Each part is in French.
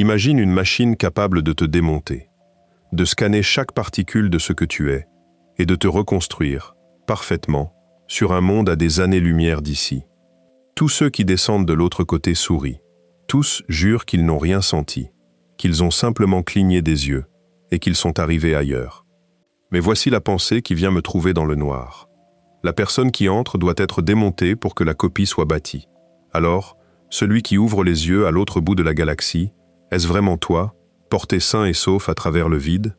Imagine une machine capable de te démonter, de scanner chaque particule de ce que tu es et de te reconstruire, parfaitement, sur un monde à des années-lumière d'ici. Tous ceux qui descendent de l'autre côté sourient. Tous jurent qu'ils n'ont rien senti, qu'ils ont simplement cligné des yeux et qu'ils sont arrivés ailleurs. Mais voici la pensée qui vient me trouver dans le noir. La personne qui entre doit être démontée pour que la copie soit bâtie. Alors, celui qui ouvre les yeux à l'autre bout de la galaxie, est-ce vraiment toi, porté sain et sauf à travers le vide?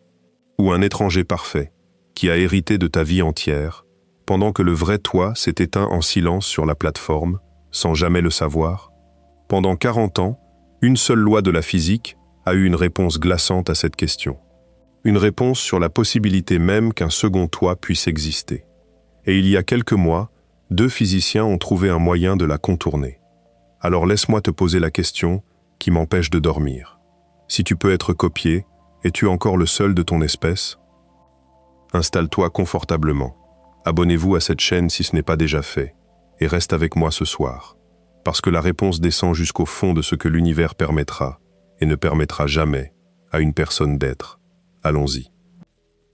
Ou un étranger parfait, qui a hérité de ta vie entière, pendant que le vrai toi s'est éteint en silence sur la plateforme, sans jamais le savoir? Pendant 40 ans, une seule loi de la physique a eu une réponse glaçante à cette question. Une réponse sur la possibilité même qu'un second toi puisse exister. Et il y a quelques mois, 2 physiciens ont trouvé un moyen de la contourner. Alors laisse-moi te poser la question qui m'empêche de dormir. Si tu peux être copié, es-tu encore le seul de ton espèce? Installe-toi confortablement. Abonnez-vous à cette chaîne si ce n'est pas déjà fait, et reste avec moi ce soir, parce que la réponse descend jusqu'au fond de ce que l'univers permettra, et ne permettra jamais, à une personne d'être. Allons-y.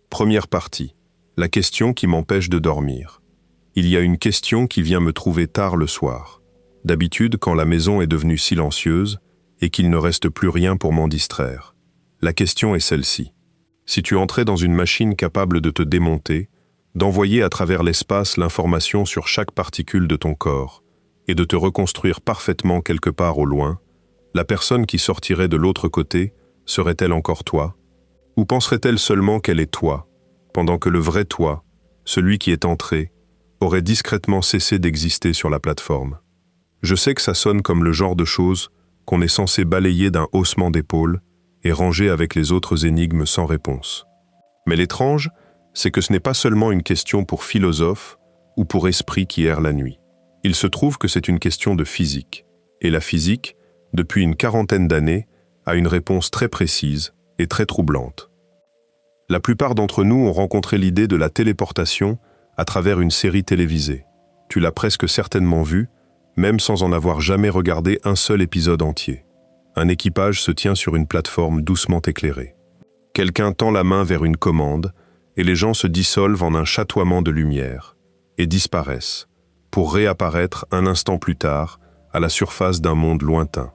Première partie. La question qui m'empêche de dormir. Il y a une question qui vient me trouver tard le soir. D'habitude, quand la maison est devenue silencieuse et qu'il ne reste plus rien pour m'en distraire. La question est celle-ci. Si tu entrais dans une machine capable de te démonter, d'envoyer à travers l'espace l'information sur chaque particule de ton corps et de te reconstruire parfaitement quelque part au loin, la personne qui sortirait de l'autre côté serait-elle encore toi? Ou penserait-elle seulement qu'elle est toi, pendant que le vrai toi, celui qui est entré, aurait discrètement cessé d'exister sur la plateforme? Je sais que ça sonne comme le genre de choses qu'on est censé balayer d'un haussement d'épaule et ranger avec les autres énigmes sans réponse. Mais l'étrange, c'est que ce n'est pas seulement une question pour philosophes ou pour esprits qui errent la nuit. Il se trouve que c'est une question de physique. Et la physique, depuis une 40aine d'années, a une réponse très précise et très troublante. La plupart d'entre nous ont rencontré l'idée de la téléportation à travers une série télévisée. Tu l'as presque certainement vue, même sans en avoir jamais regardé un seul épisode entier. Un équipage se tient sur une plateforme doucement éclairée. Quelqu'un tend la main vers une commande, et les gens se dissolvent en un chatoiement de lumière, et disparaissent, pour réapparaître un instant plus tard à la surface d'un monde lointain.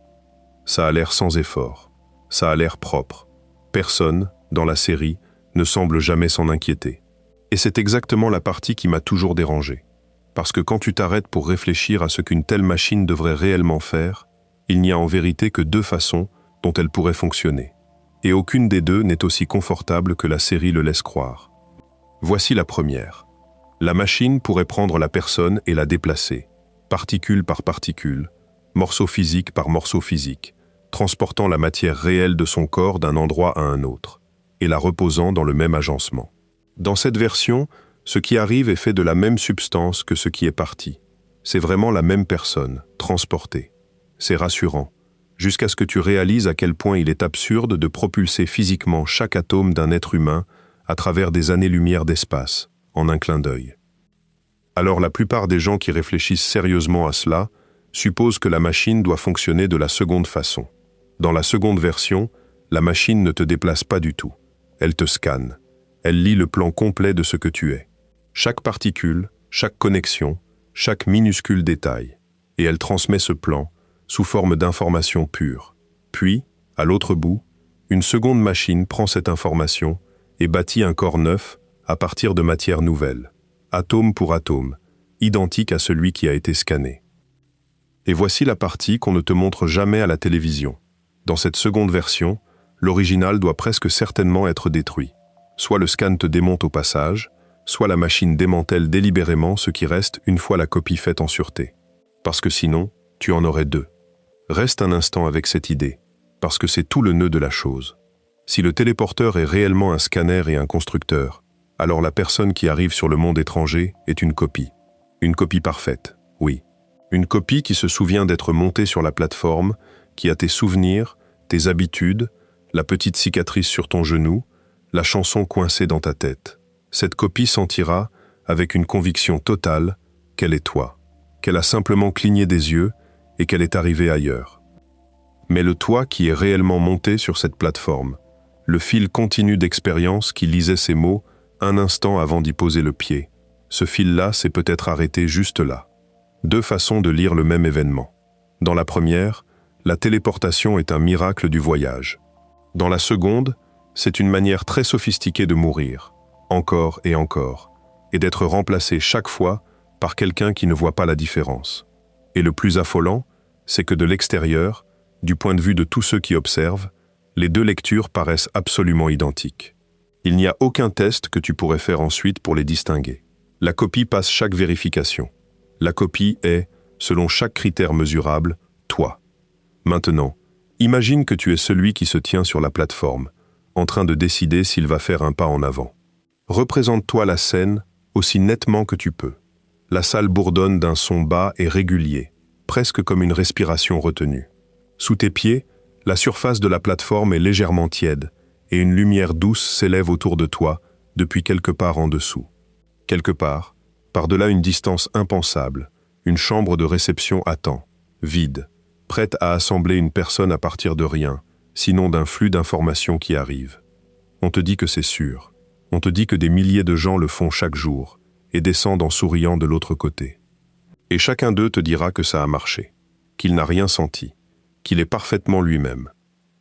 Ça a l'air sans effort, ça a l'air propre. Personne, dans la série, ne semble jamais s'en inquiéter. Et c'est exactement la partie qui m'a toujours dérangé. Parce que quand tu t'arrêtes pour réfléchir à ce qu'une telle machine devrait réellement faire, il n'y a en vérité que 2 façons dont elle pourrait fonctionner. Et aucune des 2 n'est aussi confortable que la série le laisse croire. Voici la première. La machine pourrait prendre la personne et la déplacer, particule par particule, morceau physique par morceau physique, transportant la matière réelle de son corps d'un endroit à un autre, et la reposant dans le même agencement. Dans cette version, ce qui arrive est fait de la même substance que ce qui est parti. C'est vraiment la même personne, transportée. C'est rassurant, jusqu'à ce que tu réalises à quel point il est absurde de propulser physiquement chaque atome d'un être humain à travers des années-lumière d'espace, en un clin d'œil. Alors la plupart des gens qui réfléchissent sérieusement à cela supposent que la machine doit fonctionner de la seconde façon. Dans la seconde version, la machine ne te déplace pas du tout. Elle te scanne. Elle lit le plan complet de ce que tu es. Chaque particule, chaque connexion, chaque minuscule détail. Et elle transmet ce plan sous forme d'informations pures. Puis, à l'autre bout, une seconde machine prend cette information et bâtit un corps neuf à partir de matière nouvelle, atome pour atome, identique à celui qui a été scanné. Et voici la partie qu'on ne te montre jamais à la télévision. Dans cette seconde version, l'original doit presque certainement être détruit. Soit le scan te démonte au passage, soit la machine démantèle délibérément ce qui reste une fois la copie faite en sûreté. Parce que sinon, tu en aurais 2. Reste un instant avec cette idée, parce que c'est tout le nœud de la chose. Si le téléporteur est réellement un scanner et un constructeur, alors la personne qui arrive sur le monde étranger est une copie. Une copie parfaite, oui. Une copie qui se souvient d'être montée sur la plateforme, qui a tes souvenirs, tes habitudes, la petite cicatrice sur ton genou, la chanson coincée dans ta tête. Cette copie sentira, avec une conviction totale, qu'elle est toi, qu'elle a simplement cligné des yeux et qu'elle est arrivée ailleurs. mais le toi qui est réellement monté sur cette plateforme, le fil continu d'expérience qui lisait ces mots un instant avant d'y poser le pied. Ce fil-là s'est peut-être arrêté juste là. Deux façons de lire le même événement. Dans la première, la téléportation est un miracle du voyage. Dans la seconde, c'est une manière très sophistiquée de mourir, encore et d'être remplacé chaque fois par quelqu'un qui ne voit pas la différence. Et le plus affolant, c'est que de l'extérieur, du point de vue de tous ceux qui observent, les deux lectures paraissent absolument identiques. Il n'y a aucun test que tu pourrais faire ensuite pour les distinguer. La copie passe chaque vérification. La copie est, selon chaque critère mesurable, toi. Maintenant, imagine que tu es celui qui se tient sur la plateforme, en train de décider s'il va faire un pas en avant. Représente-toi la scène aussi nettement que tu peux. La salle bourdonne d'un son bas et régulier, presque comme une respiration retenue. Sous tes pieds, la surface de la plateforme est légèrement tiède, et une lumière douce s'élève autour de toi, depuis quelque part en dessous. Quelque part, par-delà une distance impensable, une chambre de réception attend, vide, prête à assembler une personne à partir de rien, sinon d'un flux d'informations qui arrive. On te dit que c'est sûr. On te dit que des milliers de gens le font chaque jour, et descendent en souriant de l'autre côté. Et chacun d'eux te dira que ça a marché, qu'il n'a rien senti, qu'il est parfaitement lui-même.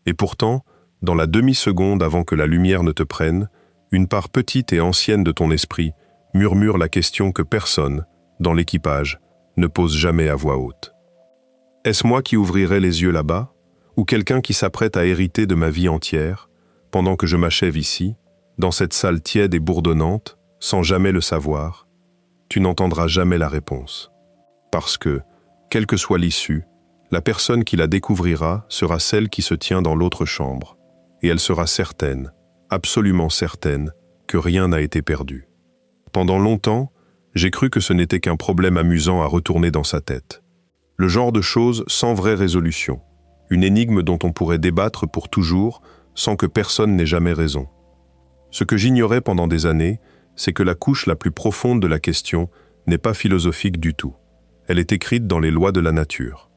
Et pourtant, dans la demi-seconde avant que la lumière ne te prenne, une part petite et ancienne de ton esprit murmure la question que personne, dans l'équipage, ne pose jamais à voix haute. Est-ce moi qui ouvrirai les yeux là-bas, ou quelqu'un qui s'apprête à hériter de ma vie entière, pendant que je m'achève ici, dans cette salle tiède et bourdonnante, sans jamais le savoir? Tu n'entendras jamais la réponse. Parce que, quelle que soit l'issue, la personne qui la découvrira sera celle qui se tient dans l'autre chambre, et elle sera certaine, absolument certaine, que rien n'a été perdu. Pendant longtemps, j'ai cru que ce n'était qu'un problème amusant à retourner dans sa tête. Le genre de chose sans vraie résolution, une énigme dont on pourrait débattre pour toujours sans que personne n'ait jamais raison. Ce que j'ignorais pendant des années, c'est que la couche la plus profonde de la question n'est pas philosophique du tout. Elle est écrite dans les lois de la nature.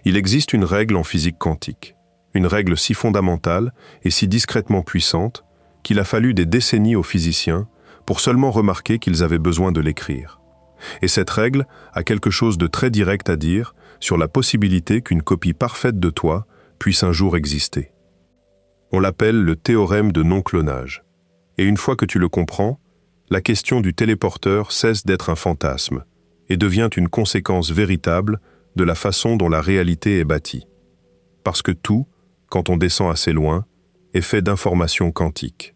Il existe une règle en physique quantique, une règle si fondamentale et si discrètement puissante qu'il a fallu des décennies aux physiciens pour seulement remarquer qu'ils avaient besoin de l'écrire. Et cette règle a quelque chose de très direct à dire sur la possibilité qu'une copie parfaite de toi puisse un jour exister. On l'appelle le théorème de non-clonage. Et une fois que tu le comprends, la question du téléporteur cesse d'être un fantasme et devient une conséquence véritable de la façon dont la réalité est bâtie. Parce que tout, quand on descend assez loin, est fait d'informations quantiques.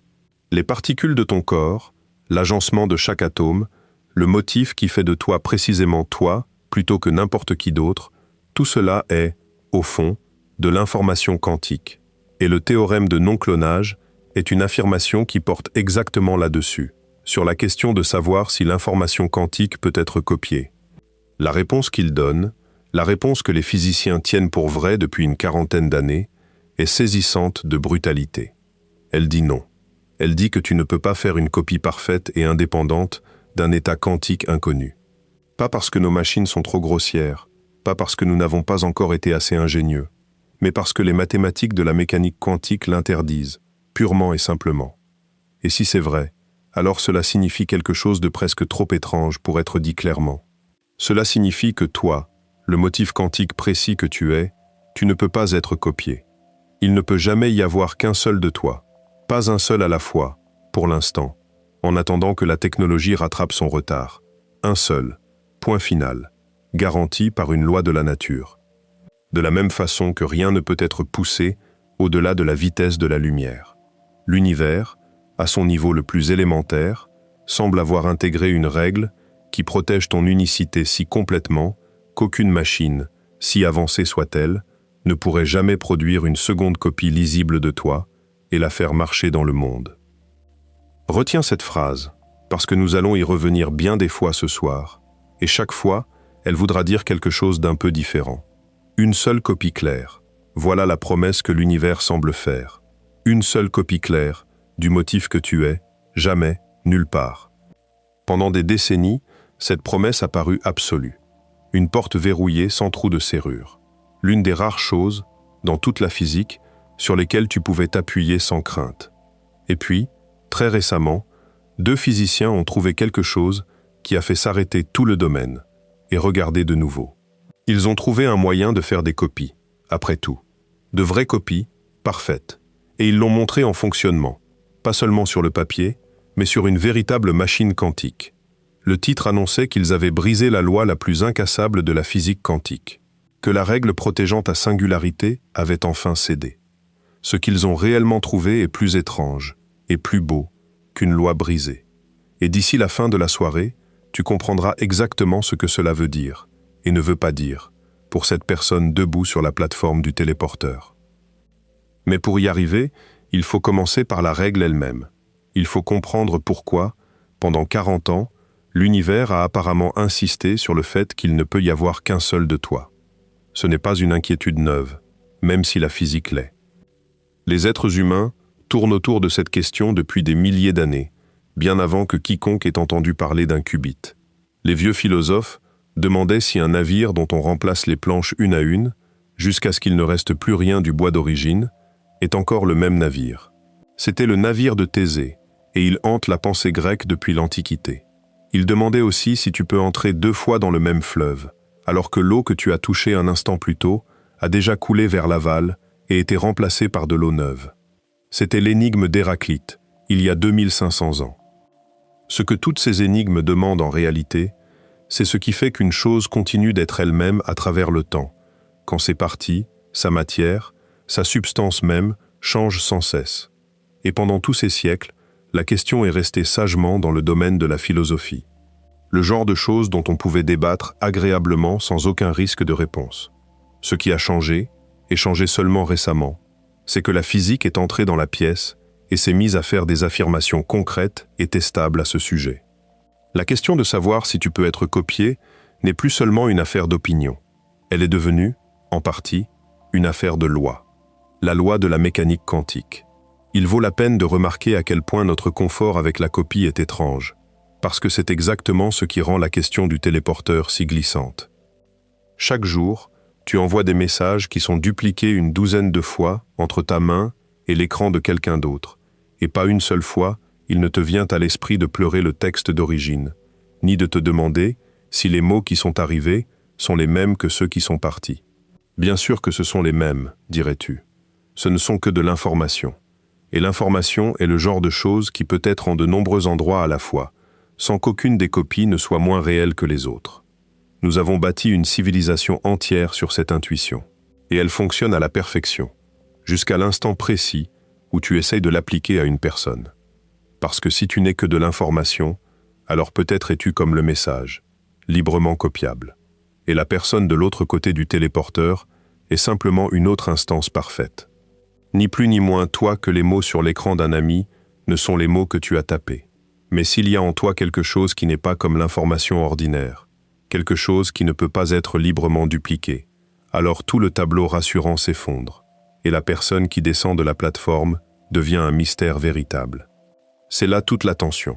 Les particules de ton corps, l'agencement de chaque atome, le motif qui fait de toi précisément toi, plutôt que n'importe qui d'autre, tout cela est, au fond, de l'information quantique. Et le théorème de non-clonage est une affirmation qui porte exactement là-dessus, sur la question de savoir si l'information quantique peut être copiée. La réponse qu'il donne, la réponse que les physiciens tiennent pour vraie depuis une quarantaine d'années, est saisissante de brutalité. Elle dit non. Elle dit que tu ne peux pas faire une copie parfaite et indépendante d'un état quantique inconnu. Pas parce que nos machines sont trop grossières, pas parce que nous n'avons pas encore été assez ingénieux, mais parce que les mathématiques de la mécanique quantique l'interdisent, purement et simplement. Et si c'est vrai, alors cela signifie quelque chose de presque trop étrange pour être dit clairement. Cela signifie que toi, le motif quantique précis que tu es, tu ne peux pas être copié. Il ne peut jamais y avoir qu'un seul de toi, pas un seul à la fois, pour l'instant, en attendant que la technologie rattrape son retard. Un seul, point final, garanti par une loi de la nature. De la même façon que rien ne peut être poussé au-delà de la vitesse de la lumière. L'univers, à son niveau le plus élémentaire, semble avoir intégré une règle qui protège ton unicité si complètement qu'aucune machine, si avancée soit-elle, ne pourrait jamais produire une seconde copie lisible de toi et la faire marcher dans le monde. Retiens cette phrase, parce que nous allons y revenir bien des fois ce soir, et chaque fois, elle voudra dire quelque chose d'un peu différent. Une seule copie claire, voilà la promesse que l'univers semble faire. Une seule copie claire du motif que tu es, jamais, nulle part. Pendant des décennies, cette promesse a paru absolue. Une porte verrouillée sans trou de serrure. L'une des rares choses, dans toute la physique, sur lesquels tu pouvais t'appuyer sans crainte. Et puis, très récemment, 2 physiciens ont trouvé quelque chose qui a fait s'arrêter tout le domaine et regarder de nouveau. Ils ont trouvé un moyen de faire des copies, après tout. De vraies copies, parfaites. Et ils l'ont montré en fonctionnement, pas seulement sur le papier, mais sur une véritable machine quantique. Le titre annonçait qu'ils avaient brisé la loi la plus incassable de la physique quantique, que la règle protégeant ta singularité avait enfin cédé. Ce qu'ils ont réellement trouvé est plus étrange et plus beau qu'une loi brisée. Et d'ici la fin de la soirée, tu comprendras exactement ce que cela veut dire, et ne veut pas dire, pour cette personne debout sur la plateforme du téléporteur. Mais pour y arriver, il faut commencer par la règle elle-même. Il faut comprendre pourquoi, pendant 40 ans, l'univers a apparemment insisté sur le fait qu'il ne peut y avoir qu'un seul de toi. Ce n'est pas une inquiétude neuve, même si la physique l'est. Les êtres humains tournent autour de cette question depuis des milliers d'années, bien avant que quiconque ait entendu parler d'un qubit. Les vieux philosophes demandaient si un navire dont on remplace les planches une à une, jusqu'à ce qu'il ne reste plus rien du bois d'origine, est encore le même navire. C'était le navire de Thésée, et il hante la pensée grecque depuis l'Antiquité. Il demandait aussi si tu peux entrer 2 fois dans le même fleuve, alors que l'eau que tu as touchée un instant plus tôt a déjà coulé vers l'aval et été remplacée par de l'eau neuve. C'était l'énigme d'Héraclite, il y a 2500 ans. Ce que toutes ces énigmes demandent en réalité, c'est ce qui fait qu'une chose continue d'être elle-même à travers le temps, quand ses parties, sa matière, sa substance même changent sans cesse. Et pendant tous ces siècles, la question est restée sagement dans le domaine de la philosophie. Le genre de choses dont on pouvait débattre agréablement sans aucun risque de réponse. Ce qui a changé, et changé seulement récemment, c'est que la physique est entrée dans la pièce et s'est mise à faire des affirmations concrètes et testables à ce sujet. La question de savoir si tu peux être copié n'est plus seulement une affaire d'opinion. Elle est devenue, en partie, une affaire de loi. La loi de la mécanique quantique. Il vaut la peine de remarquer à quel point notre confort avec la copie est étrange, parce que c'est exactement ce qui rend la question du téléporteur si glissante. Chaque jour, tu envoies des messages qui sont dupliqués une douzaine de fois entre ta main et l'écran de quelqu'un d'autre, et pas une seule fois, il ne te vient à l'esprit de pleurer le texte d'origine, ni de te demander si les mots qui sont arrivés sont les mêmes que ceux qui sont partis. Bien sûr que ce sont les mêmes, dirais-tu. Ce ne sont que de l'information. Et l'information est le genre de chose qui peut être en de nombreux endroits à la fois, sans qu'aucune des copies ne soit moins réelle que les autres. Nous avons bâti une civilisation entière sur cette intuition. Et elle fonctionne à la perfection, jusqu'à l'instant précis où tu essayes de l'appliquer à une personne. Parce que si tu n'es que de l'information, alors peut-être es-tu comme le message, librement copiable. Et la personne de l'autre côté du téléporteur est simplement une autre instance parfaite. Ni plus ni moins toi que les mots sur l'écran d'un ami ne sont les mots que tu as tapés. Mais s'il y a en toi quelque chose qui n'est pas comme l'information ordinaire, quelque chose qui ne peut pas être librement dupliqué, alors tout le tableau rassurant s'effondre, et la personne qui descend de la plateforme devient un mystère véritable. C'est là toute la tension.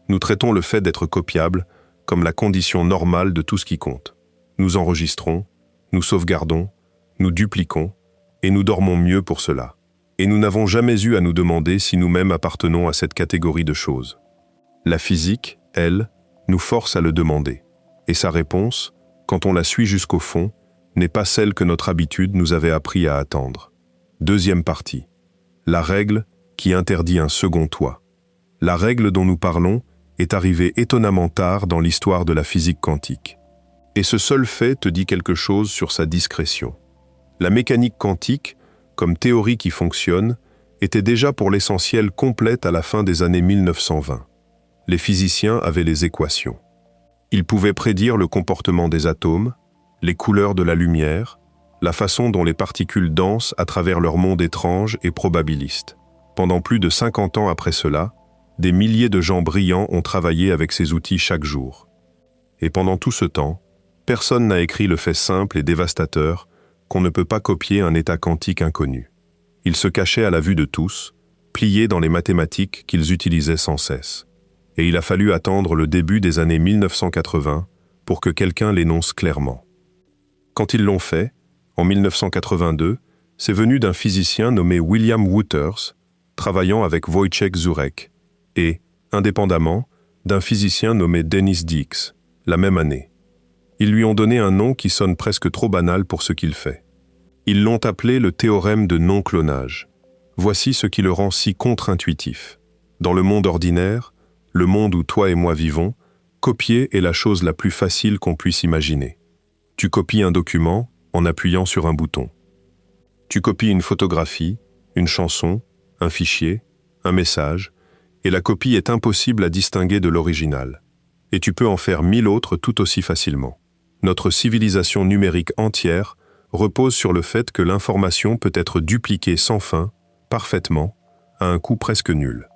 Nous traitons le fait d'être copiable comme la condition normale de tout ce qui compte. Nous enregistrons, nous sauvegardons, nous dupliquons, et nous dormons mieux pour cela. Et nous n'avons jamais eu à nous demander si nous-mêmes appartenons à cette catégorie de choses. La physique, elle, nous force à le demander. Et sa réponse, quand on la suit jusqu'au fond, n'est pas celle que notre habitude nous avait appris à attendre. Deuxième partie. La règle qui interdit un second toi. La règle dont nous parlons est arrivée étonnamment tard dans l'histoire de la physique quantique. Et ce seul fait te dit quelque chose sur sa discrétion. La mécanique quantique, comme théorie qui fonctionne, était déjà pour l'essentiel complète à la fin des années 1920. Les physiciens avaient les équations. Ils pouvaient prédire le comportement des atomes, les couleurs de la lumière, la façon dont les particules dansent à travers leur monde étrange et probabiliste. Pendant plus de 50 ans après cela, des milliers de gens brillants ont travaillé avec ces outils chaque jour. Et pendant tout ce temps, personne n'a écrit le fait simple et dévastateur qu'on ne peut pas copier un état quantique inconnu. Il se cachait à la vue de tous, plié dans les mathématiques qu'ils utilisaient sans cesse. Et il a fallu attendre le début des années 1980 pour que quelqu'un l'énonce clairement. Quand ils l'ont fait, en 1982, C'est venu d'un physicien nommé William Wouters, travaillant avec Wojciech Zurek, et, indépendamment, d'un physicien nommé Denis Dix, la même année. Ils lui ont donné un nom qui sonne presque trop banal pour ce qu'il fait. Ils l'ont appelé le théorème de non-clonage. Voici ce qui le rend si contre-intuitif. Dans le monde ordinaire, le monde où toi et moi vivons, copier est la chose la plus facile qu'on puisse imaginer. Tu copies un document en appuyant sur un bouton. Tu copies une photographie, une chanson, un fichier, un message, et la copie est impossible à distinguer de l'original. Et tu peux en faire 1000 autres tout aussi facilement. Notre civilisation numérique entière repose sur le fait que l'information peut être dupliquée sans fin, parfaitement, à un coût presque nul.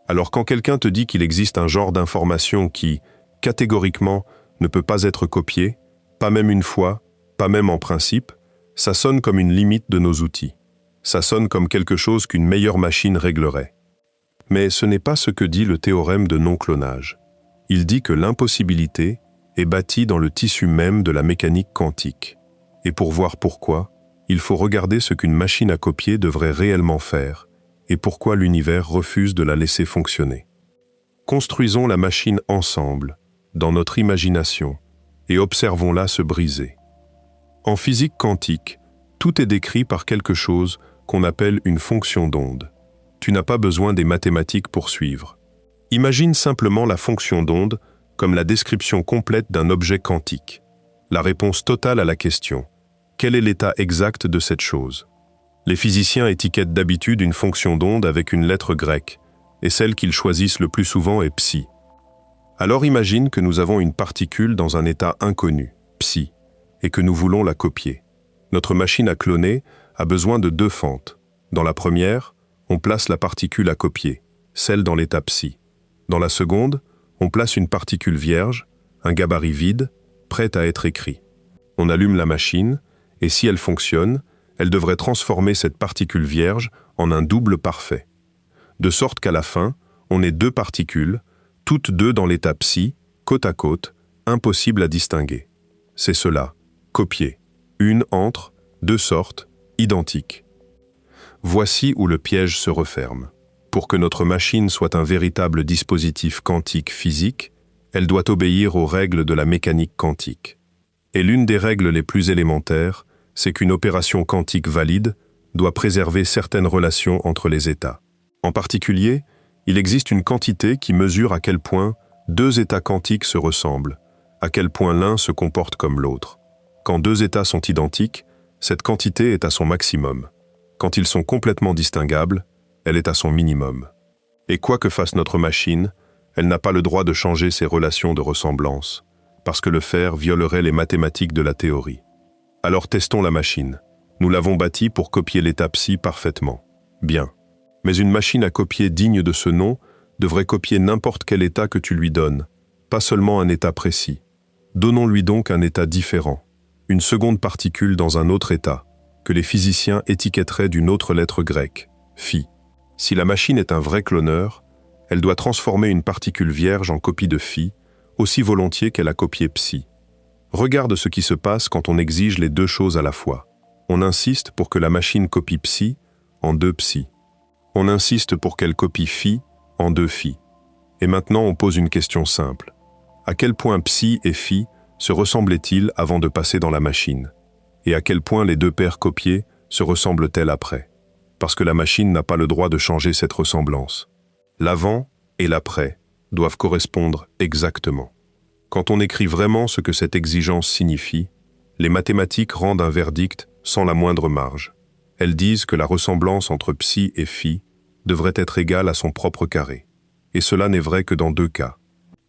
Alors quand quelqu'un te dit qu'il existe un genre d'information qui, catégoriquement, ne peut pas être copié, pas même une fois, pas même en principe, ça sonne comme une limite de nos outils. Ça sonne comme quelque chose qu'une meilleure machine réglerait. Mais ce n'est pas ce que dit le théorème de non-clonage. Il dit que l'impossibilité est bâtie dans le tissu même de la mécanique quantique. Et pour voir pourquoi, il faut regarder ce qu'une machine à copier devrait réellement faire, et pourquoi l'univers refuse de la laisser fonctionner. Construisons la machine ensemble, dans notre imagination, et observons-la se briser. En physique quantique, tout est décrit par quelque chose qu'on appelle une fonction d'onde. Tu n'as pas besoin des mathématiques pour suivre. Imagine simplement la fonction d'onde comme la description complète d'un objet quantique. La réponse totale à la question « Quel est l'état exact de cette chose ?» Les physiciens étiquettent d'habitude une fonction d'onde avec une lettre grecque, et celle qu'ils choisissent le plus souvent est psi. Alors imagine que nous avons une particule dans un état inconnu, psi, et que nous voulons la copier. Notre machine à cloner a besoin de 2 fentes. Dans la première, on place la particule à copier, celle dans l'état psi. Dans la seconde, on place une particule vierge, un gabarit vide, prête à être écrit. On allume la machine, et si elle fonctionne, elle devrait transformer cette particule vierge en un double parfait. De sorte qu'à la fin, on ait 2 particules, toutes 2 dans l'état psi, côte à côte, impossible à distinguer. C'est cela, copier. Une entre, 2 sortes, identiques. Voici où le piège se referme. Pour que notre machine soit un véritable dispositif quantique physique, elle doit obéir aux règles de la mécanique quantique. Et l'une des règles les plus élémentaires, c'est qu'une opération quantique valide doit préserver certaines relations entre les états. En particulier, il existe une quantité qui mesure à quel point 2 états quantiques se ressemblent, à quel point l'un se comporte comme l'autre. Quand 2 états sont identiques, cette quantité est à son maximum. Quand ils sont complètement distinguables, elle est à son minimum. Et quoi que fasse notre machine, elle n'a pas le droit de changer ses relations de ressemblance, parce que le faire violerait les mathématiques de la théorie. Alors testons la machine. Nous l'avons bâtie pour copier l'état psi parfaitement. Bien. Mais une machine à copier digne de ce nom devrait copier n'importe quel état que tu lui donnes, pas seulement un état précis. Donnons-lui donc un état différent, une seconde particule dans un autre état, que les physiciens étiquetteraient d'une autre lettre grecque, phi. Si la machine est un vrai cloneur, elle doit transformer une particule vierge en copie de phi, aussi volontiers qu'elle a copié psi. Regarde ce qui se passe quand on exige les 2 choses à la fois. On insiste pour que la machine copie psi en 2 psi. On insiste pour qu'elle copie phi en 2 phi. Et maintenant on pose une question simple. À quel point psi et phi se ressemblaient-ils avant de passer dans la machine? Et à quel point les 2 paires copiées se ressemblent-elles après? Parce que la machine n'a pas le droit de changer cette ressemblance. L'avant et l'après doivent correspondre exactement. Quand on écrit vraiment ce que cette exigence signifie, les mathématiques rendent un verdict sans la moindre marge. Elles disent que la ressemblance entre psi et phi devrait être égale à son propre carré. Et cela n'est vrai que dans 2 cas.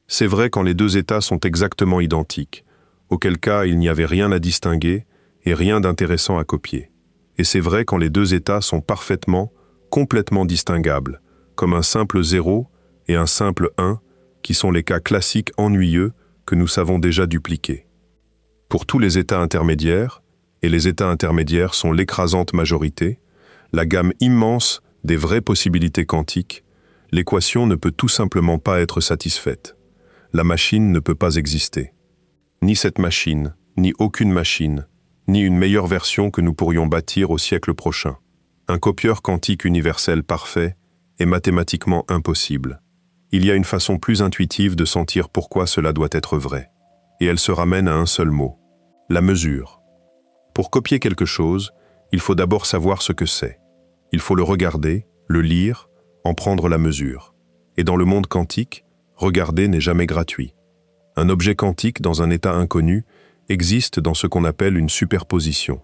C'est vrai quand les 2 états sont exactement identiques, auquel cas il n'y avait rien à distinguer et rien d'intéressant à copier. Et c'est vrai quand les 2 états sont parfaitement, complètement distinguables, comme un simple 0 et un simple 1, qui sont les cas classiques ennuyeux que nous savons déjà dupliquer. Pour tous les états intermédiaires, et les états intermédiaires sont l'écrasante majorité, la gamme immense des vraies possibilités quantiques, l'équation ne peut tout simplement pas être satisfaite. La machine ne peut pas exister. Ni cette machine, ni aucune machine, ni une meilleure version que nous pourrions bâtir au siècle prochain. Un copieur quantique universel parfait est mathématiquement impossible. Il y a une façon plus intuitive de sentir pourquoi cela doit être vrai. Et elle se ramène à un seul mot: la mesure. Pour copier quelque chose, il faut d'abord savoir ce que c'est. Il faut le regarder, le lire, en prendre la mesure. Et dans le monde quantique, regarder n'est jamais gratuit. Un objet quantique dans un état inconnu existe dans ce qu'on appelle une superposition.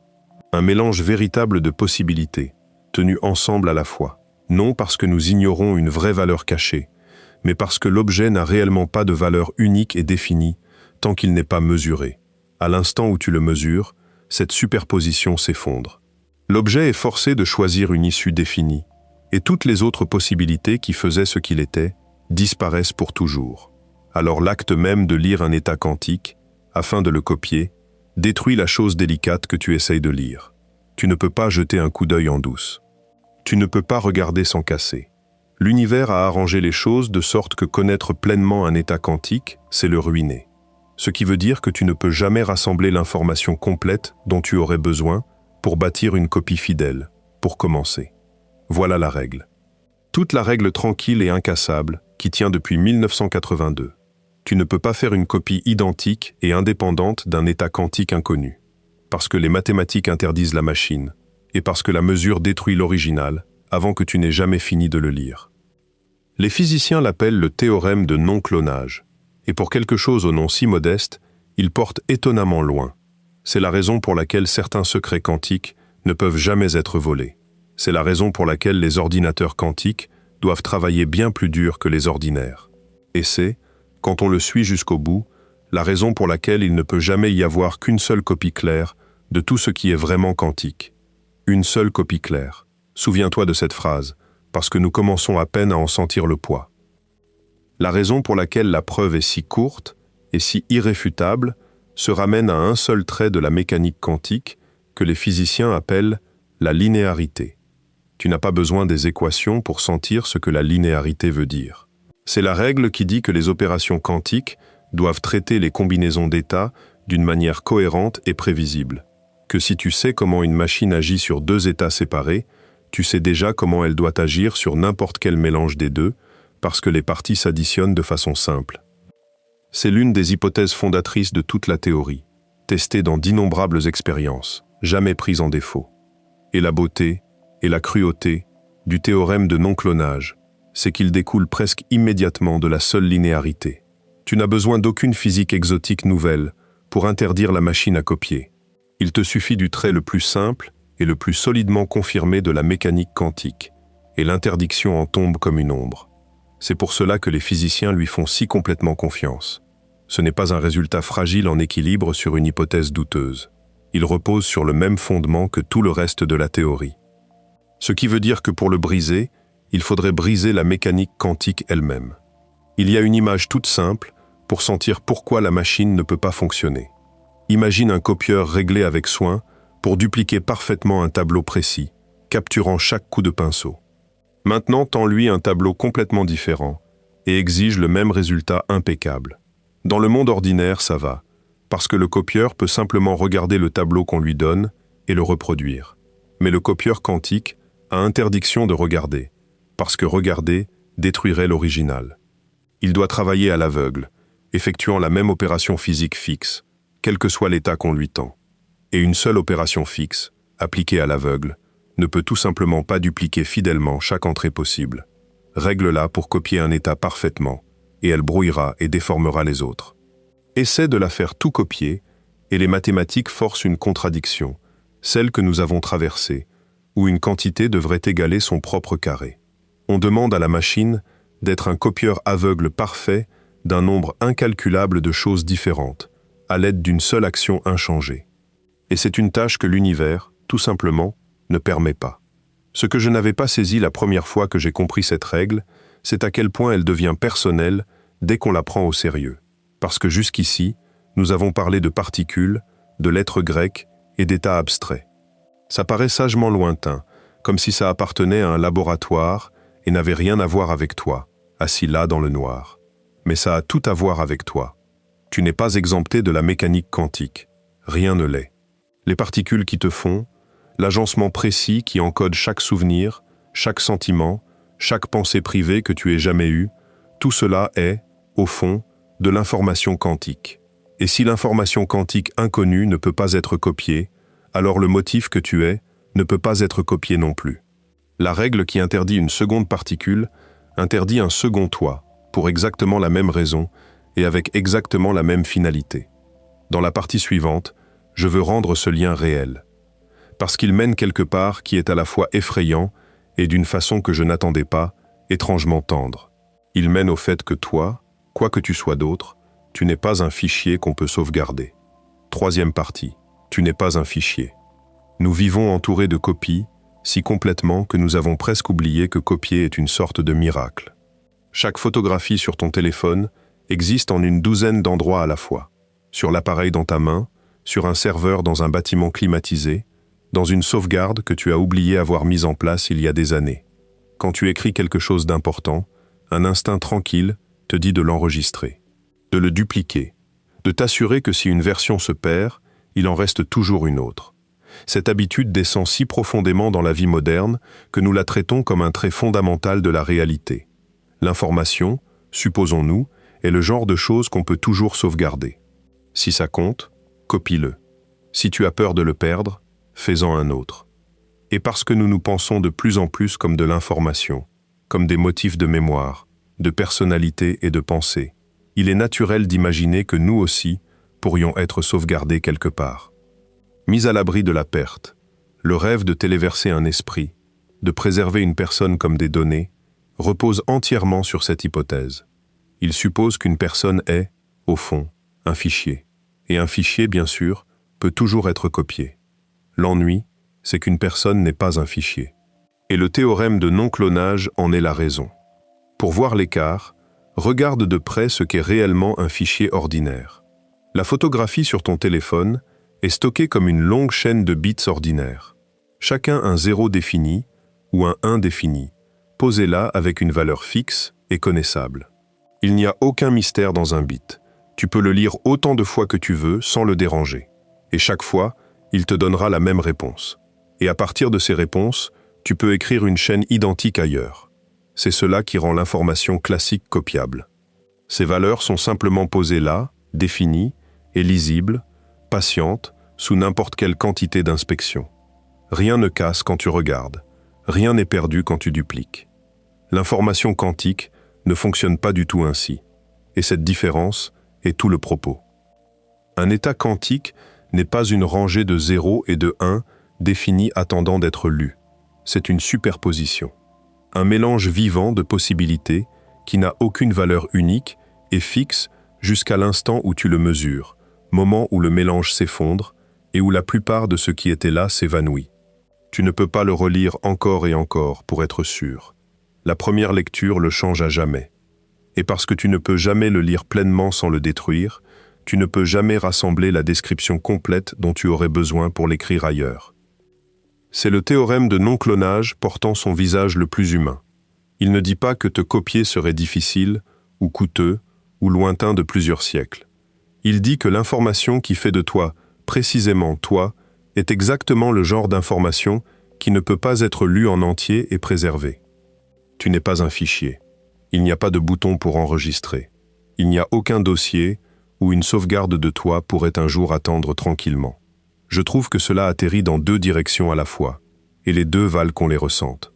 Un mélange véritable de possibilités, tenues ensemble à la fois. Non parce que nous ignorons une vraie valeur cachée, mais parce que l'objet n'a réellement pas de valeur unique et définie tant qu'il n'est pas mesuré. À l'instant où tu le mesures, cette superposition s'effondre. L'objet est forcé de choisir une issue définie, et toutes les autres possibilités qui faisaient ce qu'il était disparaissent pour toujours. Alors l'acte même de lire un état quantique, afin de le copier, détruit la chose délicate que tu essayes de lire. Tu ne peux pas jeter un coup d'œil en douce. Tu ne peux pas regarder sans casser. L'univers a arrangé les choses de sorte que connaître pleinement un état quantique, c'est le ruiner. Ce qui veut dire que tu ne peux jamais rassembler l'information complète dont tu aurais besoin pour bâtir une copie fidèle, pour commencer. Voilà la règle. Toute la règle tranquille et incassable qui tient depuis 1982. Tu ne peux pas faire une copie identique et indépendante d'un état quantique inconnu, parce que les mathématiques interdisent la machine, et parce que la mesure détruit l'original avant que tu n'aies jamais fini de le lire. Les physiciens l'appellent le théorème de non-clonage, et pour quelque chose au nom si modeste, il porte étonnamment loin. C'est la raison pour laquelle certains secrets quantiques ne peuvent jamais être volés. C'est la raison pour laquelle les ordinateurs quantiques doivent travailler bien plus dur que les ordinaires. Et c'est, quand on le suit jusqu'au bout, la raison pour laquelle il ne peut jamais y avoir qu'une seule copie claire de tout ce qui est vraiment quantique. Une seule copie claire. Souviens-toi de cette phrase, parce que nous commençons à peine à en sentir le poids. La raison pour laquelle la preuve est si courte et si irréfutable se ramène à un seul trait de la mécanique quantique que les physiciens appellent la linéarité. Tu n'as pas besoin des équations pour sentir ce que la linéarité veut dire. C'est la règle qui dit que les opérations quantiques doivent traiter les combinaisons d'états d'une manière cohérente et prévisible. Que si tu sais comment une machine agit sur deux états séparés, tu sais déjà comment elle doit agir sur n'importe quel mélange des deux, parce que les parties s'additionnent de façon simple. C'est l'une des hypothèses fondatrices de toute la théorie, testée dans d'innombrables expériences, jamais prise en défaut. Et la beauté et la cruauté du théorème de non-clonage, c'est qu'il découle presque immédiatement de la seule linéarité. Tu n'as besoin d'aucune physique exotique nouvelle pour interdire la machine à copier. Il te suffit du trait le plus simple et le plus solidement confirmé de la mécanique quantique, et l'interdiction en tombe comme une ombre. C'est pour cela que les physiciens lui font si complètement confiance. Ce n'est pas un résultat fragile en équilibre sur une hypothèse douteuse. Il repose sur le même fondement que tout le reste de la théorie. Ce qui veut dire que pour le briser, il faudrait briser la mécanique quantique elle-même. Il y a une image toute simple pour sentir pourquoi la machine ne peut pas fonctionner. Imagine un copieur réglé avec soin pour dupliquer parfaitement un tableau précis, capturant chaque coup de pinceau. Maintenant, tends-lui un tableau complètement différent et exige le même résultat impeccable. Dans le monde ordinaire, ça va, parce que le copieur peut simplement regarder le tableau qu'on lui donne et le reproduire. Mais le copieur quantique a interdiction de regarder, parce que regarder détruirait l'original. Il doit travailler à l'aveugle, effectuant la même opération physique fixe, quel que soit l'état qu'on lui tend. Et une seule opération fixe, appliquée à l'aveugle, ne peut tout simplement pas dupliquer fidèlement chaque entrée possible. Règle-la pour copier un état parfaitement, et elle brouillera et déformera les autres. Essaie de la faire tout copier, et les mathématiques forcent une contradiction, celle que nous avons traversée, où une quantité devrait égaler son propre carré. On demande à la machine d'être un copieur aveugle parfait d'un nombre incalculable de choses différentes, à l'aide d'une seule action inchangée. Et c'est une tâche que l'univers, tout simplement, ne permet pas. Ce que je n'avais pas saisi la première fois que j'ai compris cette règle, c'est à quel point elle devient personnelle dès qu'on la prend au sérieux. Parce que jusqu'ici, nous avons parlé de particules, de lettres grecques et d'états abstraits. Ça paraît sagement lointain, comme si ça appartenait à un laboratoire et n'avait rien à voir avec toi, assis là dans le noir. Mais ça a tout à voir avec toi. Tu n'es pas exempté de la mécanique quantique. Rien ne l'est. Les particules qui te font, l'agencement précis qui encode chaque souvenir, chaque sentiment, chaque pensée privée que tu aies jamais eue, tout cela est, au fond, de l'information quantique. Et si l'information quantique inconnue ne peut pas être copiée, alors le motif que tu es ne peut pas être copié non plus. La règle qui interdit une seconde particule interdit un second toi, pour exactement la même raison et avec exactement la même finalité. Dans la partie suivante, je veux rendre ce lien réel, parce qu'il mène quelque part qui est à la fois effrayant et d'une façon que je n'attendais pas, étrangement tendre. Il mène au fait que toi, quoi que tu sois d'autre, tu n'es pas un fichier qu'on peut sauvegarder. Troisième partie, tu n'es pas un fichier. Nous vivons entourés de copies, si complètement que nous avons presque oublié que copier est une sorte de miracle. Chaque photographie sur ton téléphone existe en une douzaine d'endroits à la fois. Sur l'appareil dans ta main, sur un serveur dans un bâtiment climatisé, dans une sauvegarde que tu as oublié avoir mise en place il y a des années. Quand tu écris quelque chose d'important, un instinct tranquille te dit de l'enregistrer, de le dupliquer, de t'assurer que si une version se perd, il en reste toujours une autre. Cette habitude descend si profondément dans la vie moderne que nous la traitons comme un trait fondamental de la réalité. L'information, supposons-nous, est le genre de chose qu'on peut toujours sauvegarder. Si ça compte, copie-le. Si tu as peur de le perdre, fais-en un autre. Et parce que nous nous pensons de plus en plus comme de l'information, comme des motifs de mémoire, de personnalité et de pensée, il est naturel d'imaginer que nous aussi pourrions être sauvegardés quelque part. Mis à l'abri de la perte, le rêve de téléverser un esprit, de préserver une personne comme des données, repose entièrement sur cette hypothèse. Il suppose qu'une personne est, au fond, un fichier. Et un fichier, bien sûr, peut toujours être copié. L'ennui, c'est qu'une personne n'est pas un fichier. Et le théorème de non-clonage en est la raison. Pour voir l'écart, regarde de près ce qu'est réellement un fichier ordinaire. La photographie sur ton téléphone est stockée comme une longue chaîne de bits ordinaires. Chacun un 0 défini ou un 1 défini, posé là avec une valeur fixe et connaissable. Il n'y a aucun mystère dans un bit. Tu peux le lire autant de fois que tu veux sans le déranger. Et chaque fois, il te donnera la même réponse. Et à partir de ces réponses, tu peux écrire une chaîne identique ailleurs. C'est cela qui rend l'information classique copiable. Ces valeurs sont simplement posées là, définies et lisibles, patientes, sous n'importe quelle quantité d'inspection. Rien ne casse quand tu regardes. Rien n'est perdu quand tu dupliques. L'information quantique ne fonctionne pas du tout ainsi. Et cette différence est tout le propos. Un état quantique n'est pas une rangée de 0 et de 1 définie attendant d'être lue. C'est une superposition. Un mélange vivant de possibilités qui n'a aucune valeur unique et fixe jusqu'à l'instant où tu le mesures, moment où le mélange s'effondre et où la plupart de ce qui était là s'évanouit. Tu ne peux pas le relire encore et encore pour être sûr. La première lecture le change à jamais. Et parce que tu ne peux jamais le lire pleinement sans le détruire, tu ne peux jamais rassembler la description complète dont tu aurais besoin pour l'écrire ailleurs. C'est le théorème de non-clonage portant son visage le plus humain. Il ne dit pas que te copier serait difficile, ou coûteux, ou lointain de plusieurs siècles. Il dit que l'information qui fait de toi, précisément toi, est exactement le genre d'information qui ne peut pas être lue en entier et préservée. Tu n'es pas un fichier. Il n'y a pas de bouton pour enregistrer. Il n'y a aucun dossier où une sauvegarde de toi pourrait un jour attendre tranquillement. Je trouve que cela atterrit dans deux directions à la fois, et les deux valent qu'on les ressente.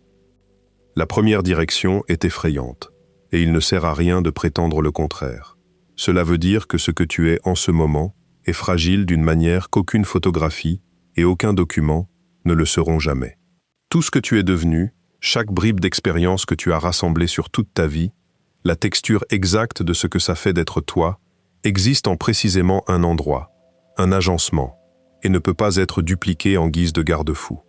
La première direction est effrayante, et il ne sert à rien de prétendre le contraire. Cela veut dire que ce que tu es en ce moment est fragile d'une manière qu'aucune photographie et aucun document ne le seront jamais. Tout ce que tu es devenu, chaque bribe d'expérience que tu as rassemblée sur toute ta vie, la texture exacte de ce que ça fait d'être toi, existe en précisément un endroit, un agencement, et ne peut pas être dupliqué en guise de garde-fou.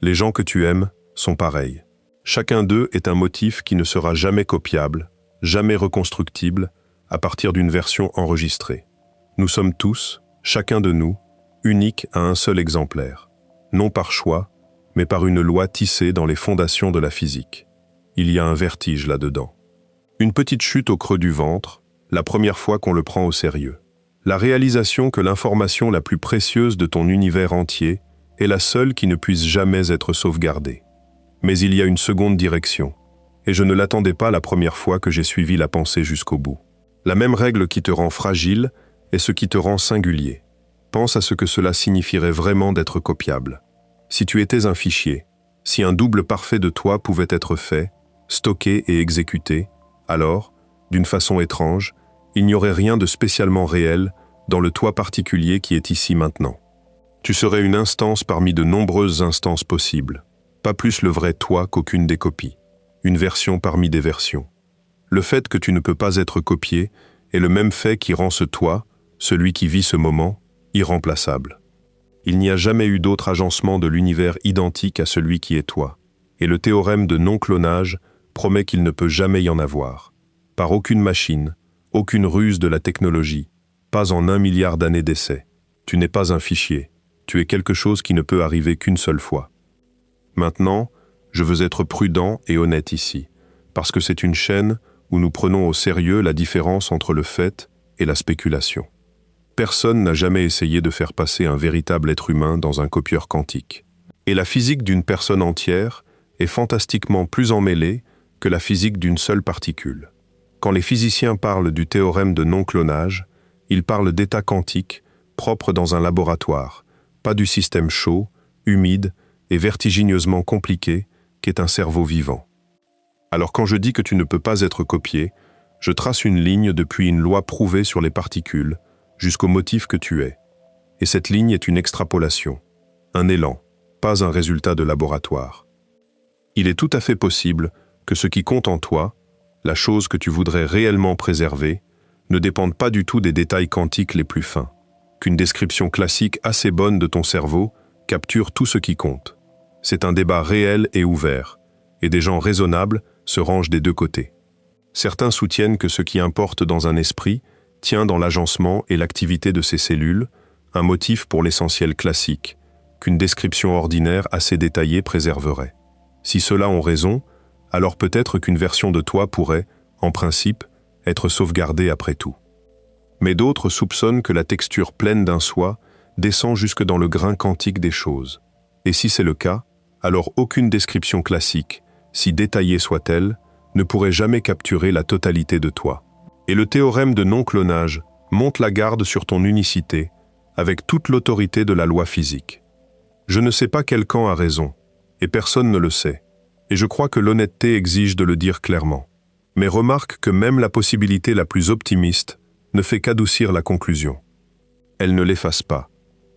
Les gens que tu aimes sont pareils. Chacun d'eux est un motif qui ne sera jamais copiable, jamais reconstructible, à partir d'une version enregistrée. Nous sommes tous, chacun de nous, uniques à un seul exemplaire, non par choix, mais par une loi tissée dans les fondations de la physique. Il y a un vertige là-dedans. Une petite chute au creux du ventre, la première fois qu'on le prend au sérieux. La réalisation que l'information la plus précieuse de ton univers entier est la seule qui ne puisse jamais être sauvegardée. Mais il y a une seconde direction, et je ne l'attendais pas la première fois que j'ai suivi la pensée jusqu'au bout. La même règle qui te rend fragile est ce qui te rend singulier. Pense à ce que cela signifierait vraiment d'être copiable. Si tu étais un fichier, si un double parfait de toi pouvait être fait, stocké et exécuté, alors, d'une façon étrange, il n'y aurait rien de spécialement réel dans le toi particulier qui est ici maintenant. Tu serais une instance parmi de nombreuses instances possibles, pas plus le vrai toi qu'aucune des copies, une version parmi des versions. Le fait que tu ne peux pas être copié est le même fait qui rend ce toi, celui qui vit ce moment, irremplaçable. Il n'y a jamais eu d'autre agencement de l'univers identique à celui qui est toi, et le théorème de non-clonage promet qu'il ne peut jamais y en avoir. Par aucune machine, aucune ruse de la technologie, pas en 1 milliard d'années d'essai. Tu n'es pas un fichier, tu es quelque chose qui ne peut arriver qu'une seule fois. Maintenant, je veux être prudent et honnête ici, parce que c'est une chaîne où nous prenons au sérieux la différence entre le fait et la spéculation. Personne n'a jamais essayé de faire passer un véritable être humain dans un copieur quantique. Et la physique d'une personne entière est fantastiquement plus emmêlée que la physique d'une seule particule. Quand les physiciens parlent du théorème de non-clonage, ils parlent d'états quantiques propres dans un laboratoire, pas du système chaud, humide et vertigineusement compliqué qu'est un cerveau vivant. Alors quand je dis que tu ne peux pas être copié, je trace une ligne depuis une loi prouvée sur les particules jusqu'au motif que tu es. Et cette ligne est une extrapolation, un élan, pas un résultat de laboratoire. Il est tout à fait possible que ce qui compte en toi, la chose que tu voudrais réellement préserver, ne dépende pas du tout des détails quantiques les plus fins, qu'une description classique assez bonne de ton cerveau capture tout ce qui compte. C'est un débat réel et ouvert, et des gens raisonnables se rangent des deux côtés. Certains soutiennent que ce qui importe dans un esprit tient dans l'agencement et l'activité de ses cellules, un motif pour l'essentiel classique, qu'une description ordinaire assez détaillée préserverait. Si ceux-là ont raison, alors peut-être qu'une version de toi pourrait, en principe, être sauvegardée après tout. Mais d'autres soupçonnent que la texture pleine d'un soi descend jusque dans le grain quantique des choses. Et si c'est le cas, alors aucune description classique, si détaillée soit-elle, ne pourrait jamais capturer la totalité de toi. Et le théorème de non-clonage monte la garde sur ton unicité, avec toute l'autorité de la loi physique. Je ne sais pas quel camp a raison, et personne ne le sait, et je crois que l'honnêteté exige de le dire clairement. Mais remarque que même la possibilité la plus optimiste ne fait qu'adoucir la conclusion. Elle ne l'efface pas.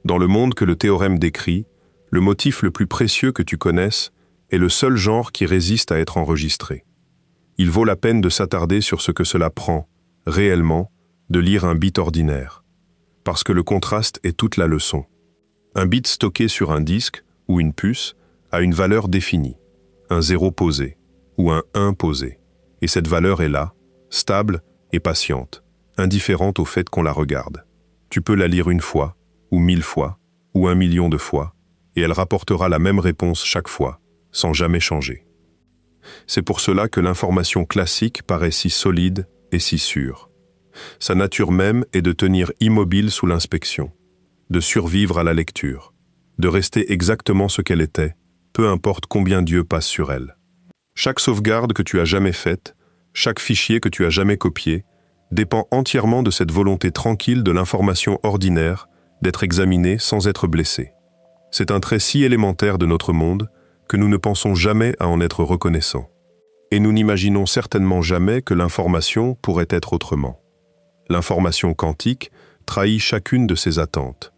Dans le monde que le théorème décrit, le motif le plus précieux que tu connaisses est le seul genre qui résiste à être enregistré. Il vaut la peine de s'attarder sur ce que cela prend, réellement, de lire un bit ordinaire. Parce que le contraste est toute la leçon. Un bit stocké sur un disque ou une puce a une valeur définie, un 0 posé ou un 1 posé. Et cette valeur est là, stable et patiente, indifférente au fait qu'on la regarde. Tu peux la lire une fois, ou 1000 fois, ou 1 million de fois, et elle rapportera la même réponse chaque fois, sans jamais changer. C'est pour cela que l'information classique paraît si solide et si sûre. Sa nature même est de tenir immobile sous l'inspection, de survivre à la lecture, de rester exactement ce qu'elle était, peu importe combien Dieu passe sur elle. Chaque sauvegarde que tu as jamais faite, chaque fichier que tu as jamais copié, dépend entièrement de cette volonté tranquille de l'information ordinaire d'être examinée sans être blessée. C'est un trait si élémentaire de notre monde que nous ne pensons jamais à en être reconnaissants. Et nous n'imaginons certainement jamais que l'information pourrait être autrement. L'information quantique trahit chacune de ses attentes.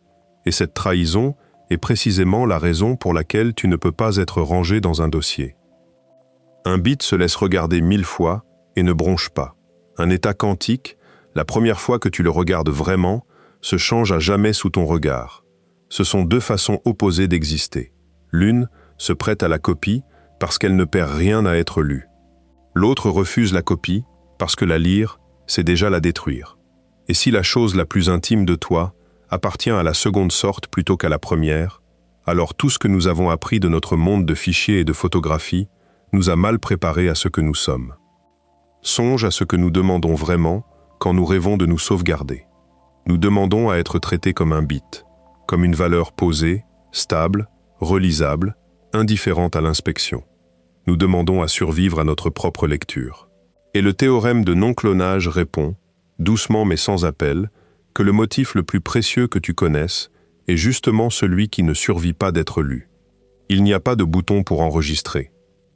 Et cette trahison est précisément la raison pour laquelle tu ne peux pas être rangé dans un dossier. Un bit se laisse regarder 1000 fois et ne bronche pas. Un état quantique, la première fois que tu le regardes vraiment, se change à jamais sous ton regard. Ce sont deux façons opposées d'exister. L'une se prête à la copie parce qu'elle ne perd rien à être lue. L'autre refuse la copie parce que la lire, c'est déjà la détruire. Et si la chose la plus intime de toi appartient à la seconde sorte plutôt qu'à la première, alors tout ce que nous avons appris de notre monde de fichiers et de photographies nous a mal préparés à ce que nous sommes. Songe à ce que nous demandons vraiment quand nous rêvons de nous sauvegarder. Nous demandons à être traités comme un bit, comme une valeur posée, stable, relisable, indifférente à l'inspection. Nous demandons à survivre à notre propre lecture. Et le théorème de non-clonage répond, doucement mais sans appel, que le motif le plus précieux que tu connaisses est justement celui qui ne survit pas d'être lu. Il n'y a pas de bouton pour enregistrer.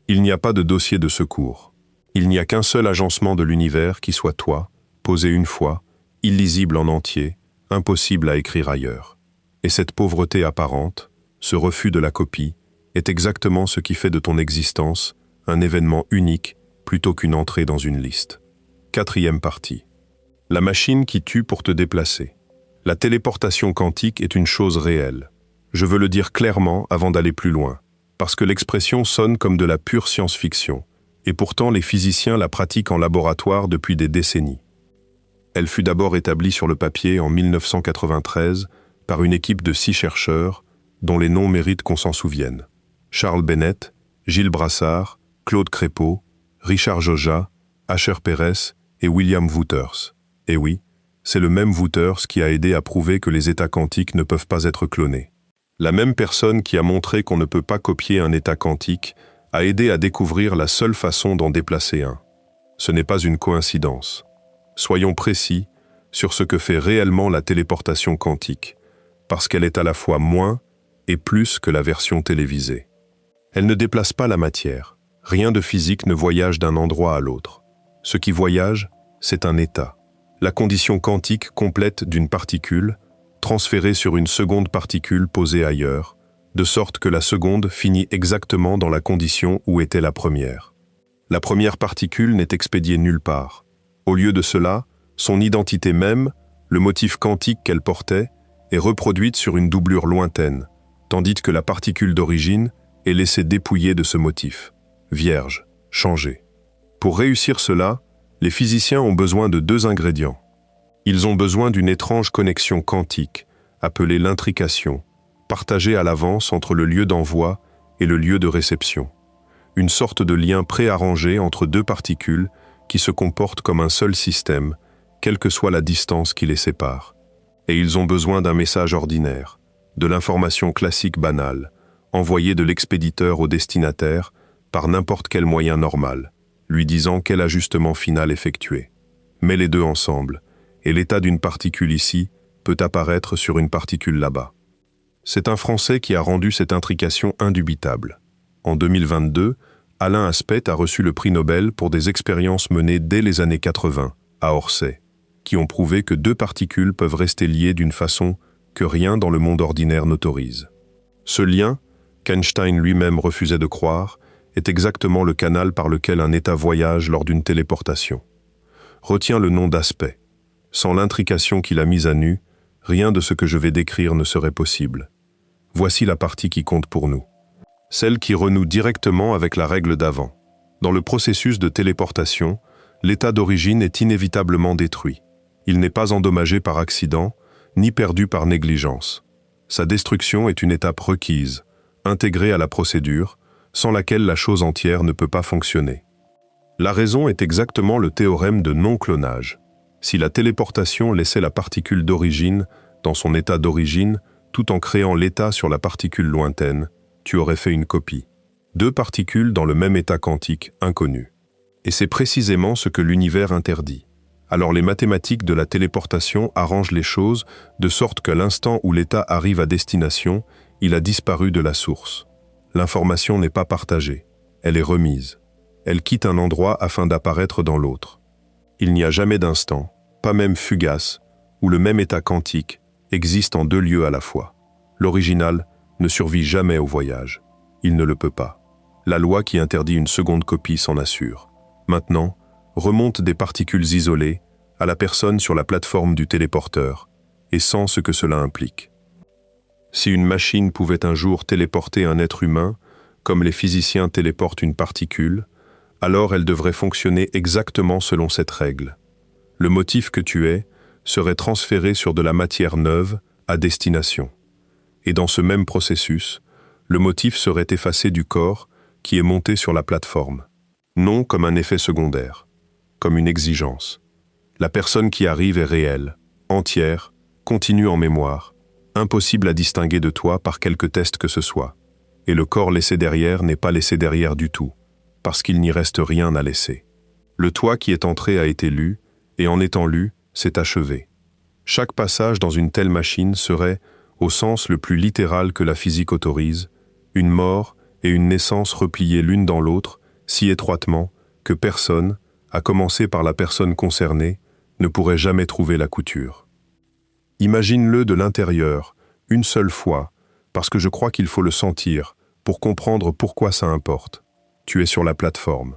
Il n'y a pas de dossier de secours. Il n'y a qu'un seul agencement de l'univers qui soit toi, posé une fois, illisible en entier, impossible à écrire ailleurs. Et cette pauvreté apparente, ce refus de la copie, est exactement ce qui fait de ton existence un événement unique plutôt qu'une entrée dans une liste. 4e partie. La machine qui tue pour te déplacer. La téléportation quantique est une chose réelle. Je veux le dire clairement avant d'aller plus loin, parce que l'expression sonne comme de la pure science-fiction, et pourtant les physiciens la pratiquent en laboratoire depuis des décennies. Elle fut d'abord établie sur le papier en 1993 par une équipe de 6 chercheurs, dont les noms méritent qu'on s'en souvienne. Charles Bennett, Gilles Brassard, Claude Crépeau, Richard Joja, Asher Pérez et William Wouters. Et oui, c'est le même Wouters qui a aidé à prouver que les états quantiques ne peuvent pas être clonés. La même personne qui a montré qu'on ne peut pas copier un état quantique a aidé à découvrir la seule façon d'en déplacer un. Ce n'est pas une coïncidence. Soyons précis sur ce que fait réellement la téléportation quantique, parce qu'elle est à la fois moins et plus que la version télévisée. Elle ne déplace pas la matière. Rien de physique ne voyage d'un endroit à l'autre. Ce qui voyage, c'est un état. La condition quantique complète d'une particule, transférée sur une seconde particule posée ailleurs, de sorte que la seconde finit exactement dans la condition où était la première. La première particule n'est expédiée nulle part. Au lieu de cela, son identité même, le motif quantique qu'elle portait, est reproduite sur une doublure lointaine, tandis que la particule d'origine est laissée dépouillée de ce motif, vierge, changée. Pour réussir cela, les physiciens ont besoin de 2 ingrédients. Ils ont besoin d'une étrange connexion quantique, appelée l'intrication, partagée à l'avance entre le lieu d'envoi et le lieu de réception. Une sorte de lien préarrangé entre 2 particules qui se comportent comme un seul système, quelle que soit la distance qui les sépare. Et ils ont besoin d'un message ordinaire, de l'information classique banale, envoyée de l'expéditeur au destinataire par n'importe quel moyen normal, lui disant quel ajustement final effectuer. Mets les 2 ensemble, et l'état d'une particule ici peut apparaître sur une particule là-bas. C'est un Français qui a rendu cette intrication indubitable. En 2022, Alain Aspect a reçu le prix Nobel pour des expériences menées dès les années 80, à Orsay, qui ont prouvé que 2 particules peuvent rester liées d'une façon que rien dans le monde ordinaire n'autorise. Ce lien, qu'Einstein lui-même refusait de croire, est exactement le canal par lequel un état voyage lors d'une téléportation. Retiens le nom d'Aspect. Sans l'intrication qu'il a mise à nu, rien de ce que je vais décrire ne serait possible. Voici la partie qui compte pour nous. Celle qui renoue directement avec la règle d'avant. Dans le processus de téléportation, l'état d'origine est inévitablement détruit. Il n'est pas endommagé par accident, ni perdu par négligence. Sa destruction est une étape requise, intégrée à la procédure, sans laquelle la chose entière ne peut pas fonctionner. La raison est exactement le théorème de non-clonage. Si la téléportation laissait la particule d'origine dans son état d'origine, tout en créant l'état sur la particule lointaine, tu aurais fait une copie. 2 particules dans le même état quantique inconnu. Et c'est précisément ce que l'univers interdit. Alors les mathématiques de la téléportation arrangent les choses de sorte qu'à l'instant où l'état arrive à destination, il a disparu de la source. L'information n'est pas partagée, elle est remise. Elle quitte un endroit afin d'apparaître dans l'autre. Il n'y a jamais d'instant, pas même fugace, où le même état quantique existe en 2 lieux à la fois. L'original ne survit jamais au voyage. Il ne le peut pas. La loi qui interdit une seconde copie s'en assure. Maintenant, remonte des particules isolées à la personne sur la plateforme du téléporteur, et sans ce que cela implique. Si une machine pouvait un jour téléporter un être humain, comme les physiciens téléportent une particule, alors elle devrait fonctionner exactement selon cette règle. Le motif que tu es serait transféré sur de la matière neuve à destination. Et dans ce même processus, le motif serait effacé du corps qui est monté sur la plateforme, non comme un effet secondaire, comme une exigence. La personne qui arrive est réelle, entière, continue en mémoire, impossible à distinguer de toi par quelque test que ce soit. Et le corps laissé derrière n'est pas laissé derrière du tout, parce qu'il n'y reste rien à laisser. Le toi qui est entré a été lu, et en étant lu, c'est achevé. Chaque passage dans une telle machine serait, au sens le plus littéral que la physique autorise, une mort et une naissance repliées l'une dans l'autre, si étroitement que personne, à commencer par la personne concernée, ne pourrait jamais trouver la couture. Imagine-le de l'intérieur, une seule fois, parce que je crois qu'il faut le sentir, pour comprendre pourquoi ça importe. Tu es sur la plateforme.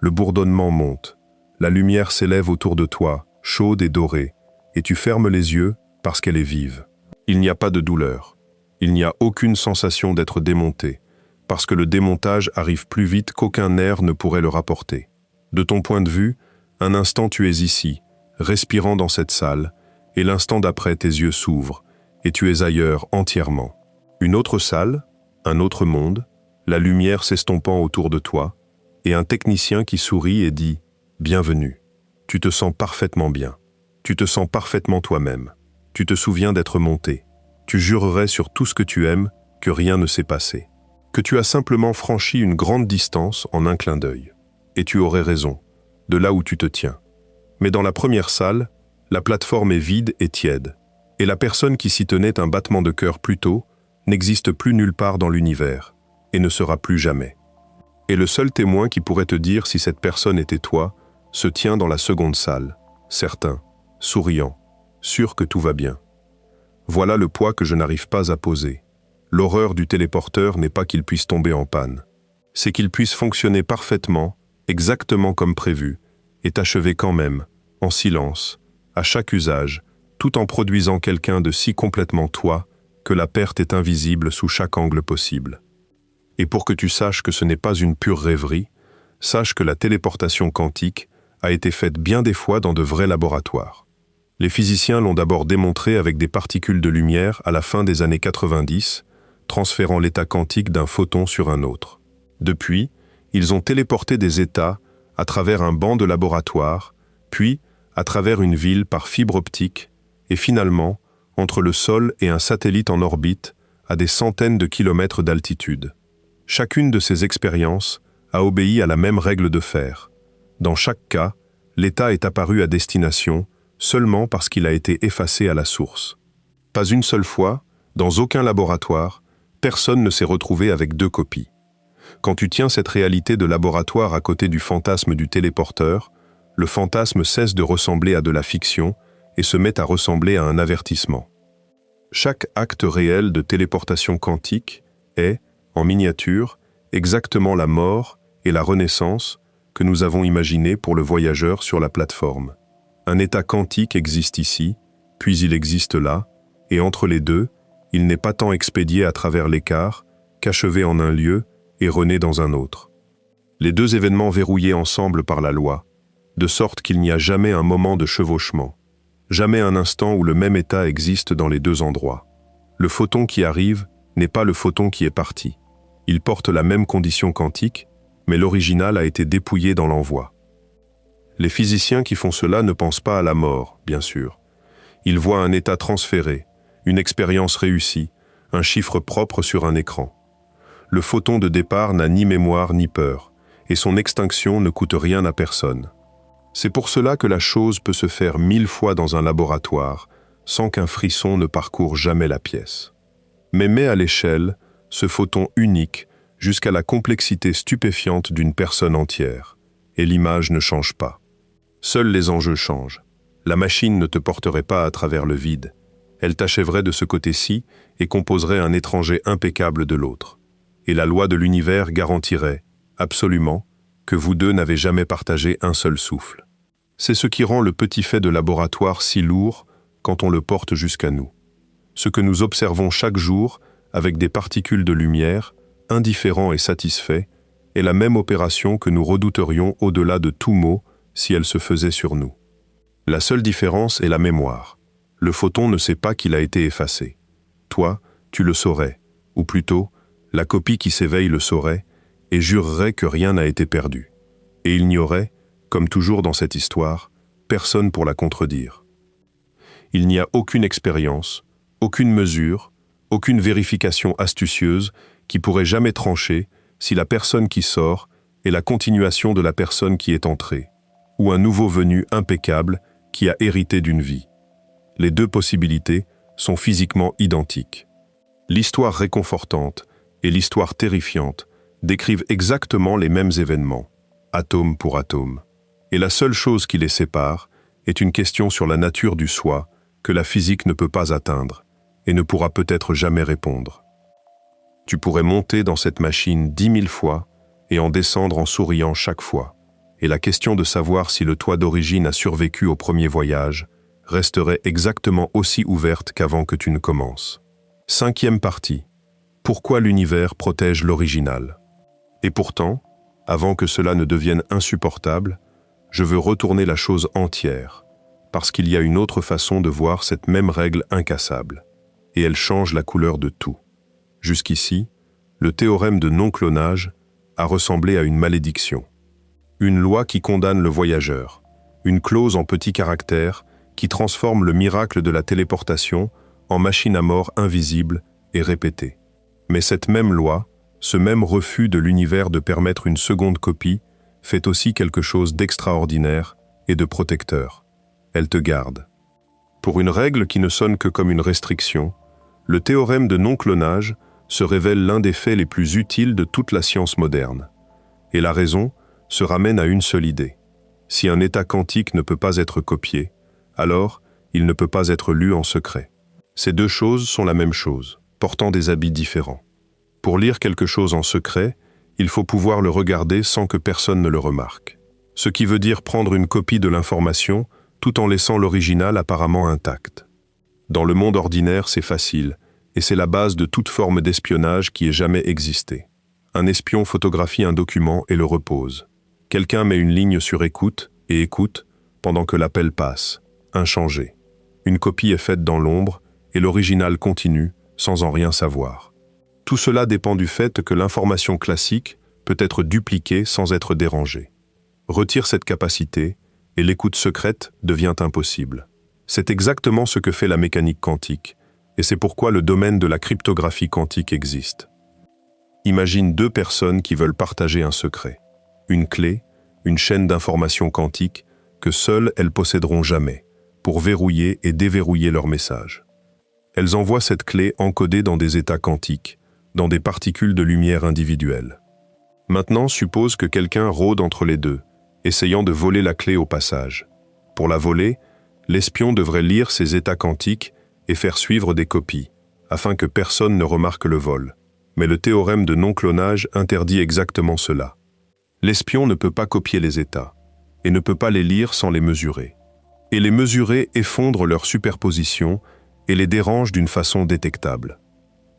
Le bourdonnement monte. La lumière s'élève autour de toi, chaude et dorée, et tu fermes les yeux parce qu'elle est vive. Il n'y a pas de douleur. Il n'y a aucune sensation d'être démonté, parce que le démontage arrive plus vite qu'aucun nerf ne pourrait le rapporter. De ton point de vue, un instant tu es ici, respirant dans cette salle, et l'instant d'après tes yeux s'ouvrent, et tu es ailleurs entièrement. Une autre salle, un autre monde, la lumière s'estompant autour de toi, et un technicien qui sourit et dit « Bienvenue ». Tu te sens parfaitement bien. Tu te sens parfaitement toi-même. Tu te souviens d'être monté. Tu jurerais sur tout ce que tu aimes que rien ne s'est passé. Que tu as simplement franchi une grande distance en un clin d'œil. Et tu aurais raison, de là où tu te tiens. Mais dans la première salle, la plateforme est vide et tiède, et la personne qui s'y tenait un battement de cœur plus tôt n'existe plus nulle part dans l'univers, et ne sera plus jamais. Et le seul témoin qui pourrait te dire si cette personne était toi, se tient dans la seconde salle, certain, souriant, sûr que tout va bien. Voilà le poids que je n'arrive pas à poser. L'horreur du téléporteur n'est pas qu'il puisse tomber en panne. C'est qu'il puisse fonctionner parfaitement, exactement comme prévu, et t'achever quand même, en silence, à chaque usage, tout en produisant quelqu'un de si complètement toi, que la perte est invisible sous chaque angle possible. Et pour que tu saches que ce n'est pas une pure rêverie, sache que la téléportation quantique a été faite bien des fois dans de vrais laboratoires. Les physiciens l'ont d'abord démontré avec des particules de lumière à la fin des années 90, transférant l'état quantique d'un photon sur un autre. Depuis, ils ont téléporté des états à travers un banc de laboratoire, puis à travers une ville par fibre optique, et finalement, entre le sol et un satellite en orbite, à des centaines de kilomètres d'altitude. Chacune de ces expériences a obéi à la même règle de fer. Dans chaque cas, l'état est apparu à destination seulement parce qu'il a été effacé à la source. Pas une seule fois, dans aucun laboratoire, personne ne s'est retrouvé avec deux copies. Quand tu tiens cette réalité de laboratoire à côté du fantasme du téléporteur, le fantasme cesse de ressembler à de la fiction et se met à ressembler à un avertissement. Chaque acte réel de téléportation quantique est, en miniature, exactement la mort et la renaissance que nous avons imaginé pour le voyageur sur la plateforme. Un état quantique existe ici, puis il existe là, et entre les deux, il n'est pas tant expédié à travers l'écart qu'achevé en un lieu et rené dans un autre. Les deux événements verrouillés ensemble par la loi, de sorte qu'il n'y a jamais un moment de chevauchement, jamais un instant où le même état existe dans les deux endroits. Le photon qui arrive n'est pas le photon qui est parti. Il porte la même condition quantique, mais l'original a été dépouillé dans l'envoi. Les physiciens qui font cela ne pensent pas à la mort, bien sûr. Ils voient un état transféré, une expérience réussie, un chiffre propre sur un écran. Le photon de départ n'a ni mémoire ni peur, et son extinction ne coûte rien à personne. C'est pour cela que la chose peut se faire 1000 fois dans un laboratoire, sans qu'un frisson ne parcourt jamais la pièce. Mais mets à l'échelle ce photon unique jusqu'à la complexité stupéfiante d'une personne entière, et l'image ne change pas. Seuls les enjeux changent. La machine ne te porterait pas à travers le vide. Elle t'achèverait de ce côté-ci et composerait un étranger impeccable de l'autre. Et la loi de l'univers garantirait, absolument, que vous deux n'avez jamais partagé un seul souffle. C'est ce qui rend le petit fait de laboratoire si lourd quand on le porte jusqu'à nous. Ce que nous observons chaque jour avec des particules de lumière, indifférents et satisfaits, est la même opération que nous redouterions au-delà de tout mot si elle se faisait sur nous. La seule différence est la mémoire. Le photon ne sait pas qu'il a été effacé. Toi, tu le saurais, ou plutôt, la copie qui s'éveille le saurait et jurerait que rien n'a été perdu. Et il n'y aurait, comme toujours dans cette histoire, personne pour la contredire. Il n'y a aucune expérience, aucune mesure, aucune vérification astucieuse qui pourrait jamais trancher si la personne qui sort est la continuation de la personne qui est entrée, ou un nouveau venu impeccable qui a hérité d'une vie. Les deux possibilités sont physiquement identiques. L'histoire réconfortante et l'histoire terrifiante décrivent exactement les mêmes événements, atome pour atome. Et la seule chose qui les sépare est une question sur la nature du soi que la physique ne peut pas atteindre et ne pourra peut-être jamais répondre. Tu pourrais monter dans cette machine 10 000 fois et en descendre en souriant chaque fois, et la question de savoir si le toi d'origine a survécu au premier voyage resterait exactement aussi ouverte qu'avant que tu ne commences. 5e partie. Pourquoi l'univers protège l'original? Et pourtant, avant que cela ne devienne insupportable, je veux retourner la chose entière, parce qu'il y a une autre façon de voir cette même règle incassable, et elle change la couleur de tout. Jusqu'ici, le théorème de non-clonage a ressemblé à une malédiction. Une loi qui condamne le voyageur, une clause en petits caractères qui transforme le miracle de la téléportation en machine à mort invisible et répétée. Mais cette même loi, ce même refus de l'univers de permettre une seconde copie, fait aussi quelque chose d'extraordinaire et de protecteur. Elle te garde. Pour une règle qui ne sonne que comme une restriction, le théorème de non-clonage se révèle l'un des faits les plus utiles de toute la science moderne. Et la raison se ramène à une seule idée. Si un état quantique ne peut pas être copié, alors il ne peut pas être lu en secret. Ces deux choses sont la même chose, portant des habits différents. Pour lire quelque chose en secret, il faut pouvoir le regarder sans que personne ne le remarque. Ce qui veut dire prendre une copie de l'information tout en laissant l'original apparemment intact. Dans le monde ordinaire, c'est facile, et c'est la base de toute forme d'espionnage qui ait jamais existé. Un espion photographie un document et le repose. Quelqu'un met une ligne sur écoute et écoute pendant que l'appel passe, inchangé. Une copie est faite dans l'ombre et l'original continue sans en rien savoir. Tout cela dépend du fait que l'information classique peut être dupliquée sans être dérangée. Retire cette capacité et l'écoute secrète devient impossible. C'est exactement ce que fait la mécanique quantique, et c'est pourquoi le domaine de la cryptographie quantique existe. Imagine deux personnes qui veulent partager un secret. Une clé, une chaîne d'informations quantiques que seules elles posséderont jamais, pour verrouiller et déverrouiller leur message. Elles envoient cette clé encodée dans des états quantiques, dans des particules de lumière individuelles. Maintenant, suppose que quelqu'un rôde entre les deux, essayant de voler la clé au passage. Pour la voler, l'espion devrait lire ces états quantiques et faire suivre des copies, afin que personne ne remarque le vol. Mais le théorème de non-clonage interdit exactement cela. L'espion ne peut pas copier les états, et ne peut pas les lire sans les mesurer. Et les mesurer effondre leur superposition et les dérange d'une façon détectable.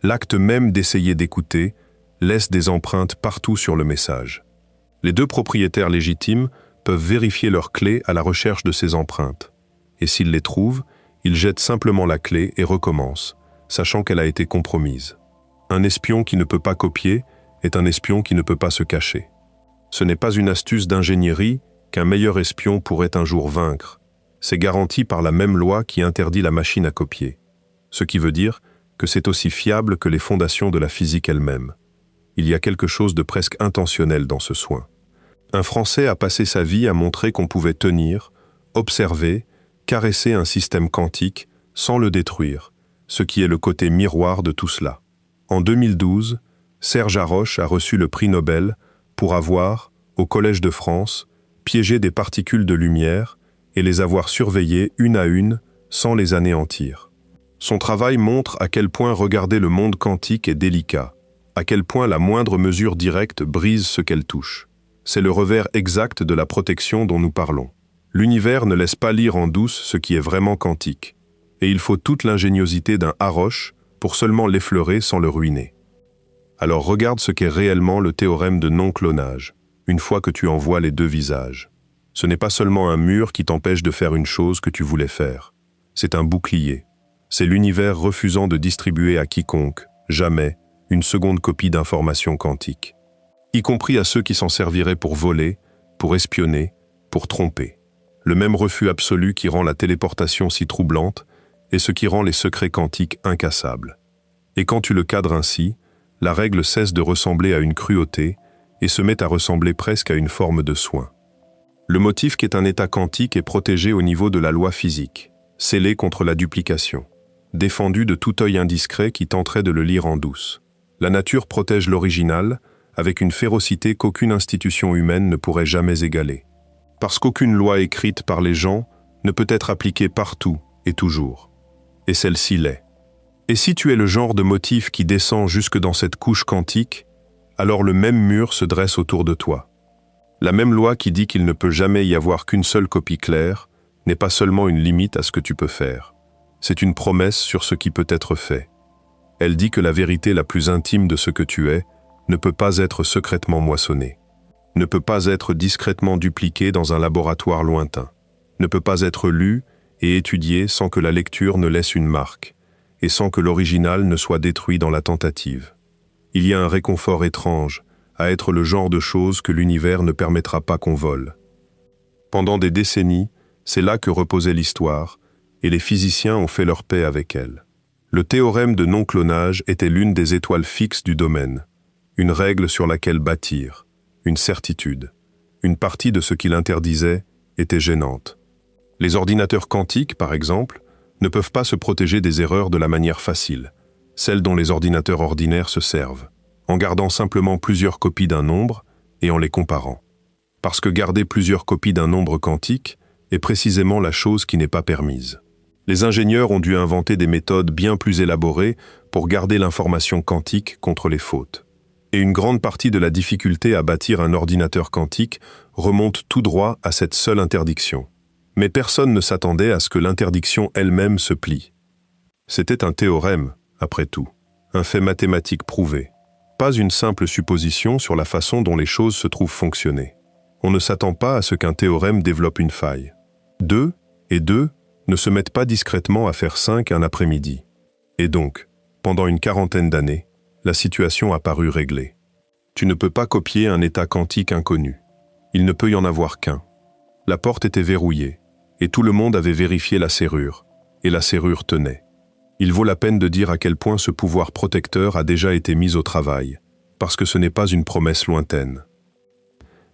L'acte même d'essayer d'écouter laisse des empreintes partout sur le message. Les deux propriétaires légitimes peuvent vérifier leurs clés à la recherche de ces empreintes. Et s'ils les trouvent, ils jettent simplement la clé et recommencent, sachant qu'elle a été compromise. Un espion qui ne peut pas copier est un espion qui ne peut pas se cacher. Ce n'est pas une astuce d'ingénierie qu'un meilleur espion pourrait un jour vaincre. C'est garanti par la même loi qui interdit la machine à copier. Ce qui veut dire que c'est aussi fiable que les fondations de la physique elle-même. Il y a quelque chose de presque intentionnel dans ce soin. Un Français a passé sa vie à montrer qu'on pouvait tenir, observer, caresser un système quantique sans le détruire, ce qui est le côté miroir de tout cela. En 2012, Serge Haroche a reçu le prix Nobel pour avoir, au Collège de France, piégé des particules de lumière et les avoir surveillées une à une sans les anéantir. Son travail montre à quel point regarder le monde quantique est délicat, à quel point la moindre mesure directe brise ce qu'elle touche. C'est le revers exact de la protection dont nous parlons. L'univers ne laisse pas lire en douce ce qui est vraiment quantique, et il faut toute l'ingéniosité d'un Haroche pour seulement l'effleurer sans le ruiner. Alors regarde ce qu'est réellement le théorème de non-clonage, une fois que tu en vois les deux visages. Ce n'est pas seulement un mur qui t'empêche de faire une chose que tu voulais faire. C'est un bouclier. C'est l'univers refusant de distribuer à quiconque, jamais, une seconde copie d'informations quantiques. Y compris à ceux qui s'en serviraient pour voler, pour espionner, pour tromper. Le même refus absolu qui rend la téléportation si troublante et ce qui rend les secrets quantiques incassables. Et quand tu le cadres ainsi, la règle cesse de ressembler à une cruauté et se met à ressembler presque à une forme de soin. Le motif qu'est un état quantique est protégé au niveau de la loi physique, scellé contre la duplication, défendu de tout œil indiscret qui tenterait de le lire en douce. La nature protège l'original avec une férocité qu'aucune institution humaine ne pourrait jamais égaler. Parce qu'aucune loi écrite par les gens ne peut être appliquée partout et toujours. Et celle-ci l'est. Et si tu es le genre de motif qui descend jusque dans cette couche quantique, alors le même mur se dresse autour de toi. La même loi qui dit qu'il ne peut jamais y avoir qu'une seule copie claire n'est pas seulement une limite à ce que tu peux faire. C'est une promesse sur ce qui peut être fait. Elle dit que la vérité la plus intime de ce que tu es ne peut pas être secrètement moissonnée, ne peut pas être discrètement dupliquée dans un laboratoire lointain, ne peut pas être lue et étudiée sans que la lecture ne laisse une marque, et sans que l'original ne soit détruit dans la tentative. Il y a un réconfort étrange à être le genre de chose que l'univers ne permettra pas qu'on vole. Pendant des décennies, c'est là que reposait l'histoire, et les physiciens ont fait leur paix avec elle. Le théorème de non-clonage était l'une des étoiles fixes du domaine, une règle sur laquelle bâtir, une certitude. Une partie de ce qu'il interdisait était gênante. Les ordinateurs quantiques, par exemple, ne peuvent pas se protéger des erreurs de la manière facile, celle dont les ordinateurs ordinaires se servent, en gardant simplement plusieurs copies d'un nombre et en les comparant. Parce que garder plusieurs copies d'un nombre quantique est précisément la chose qui n'est pas permise. Les ingénieurs ont dû inventer des méthodes bien plus élaborées pour garder l'information quantique contre les fautes. Et une grande partie de la difficulté à bâtir un ordinateur quantique remonte tout droit à cette seule interdiction. Mais personne ne s'attendait à ce que l'interdiction elle-même se plie. C'était un théorème, après tout, un fait mathématique prouvé, pas une simple supposition sur la façon dont les choses se trouvent fonctionner. On ne s'attend pas à ce qu'un théorème développe une faille. 2 et 2 ne se mettent pas discrètement à faire 5 un après-midi. Et donc, pendant une quarantaine d'années, la situation a paru réglée. Tu ne peux pas copier un état quantique inconnu. Il ne peut y en avoir qu'un. La porte était verrouillée, et tout le monde avait vérifié la serrure, et la serrure tenait. Il vaut la peine de dire à quel point ce pouvoir protecteur a déjà été mis au travail, parce que ce n'est pas une promesse lointaine.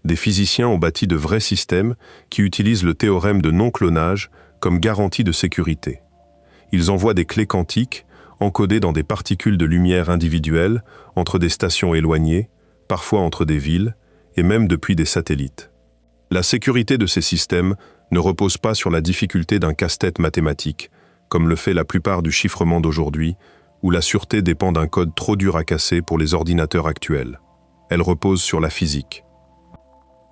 Des physiciens ont bâti de vrais systèmes qui utilisent le théorème de non-clonage comme garantie de sécurité. Ils envoient des clés quantiques encodées dans des particules de lumière individuelles entre des stations éloignées, parfois entre des villes, et même depuis des satellites. La sécurité de ces systèmes ne repose pas sur la difficulté d'un casse-tête mathématique, comme le fait la plupart du chiffrement d'aujourd'hui, où la sûreté dépend d'un code trop dur à casser pour les ordinateurs actuels. Elle repose sur la physique.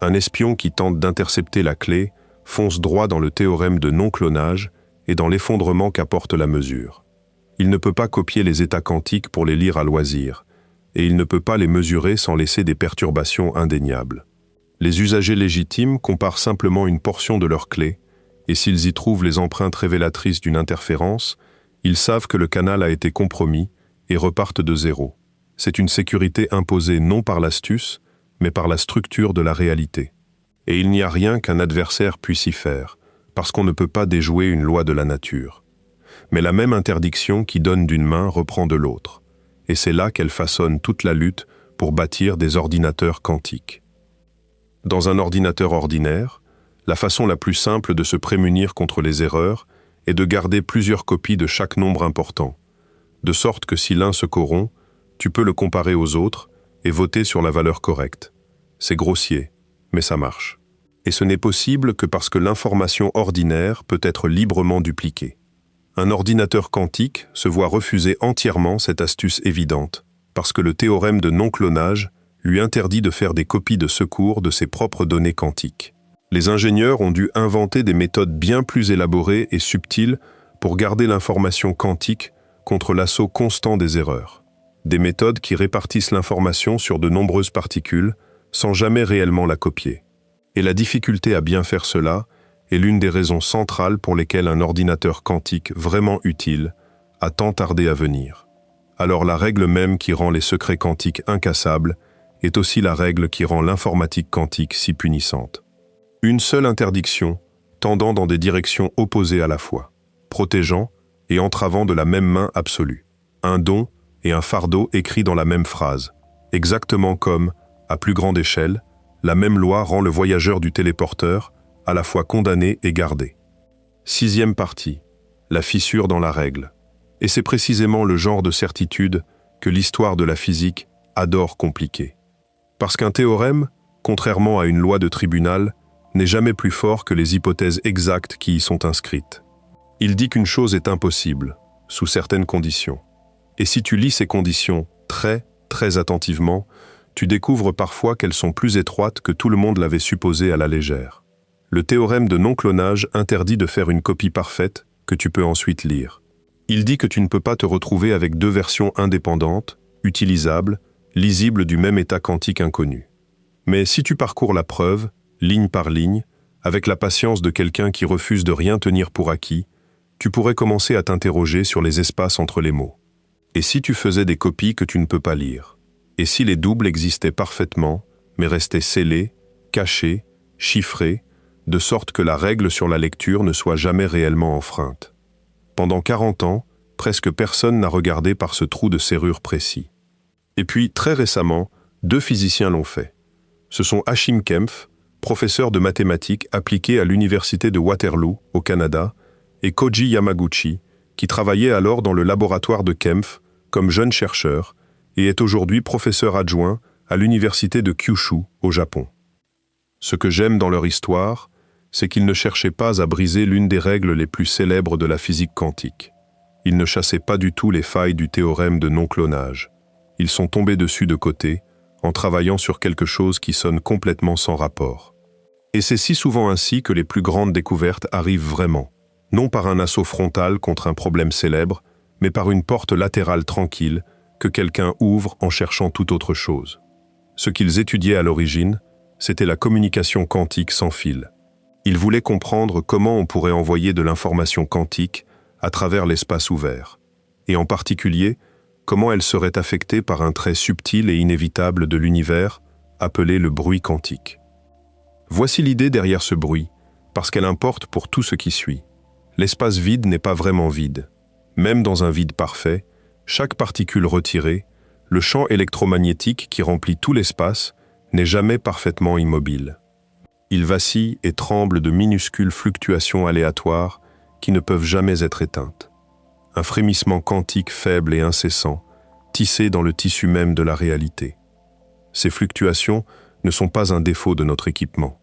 Un espion qui tente d'intercepter la clé fonce droit dans le théorème de non-clonage et dans l'effondrement qu'apporte la mesure. Il ne peut pas copier les états quantiques pour les lire à loisir, et il ne peut pas les mesurer sans laisser des perturbations indéniables. Les usagers légitimes comparent simplement une portion de leur clé, et s'ils y trouvent les empreintes révélatrices d'une interférence, ils savent que le canal a été compromis et repartent de zéro. C'est une sécurité imposée non par l'astuce, mais par la structure de la réalité. Et il n'y a rien qu'un adversaire puisse y faire, parce qu'on ne peut pas déjouer une loi de la nature. Mais la même interdiction qui donne d'une main reprend de l'autre, et c'est là qu'elle façonne toute la lutte pour bâtir des ordinateurs quantiques. Dans un ordinateur ordinaire, la façon la plus simple de se prémunir contre les erreurs est de garder plusieurs copies de chaque nombre important, de sorte que si l'un se corrompt, tu peux le comparer aux autres et voter sur la valeur correcte. C'est grossier, mais ça marche. Et ce n'est possible que parce que l'information ordinaire peut être librement dupliquée. Un ordinateur quantique se voit refuser entièrement cette astuce évidente, parce que le théorème de non-clonage lui interdit de faire des copies de secours de ses propres données quantiques. Les ingénieurs ont dû inventer des méthodes bien plus élaborées et subtiles pour garder l'information quantique contre l'assaut constant des erreurs. Des méthodes qui répartissent l'information sur de nombreuses particules sans jamais réellement la copier. Et la difficulté à bien faire cela est l'une des raisons centrales pour lesquelles un ordinateur quantique vraiment utile a tant tardé à venir. Alors la règle même qui rend les secrets quantiques incassables est aussi la règle qui rend l'informatique quantique si punissante. Une seule interdiction, tendant dans des directions opposées à la fois, protégeant et entravant de la même main absolue. Un don et un fardeau écrits dans la même phrase. Exactement comme, à plus grande échelle, la même loi rend le voyageur du téléporteur à la fois condamné et gardé. 6e partie. La fissure dans la règle. Et c'est précisément le genre de certitude que l'histoire de la physique adore compliquer. Parce qu'un théorème, contrairement à une loi de tribunal, n'est jamais plus fort que les hypothèses exactes qui y sont inscrites. Il dit qu'une chose est impossible, sous certaines conditions. Et si tu lis ces conditions très attentivement, tu découvres parfois qu'elles sont plus étroites que tout le monde l'avait supposé à la légère. Le théorème de non-clonage interdit de faire une copie parfaite que tu peux ensuite lire. Il dit que tu ne peux pas te retrouver avec deux versions indépendantes, utilisables, lisibles du même état quantique inconnu. Mais si tu parcours la preuve, ligne par ligne, avec la patience de quelqu'un qui refuse de rien tenir pour acquis, tu pourrais commencer à t'interroger sur les espaces entre les mots. Et si tu faisais des copies que tu ne peux pas lire? Et si les doubles existaient parfaitement, mais restaient scellés, cachés, chiffrés, de sorte que la règle sur la lecture ne soit jamais réellement enfreinte? Pendant 40 ans, presque personne n'a regardé par ce trou de serrure précis. Et puis, très récemment, 2 physiciens l'ont fait. Ce sont Achim Kempf, professeur de mathématiques appliquées à l'université de Waterloo, au Canada, et Koji Yamaguchi, qui travaillait alors dans le laboratoire de Kempf comme jeune chercheur et est aujourd'hui professeur adjoint à l'université de Kyushu, au Japon. Ce que j'aime dans leur histoire, c'est qu'ils ne cherchaient pas à briser l'une des règles les plus célèbres de la physique quantique. Ils ne chassaient pas du tout les failles du théorème de non-clonage. Ils sont tombés dessus de côté, en travaillant sur quelque chose qui sonne complètement sans rapport. Et c'est si souvent ainsi que les plus grandes découvertes arrivent vraiment, non par un assaut frontal contre un problème célèbre, mais par une porte latérale tranquille que quelqu'un ouvre en cherchant tout autre chose. Ce qu'ils étudiaient à l'origine, c'était la communication quantique sans fil. Ils voulaient comprendre comment on pourrait envoyer de l'information quantique à travers l'espace ouvert, et en particulier, comment elle serait affectée par un trait subtil et inévitable de l'univers, appelé le bruit quantique. Voici l'idée derrière ce bruit, parce qu'elle importe pour tout ce qui suit. L'espace vide n'est pas vraiment vide. Même dans un vide parfait, chaque particule retirée, le champ électromagnétique qui remplit tout l'espace, n'est jamais parfaitement immobile. Il vacille et tremble de minuscules fluctuations aléatoires qui ne peuvent jamais être éteintes. Un frémissement quantique faible et incessant, tissé dans le tissu même de la réalité. Ces fluctuations ne sont pas un défaut de notre équipement.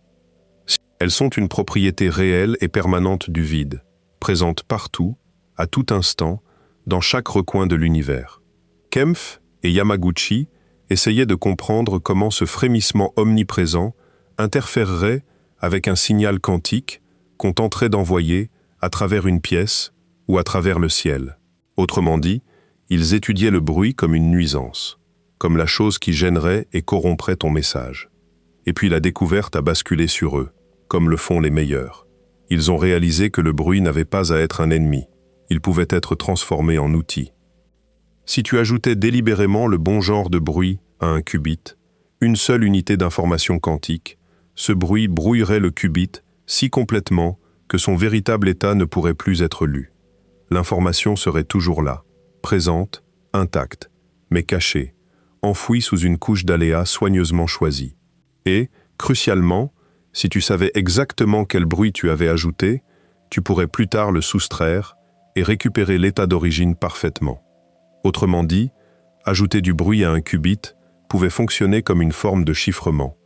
Elles sont une propriété réelle et permanente du vide, présente partout, à tout instant, dans chaque recoin de l'univers. Kempf et Yamaguchi essayaient de comprendre comment ce frémissement omniprésent interférerait avec un signal quantique qu'on tenterait d'envoyer à travers une pièce ou à travers le ciel. Autrement dit, ils étudiaient le bruit comme une nuisance, comme la chose qui gênerait et corromprait ton message. Et puis la découverte a basculé sur eux, comme le font les meilleurs. Ils ont réalisé que le bruit n'avait pas à être un ennemi, il pouvait être transformé en outil. Si tu ajoutais délibérément le bon genre de bruit à un qubit, une seule unité d'information quantique, ce bruit brouillerait le qubit si complètement que son véritable état ne pourrait plus être lu. L'information serait toujours là, présente, intacte, mais cachée, enfouie sous une couche d'aléas soigneusement choisie. Et, crucialement, si tu savais exactement quel bruit tu avais ajouté, tu pourrais plus tard le soustraire et récupérer l'état d'origine parfaitement. Autrement dit, ajouter du bruit à un qubit pouvait fonctionner comme une forme de chiffrement.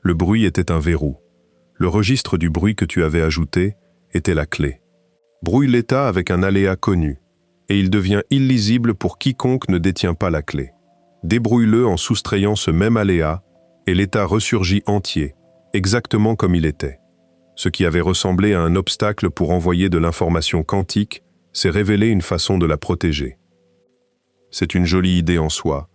Le bruit était un verrou. Le registre du bruit que tu avais ajouté était la clé. Brouille l'état avec un aléa connu, et il devient illisible pour quiconque ne détient pas la clé. Débrouille-le en soustrayant ce même aléa, et l'état ressurgit entier, exactement comme il était. Ce qui avait ressemblé à un obstacle pour envoyer de l'information quantique s'est révélé une façon de la protéger. C'est une jolie idée en soi,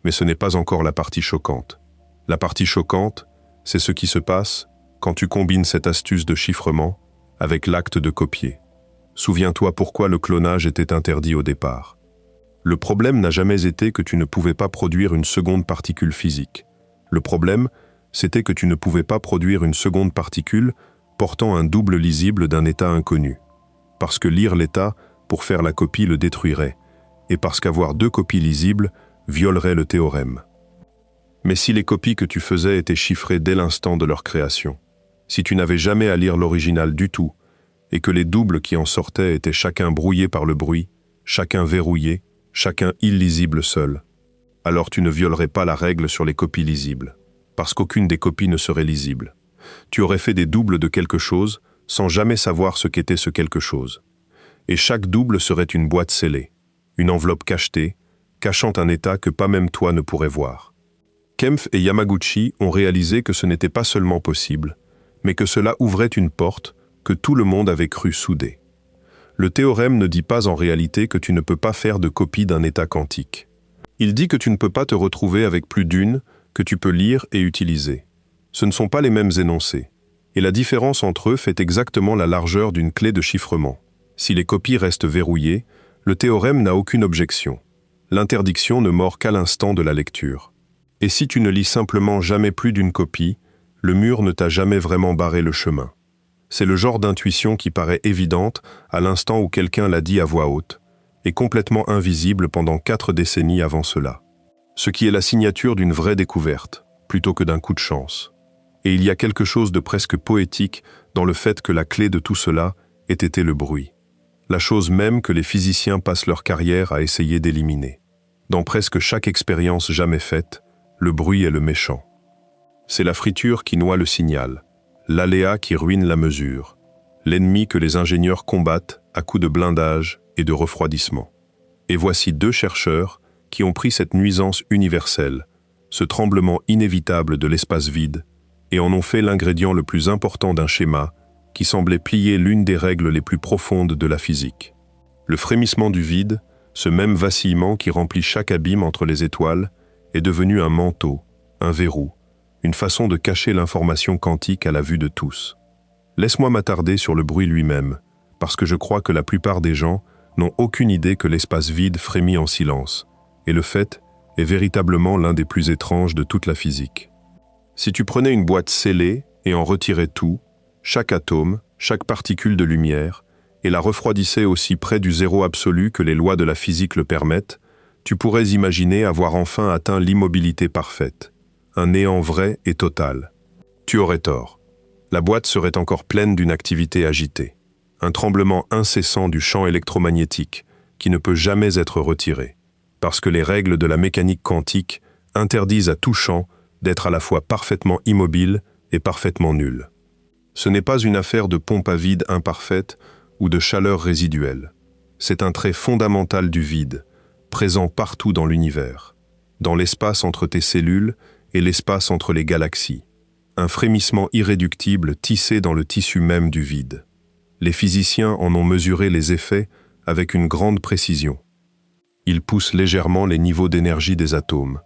mais ce n'est pas encore la partie choquante. La partie choquante, c'est ce qui se passe quand tu combines cette astuce de chiffrement avec l'acte de copier. Souviens-toi pourquoi le clonage était interdit au départ. Le problème n'a jamais été que tu ne pouvais pas produire une seconde particule physique. Le problème, c'était que tu ne pouvais pas produire une seconde particule portant un double lisible d'un état inconnu. Parce que lire l'état pour faire la copie le détruirait, et parce qu'avoir 2 copies lisibles violerait le théorème. Mais si les copies que tu faisais étaient chiffrées dès l'instant de leur création, si tu n'avais jamais à lire l'original du tout, et que les doubles qui en sortaient étaient chacun brouillés par le bruit, chacun verrouillé, chacun illisible seul, alors tu ne violerais pas la règle sur les copies lisibles, parce qu'aucune des copies ne serait lisible. Tu aurais fait des doubles de quelque chose sans jamais savoir ce qu'était ce quelque chose. Et chaque double serait une boîte scellée, une enveloppe cachetée, cachant un état que pas même toi ne pourrais voir. Kempf et Yamaguchi ont réalisé que ce n'était pas seulement possible, mais que cela ouvrait une porte que tout le monde avait cru souder. Le théorème ne dit pas en réalité que tu ne peux pas faire de copie d'un état quantique. Il dit que tu ne peux pas te retrouver avec plus d'une que tu peux lire et utiliser. Ce ne sont pas les mêmes énoncés, et la différence entre eux fait exactement la largeur d'une clé de chiffrement. Si les copies restent verrouillées, le théorème n'a aucune objection. L'interdiction ne mord qu'à l'instant de la lecture. Et si tu ne lis simplement jamais plus d'une copie, le mur ne t'a jamais vraiment barré le chemin. C'est le genre d'intuition qui paraît évidente à l'instant où quelqu'un l'a dit à voix haute, et complètement invisible pendant 4 décennies avant cela. Ce qui est la signature d'une vraie découverte, plutôt que d'un coup de chance. Et il y a quelque chose de presque poétique dans le fait que la clé de tout cela ait été le bruit. La chose même que les physiciens passent leur carrière à essayer d'éliminer. Dans presque chaque expérience jamais faite, le bruit est le méchant. C'est la friture qui noie le signal, l'aléa qui ruine la mesure, l'ennemi que les ingénieurs combattent à coups de blindage et de refroidissement. Et voici 2 chercheurs qui ont pris cette nuisance universelle, ce tremblement inévitable de l'espace vide, et en ont fait l'ingrédient le plus important d'un schéma qui semblait plier l'une des règles les plus profondes de la physique. Le frémissement du vide, ce même vacillement qui remplit chaque abîme entre les étoiles, est devenu un manteau, un verrou, une façon de cacher l'information quantique à la vue de tous. Laisse-moi m'attarder sur le bruit lui-même, parce que je crois que la plupart des gens n'ont aucune idée que l'espace vide frémit en silence, et le fait est véritablement l'un des plus étranges de toute la physique. Si tu prenais une boîte scellée et en retirais tout, chaque atome, chaque particule de lumière, et la refroidissais aussi près du zéro absolu que les lois de la physique le permettent, tu pourrais imaginer avoir enfin atteint l'immobilité parfaite, un néant vrai et total. Tu aurais tort. La boîte serait encore pleine d'une activité agitée, un tremblement incessant du champ électromagnétique qui ne peut jamais être retiré, parce que les règles de la mécanique quantique interdisent à tout champ d'être à la fois parfaitement immobile et parfaitement nul. Ce n'est pas une affaire de pompe à vide imparfaite ou de chaleur résiduelle. C'est un trait fondamental du vide, présent partout dans l'univers, dans l'espace entre tes cellules et l'espace entre les galaxies. Un frémissement irréductible tissé dans le tissu même du vide. Les physiciens en ont mesuré les effets avec une grande précision. Il pousse légèrement les niveaux d'énergie des atomes.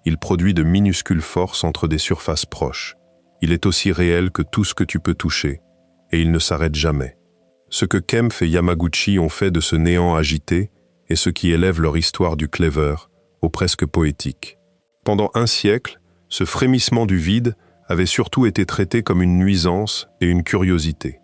Il produit de minuscules forces entre des surfaces proches. Il est aussi réel que tout ce que tu peux toucher, et il ne s'arrête jamais. Ce que Kempf et Yamaguchi ont fait de ce néant agité est ce qui élève leur histoire du clever au presque poétique. Pendant un siècle, ce frémissement du vide avait surtout été traité comme une nuisance et une curiosité,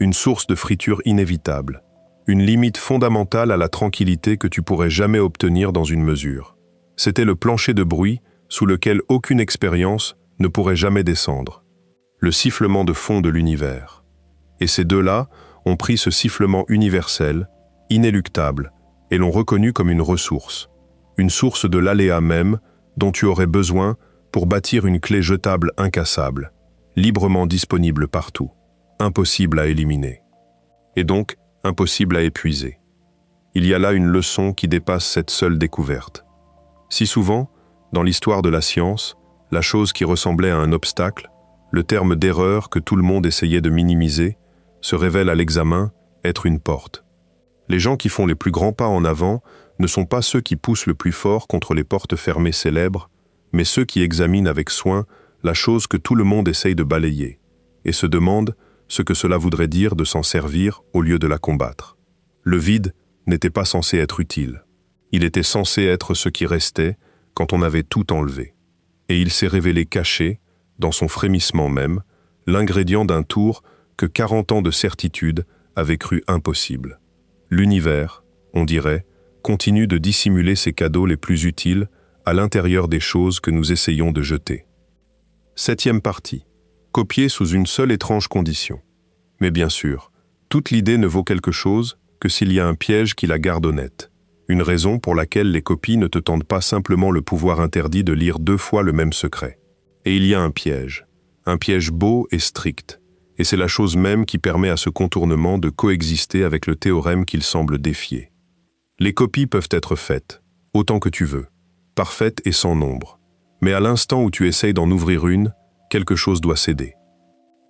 une source de friture inévitable, une limite fondamentale à la tranquillité que tu pourrais jamais obtenir dans une mesure. C'était le plancher de bruit sous lequel aucune expérience ne pourrait jamais descendre, le sifflement de fond de l'univers. Et ces deux-là ont pris ce sifflement universel, inéluctable, et l'ont reconnu comme une ressource, une source de l'aléa même dont tu aurais besoin pour bâtir une clé jetable incassable, librement disponible partout, impossible à éliminer, et donc impossible à épuiser. Il y a là une leçon qui dépasse cette seule découverte. Si souvent, dans l'histoire de la science, la chose qui ressemblait à un obstacle, le terme d'erreur que tout le monde essayait de minimiser, se révèle à l'examen être une porte. Les gens qui font les plus grands pas en avant ne sont pas ceux qui poussent le plus fort contre les portes fermées célèbres, mais ceux qui examinent avec soin la chose que tout le monde essaye de balayer, et se demandent ce que cela voudrait dire de s'en servir au lieu de la combattre. Le vide n'était pas censé être utile. Il était censé être ce qui restait quand on avait tout enlevé. Et il s'est révélé caché, dans son frémissement même, l'ingrédient d'un tour que 40 ans de certitude avaient cru impossible. L'univers, on dirait, continue de dissimuler ses cadeaux les plus utiles à l'intérieur des choses que nous essayons de jeter. 7e partie. Copier sous une seule étrange condition. Mais bien sûr, toute l'idée ne vaut quelque chose que s'il y a un piège qui la garde honnête. Une raison pour laquelle les copies ne te tendent pas simplement le pouvoir interdit de lire 2 fois le même secret. Et il y a un piège beau et strict, et c'est la chose même qui permet à ce contournement de coexister avec le théorème qu'il semble défier. Les copies peuvent être faites, autant que tu veux, parfaites et sans nombre, mais à l'instant où tu essayes d'en ouvrir une, quelque chose doit céder.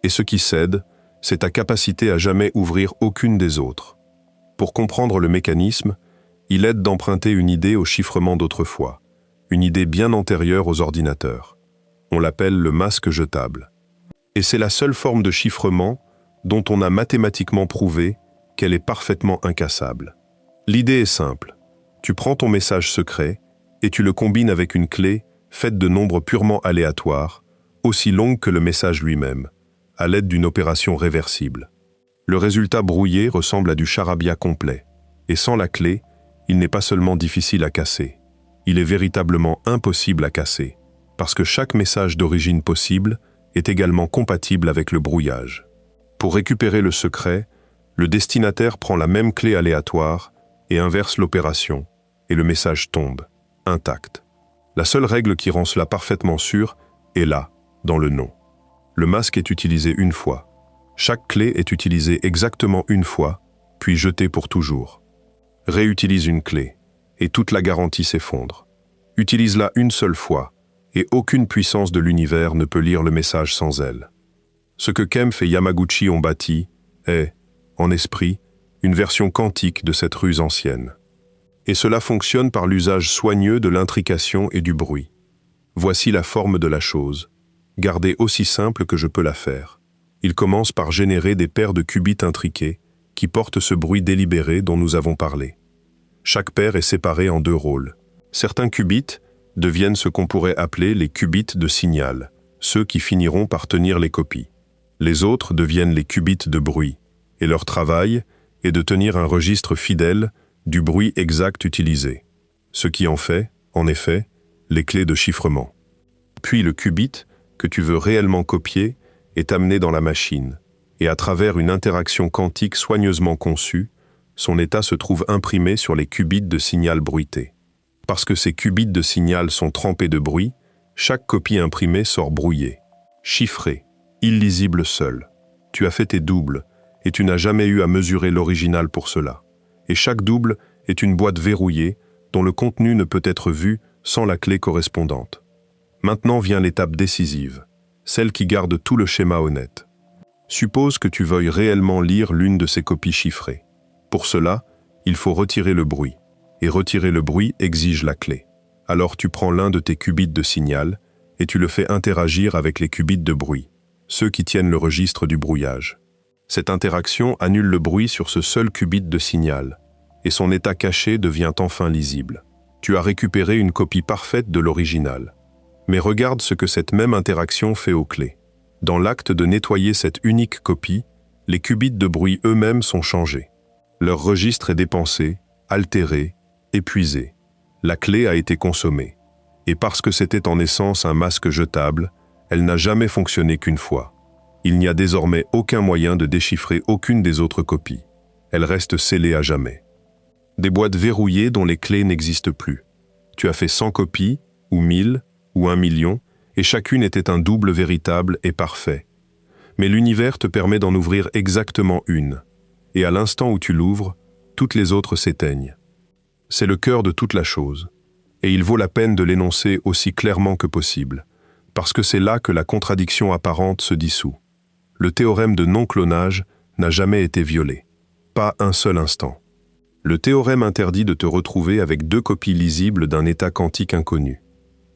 Et ce qui cède, c'est ta capacité à jamais ouvrir aucune des autres. Pour comprendre le mécanisme, il aide d'emprunter une idée au chiffrement d'autrefois, une idée bien antérieure aux ordinateurs. On l'appelle le masque jetable. Et c'est la seule forme de chiffrement dont on a mathématiquement prouvé qu'elle est parfaitement incassable. L'idée est simple. Tu prends ton message secret et tu le combines avec une clé faite de nombres purement aléatoires, aussi longue que le message lui-même, à l'aide d'une opération réversible. Le résultat brouillé ressemble à du charabia complet, et sans la clé, il n'est pas seulement difficile à casser, il est véritablement impossible à casser, parce que chaque message d'origine possible est également compatible avec le brouillage. Pour récupérer le secret, le destinataire prend la même clé aléatoire et inverse l'opération, et le message tombe, intact. La seule règle qui rend cela parfaitement sûr est là, dans le nom. Le masque est utilisé une fois. Chaque clé est utilisée exactement une fois, puis jetée pour toujours. Réutilise une clé, et toute la garantie s'effondre. Utilise-la une seule fois, et aucune puissance de l'univers ne peut lire le message sans elle. Ce que Kempf et Yamaguchi ont bâti est, en esprit, une version quantique de cette ruse ancienne. Et cela fonctionne par l'usage soigneux de l'intrication et du bruit. Voici la forme de la chose, gardée aussi simple que je peux la faire. Il commence par générer des paires de qubits intriqués qui portent ce bruit délibéré dont nous avons parlé. Chaque paire est séparée en 2 rôles. Certains qubits deviennent ce qu'on pourrait appeler les qubits de signal, ceux qui finiront par tenir les copies. Les autres deviennent les qubits de bruit, et leur travail est de tenir un registre fidèle du bruit exact utilisé, ce qui en fait, en effet, les clés de chiffrement. Puis le qubit, que tu veux réellement copier, est amené dans la machine, et à travers une interaction quantique soigneusement conçue, son état se trouve imprimé sur les qubits de signal bruité. Parce que ces qubits de signal sont trempés de bruit, chaque copie imprimée sort brouillée, chiffrée, illisible seule. Tu as fait tes doubles, et tu n'as jamais eu à mesurer l'original pour cela. Et chaque double est une boîte verrouillée dont le contenu ne peut être vu sans la clé correspondante. Maintenant vient l'étape décisive, celle qui garde tout le schéma honnête. Suppose que tu veuilles réellement lire l'une de ces copies chiffrées. Pour cela, il faut retirer le bruit, et retirer le bruit exige la clé. Alors tu prends l'un de tes qubits de signal et tu le fais interagir avec les qubits de bruit, ceux qui tiennent le registre du brouillage. Cette interaction annule le bruit sur ce seul qubit de signal, et son état caché devient enfin lisible. Tu as récupéré une copie parfaite de l'original. Mais regarde ce que cette même interaction fait aux clés. Dans l'acte de nettoyer cette unique copie, les qubits de bruit eux-mêmes sont changés. Leur registre est dépensé, altéré, épuisé. La clé a été consommée. Et parce que c'était en essence un masque jetable, elle n'a jamais fonctionné qu'une fois. Il n'y a désormais aucun moyen de déchiffrer aucune des autres copies. Elle reste scellée à jamais. Des boîtes verrouillées dont les clés n'existent plus. Tu as fait 100 copies, ou 1000, ou 1 million, et chacune était un double véritable et parfait. Mais l'univers te permet d'en ouvrir exactement une. Et à l'instant où tu l'ouvres, toutes les autres s'éteignent. C'est le cœur de toute la chose. Et il vaut la peine de l'énoncer aussi clairement que possible, parce que c'est là que la contradiction apparente se dissout. Le théorème de non-clonage n'a jamais été violé. Pas un seul instant. Le théorème interdit de te retrouver avec 2 copies lisibles d'un état quantique inconnu.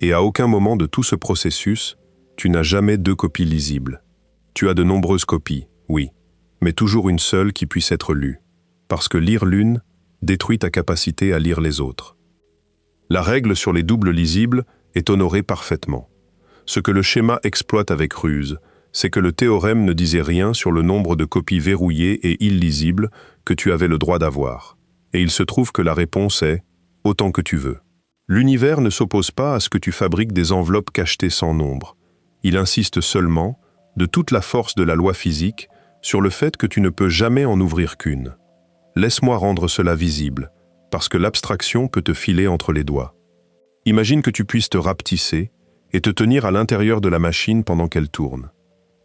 Et à aucun moment de tout ce processus, tu n'as jamais 2 copies lisibles. Tu as de nombreuses copies, oui, mais toujours une seule qui puisse être lue, parce que lire l'une détruit ta capacité à lire les autres. La règle sur les doubles lisibles est honorée parfaitement. Ce que le schéma exploite avec ruse, c'est que le théorème ne disait rien sur le nombre de copies verrouillées et illisibles que tu avais le droit d'avoir. Et il se trouve que la réponse est « autant que tu veux ». L'univers ne s'oppose pas à ce que tu fabriques des enveloppes cachetées sans nombre. Il insiste seulement, de toute la force de la loi physique, sur le fait que tu ne peux jamais en ouvrir qu'une. Laisse-moi rendre cela visible, parce que l'abstraction peut te filer entre les doigts. Imagine que tu puisses te rapetisser et te tenir à l'intérieur de la machine pendant qu'elle tourne.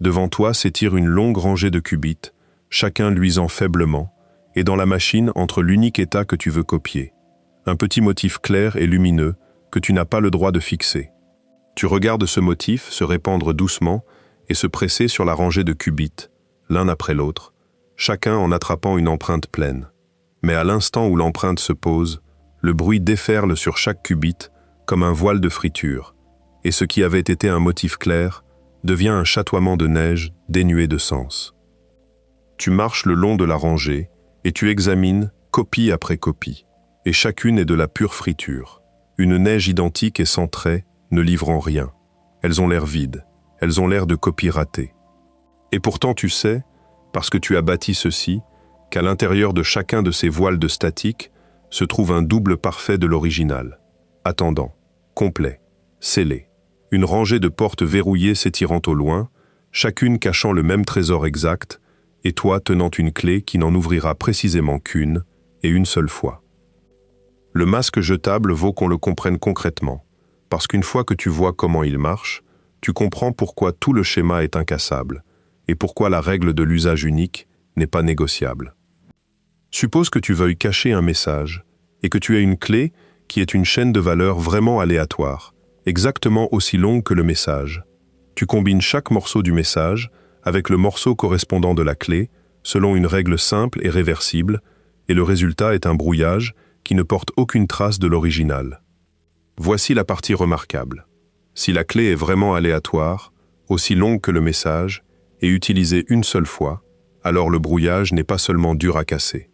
Devant toi s'étire une longue rangée de qubits, chacun luisant faiblement, et dans la machine entre l'unique état que tu veux copier. Un petit motif clair et lumineux que tu n'as pas le droit de fixer. Tu regardes ce motif se répandre doucement et se presser sur la rangée de qubits, l'un après l'autre, chacun en attrapant une empreinte pleine. Mais à l'instant où l'empreinte se pose, le bruit déferle sur chaque qubit comme un voile de friture, et ce qui avait été un motif clair devient un chatoiement de neige dénué de sens. Tu marches le long de la rangée et tu examines copie après copie, et chacune est de la pure friture, une neige identique et sans trait, ne livrant rien. Elles ont l'air vides, elles ont l'air de copies ratées. Et pourtant tu sais, parce que tu as bâti ceci, qu'à l'intérieur de chacun de ces voiles de statique se trouve un double parfait de l'original, attendant, complet, scellé. Une rangée de portes verrouillées s'étirant au loin, chacune cachant le même trésor exact, et toi tenant une clé qui n'en ouvrira précisément qu'une, et une seule fois. Le masque jetable vaut qu'on le comprenne concrètement, parce qu'une fois que tu vois comment il marche, tu comprends pourquoi tout le schéma est incassable, et pourquoi la règle de l'usage unique n'est pas négociable. Suppose que tu veuilles cacher un message, et que tu aies une clé qui est une chaîne de valeurs vraiment aléatoire, exactement aussi longue que le message. Tu combines chaque morceau du message avec le morceau correspondant de la clé, selon une règle simple et réversible, et le résultat est un brouillage qui ne porte aucune trace de l'original. Voici la partie remarquable. Si la clé est vraiment aléatoire, aussi longue que le message, et utilisée une seule fois, alors le brouillage n'est pas seulement dur à casser.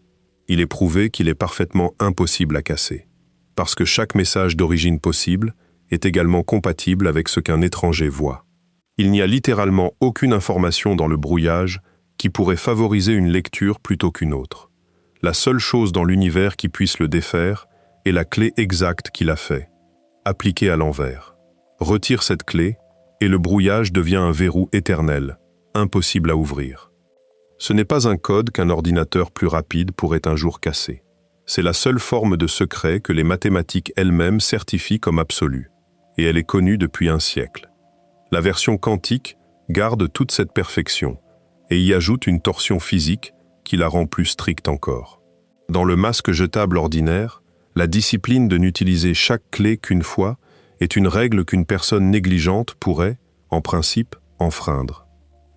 Il est prouvé qu'il est parfaitement impossible à casser, parce que chaque message d'origine possible est également compatible avec ce qu'un étranger voit. Il n'y a littéralement aucune information dans le brouillage qui pourrait favoriser une lecture plutôt qu'une autre. La seule chose dans l'univers qui puisse le défaire est la clé exacte qui l'a fait, appliquée à l'envers. Retire cette clé et le brouillage devient un verrou éternel, impossible à ouvrir. Ce n'est pas un code qu'un ordinateur plus rapide pourrait un jour casser. C'est la seule forme de secret que les mathématiques elles-mêmes certifient comme absolue, et elle est connue depuis un siècle. La version quantique garde toute cette perfection et y ajoute une torsion physique qui la rend plus stricte encore. Dans le masque jetable ordinaire, la discipline de n'utiliser chaque clé qu'une fois est une règle qu'une personne négligente pourrait, en principe, enfreindre.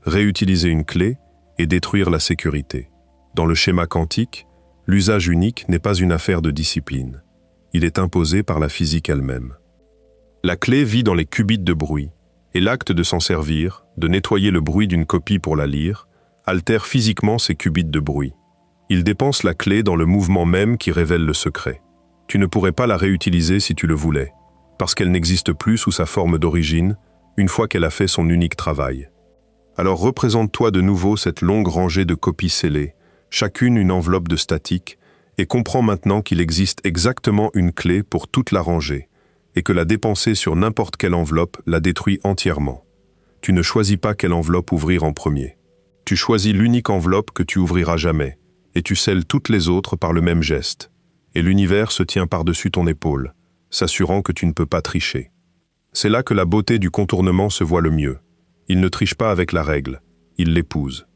Réutiliser une clé et détruire la sécurité. Dans le schéma quantique, l'usage unique n'est pas une affaire de discipline. Il est imposé par la physique elle-même. La clé vit dans les qubits de bruit, et l'acte de s'en servir, de nettoyer le bruit d'une copie pour la lire, altère physiquement ces qubits de bruit. Il dépense la clé dans le mouvement même qui révèle le secret. Tu ne pourrais pas la réutiliser si tu le voulais, parce qu'elle n'existe plus sous sa forme d'origine, une fois qu'elle a fait son unique travail. Alors représente-toi de nouveau cette longue rangée de copies scellées, chacune une enveloppe de statique, et comprends maintenant qu'il existe exactement une clé pour toute la rangée, et que la dépenser sur n'importe quelle enveloppe la détruit entièrement. Tu ne choisis pas quelle enveloppe ouvrir en premier. Tu choisis l'unique enveloppe que tu ouvriras jamais, et tu scelles toutes les autres par le même geste. Et l'univers se tient par-dessus ton épaule, s'assurant que tu ne peux pas tricher. C'est là que la beauté du contournement se voit le mieux. Il ne triche pas avec la règle, il l'épouse.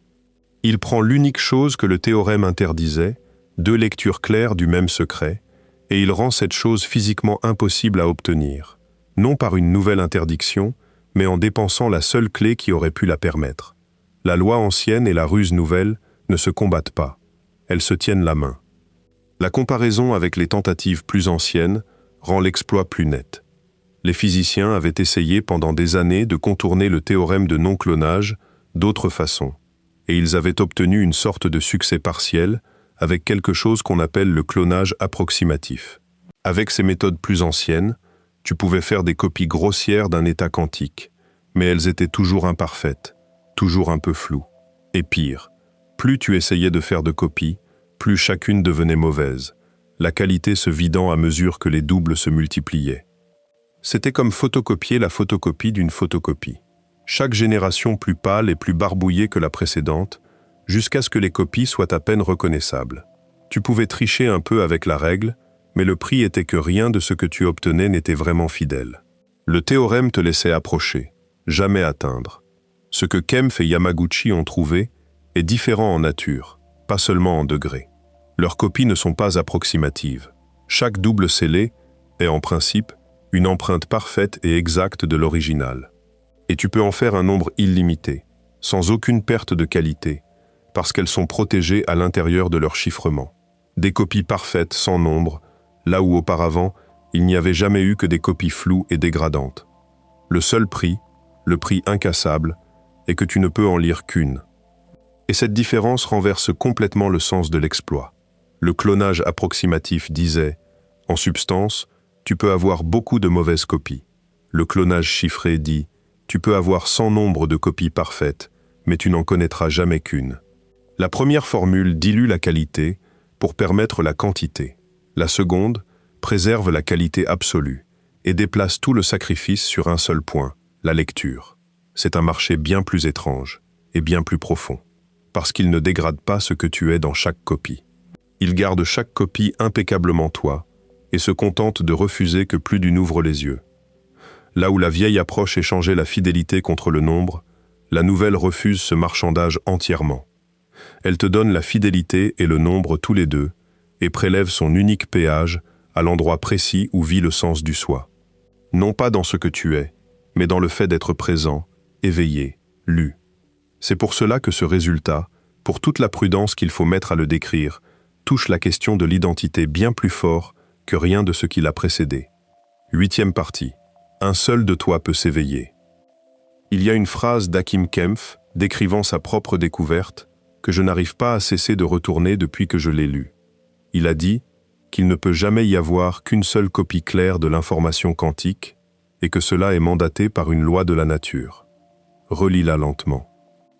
Il prend l'unique chose que le théorème interdisait, deux lectures claires du même secret, et il rend cette chose physiquement impossible à obtenir, non par une nouvelle interdiction, mais en dépensant la seule clé qui aurait pu la permettre. La loi ancienne et la ruse nouvelle ne se combattent pas, elles se tiennent la main. La comparaison avec les tentatives plus anciennes rend l'exploit plus net. Les physiciens avaient essayé pendant des années de contourner le théorème de non-clonage d'autres façons, et ils avaient obtenu une sorte de succès partiel avec quelque chose qu'on appelle le clonage approximatif. Avec ces méthodes plus anciennes, tu pouvais faire des copies grossières d'un état quantique, mais elles étaient toujours imparfaites, toujours un peu floues. Et pire, plus tu essayais de faire de copies, plus chacune devenait mauvaise, la qualité se vidant à mesure que les doubles se multipliaient. C'était comme photocopier la photocopie d'une photocopie. Chaque génération plus pâle et plus barbouillée que la précédente, jusqu'à ce que les copies soient à peine reconnaissables. Tu pouvais tricher un peu avec la règle, mais le prix était que rien de ce que tu obtenais n'était vraiment fidèle. Le théorème te laissait approcher, jamais atteindre. Ce que Kempf et Yamaguchi ont trouvé est différent en nature, pas seulement en degrés. Leurs copies ne sont pas approximatives. Chaque double scellé est en principe une empreinte parfaite et exacte de l'original. Et tu peux en faire un nombre illimité, sans aucune perte de qualité, parce qu'elles sont protégées à l'intérieur de leur chiffrement. Des copies parfaites sans nombre, là où auparavant, il n'y avait jamais eu que des copies floues et dégradantes. Le seul prix, le prix incassable, est que tu ne peux en lire qu'une. Et cette différence renverse complètement le sens de l'exploit. Le clonage approximatif disait, en substance, tu peux avoir beaucoup de mauvaises copies. Le clonage chiffré dit, tu peux avoir 100 nombres de copies parfaites, mais tu n'en connaîtras jamais qu'une. La première formule dilue la qualité pour permettre la quantité. La seconde préserve la qualité absolue et déplace tout le sacrifice sur un seul point, la lecture. C'est un marché bien plus étrange et bien plus profond, parce qu'il ne dégrade pas ce que tu es dans chaque copie. Il garde chaque copie impeccablement toi et se contente de refuser que plus d'une ouvre les yeux. Là où la vieille approche échangeait la fidélité contre le nombre, la nouvelle refuse ce marchandage entièrement. Elle te donne la fidélité et le nombre tous les deux et prélève son unique péage à l'endroit précis où vit le sens du soi. Non pas dans ce que tu es, mais dans le fait d'être présent, éveillé, lu. C'est pour cela que ce résultat, pour toute la prudence qu'il faut mettre à le décrire, touche la question de l'identité bien plus fort que rien de ce qui l'a précédé. 8e partie. Un seul de toi peut s'éveiller. Il y a une phrase d'Hakim Kempf décrivant sa propre découverte que je n'arrive pas à cesser de retourner depuis que je l'ai lue. Il a dit qu'il ne peut jamais y avoir qu'une seule copie claire de l'information quantique et que cela est mandaté par une loi de la nature. Relis-la lentement.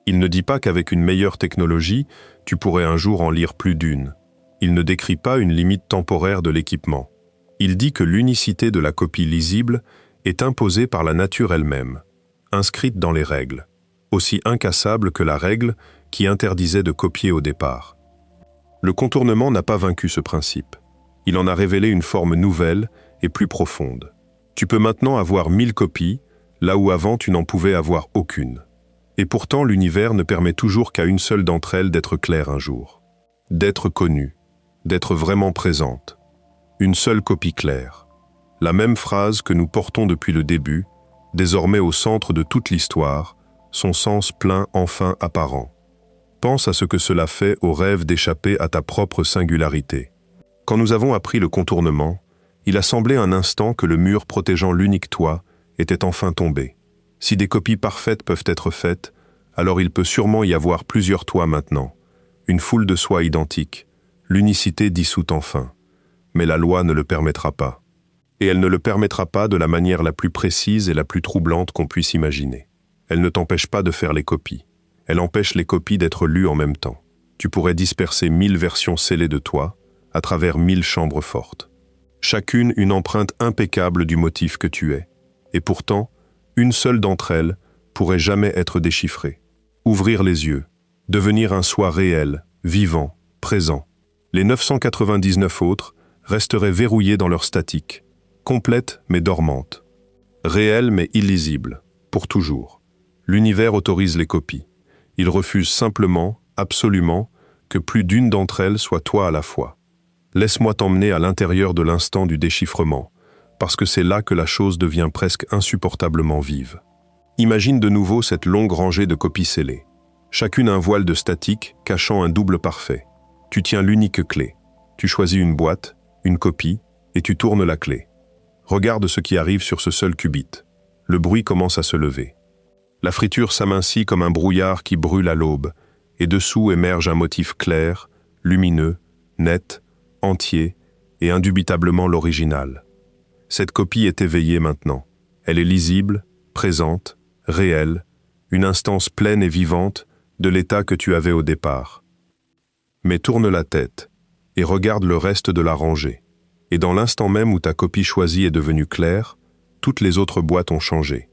Il ne dit pas qu'avec une meilleure technologie, tu pourrais un jour en lire plus d'une. Il ne décrit pas une limite temporaire de l'équipement. Il dit que l'unicité de la copie lisible est imposée par la nature elle-même, inscrite dans les règles, aussi incassable que la règle qui interdisait de copier au départ. Le contournement n'a pas vaincu ce principe. Il en a révélé une forme nouvelle et plus profonde. Tu peux maintenant avoir 1000 copies, là où avant tu n'en pouvais avoir aucune. Et pourtant l'univers ne permet toujours qu'à une seule d'entre elles d'être claire un jour. D'être connue, d'être vraiment présente. Une seule copie claire. La même phrase que nous portons depuis le début, désormais au centre de toute l'histoire, son sens plein enfin apparent. Pense à ce que cela fait au rêve d'échapper à ta propre singularité. Quand nous avons appris le contournement, il a semblé un instant que le mur protégeant l'unique toi était enfin tombé. Si des copies parfaites peuvent être faites, alors il peut sûrement y avoir plusieurs toi maintenant, une foule de soi identiques, l'unicité dissoute enfin. Mais la loi ne le permettra pas. Et elle ne le permettra pas de la manière la plus précise et la plus troublante qu'on puisse imaginer. Elle ne t'empêche pas de faire les copies. Elle empêche les copies d'être lues en même temps. Tu pourrais disperser 1000 versions scellées de toi à travers 1000 chambres fortes. Chacune une empreinte impeccable du motif que tu es. Et pourtant, une seule d'entre elles pourrait jamais être déchiffrée. Ouvrir les yeux, devenir un soi réel, vivant, présent. Les 999 autres resteraient verrouillées dans leur statique, complète mais dormante, réelle mais illisible, pour toujours. L'univers autorise les copies. Il refuse simplement, absolument, que plus d'une d'entre elles soit toi à la fois. Laisse-moi t'emmener à l'intérieur de l'instant du déchiffrement, parce que c'est là que la chose devient presque insupportablement vive. Imagine de nouveau cette longue rangée de copies scellées. Chacune un voile de statique cachant un double parfait. Tu tiens l'unique clé. Tu choisis une boîte, une copie, et tu tournes la clé. Regarde ce qui arrive sur ce seul qubit. Le bruit commence à se lever. La friture s'amincit comme un brouillard qui brûle à l'aube, et dessous émerge un motif clair, lumineux, net, entier, et indubitablement l'original. Cette copie est éveillée maintenant. Elle est lisible, présente, réelle, une instance pleine et vivante de l'état que tu avais au départ. Mais tourne la tête, et regarde le reste de la rangée. Et dans l'instant même où ta copie choisie est devenue claire, toutes les autres boîtes ont changé.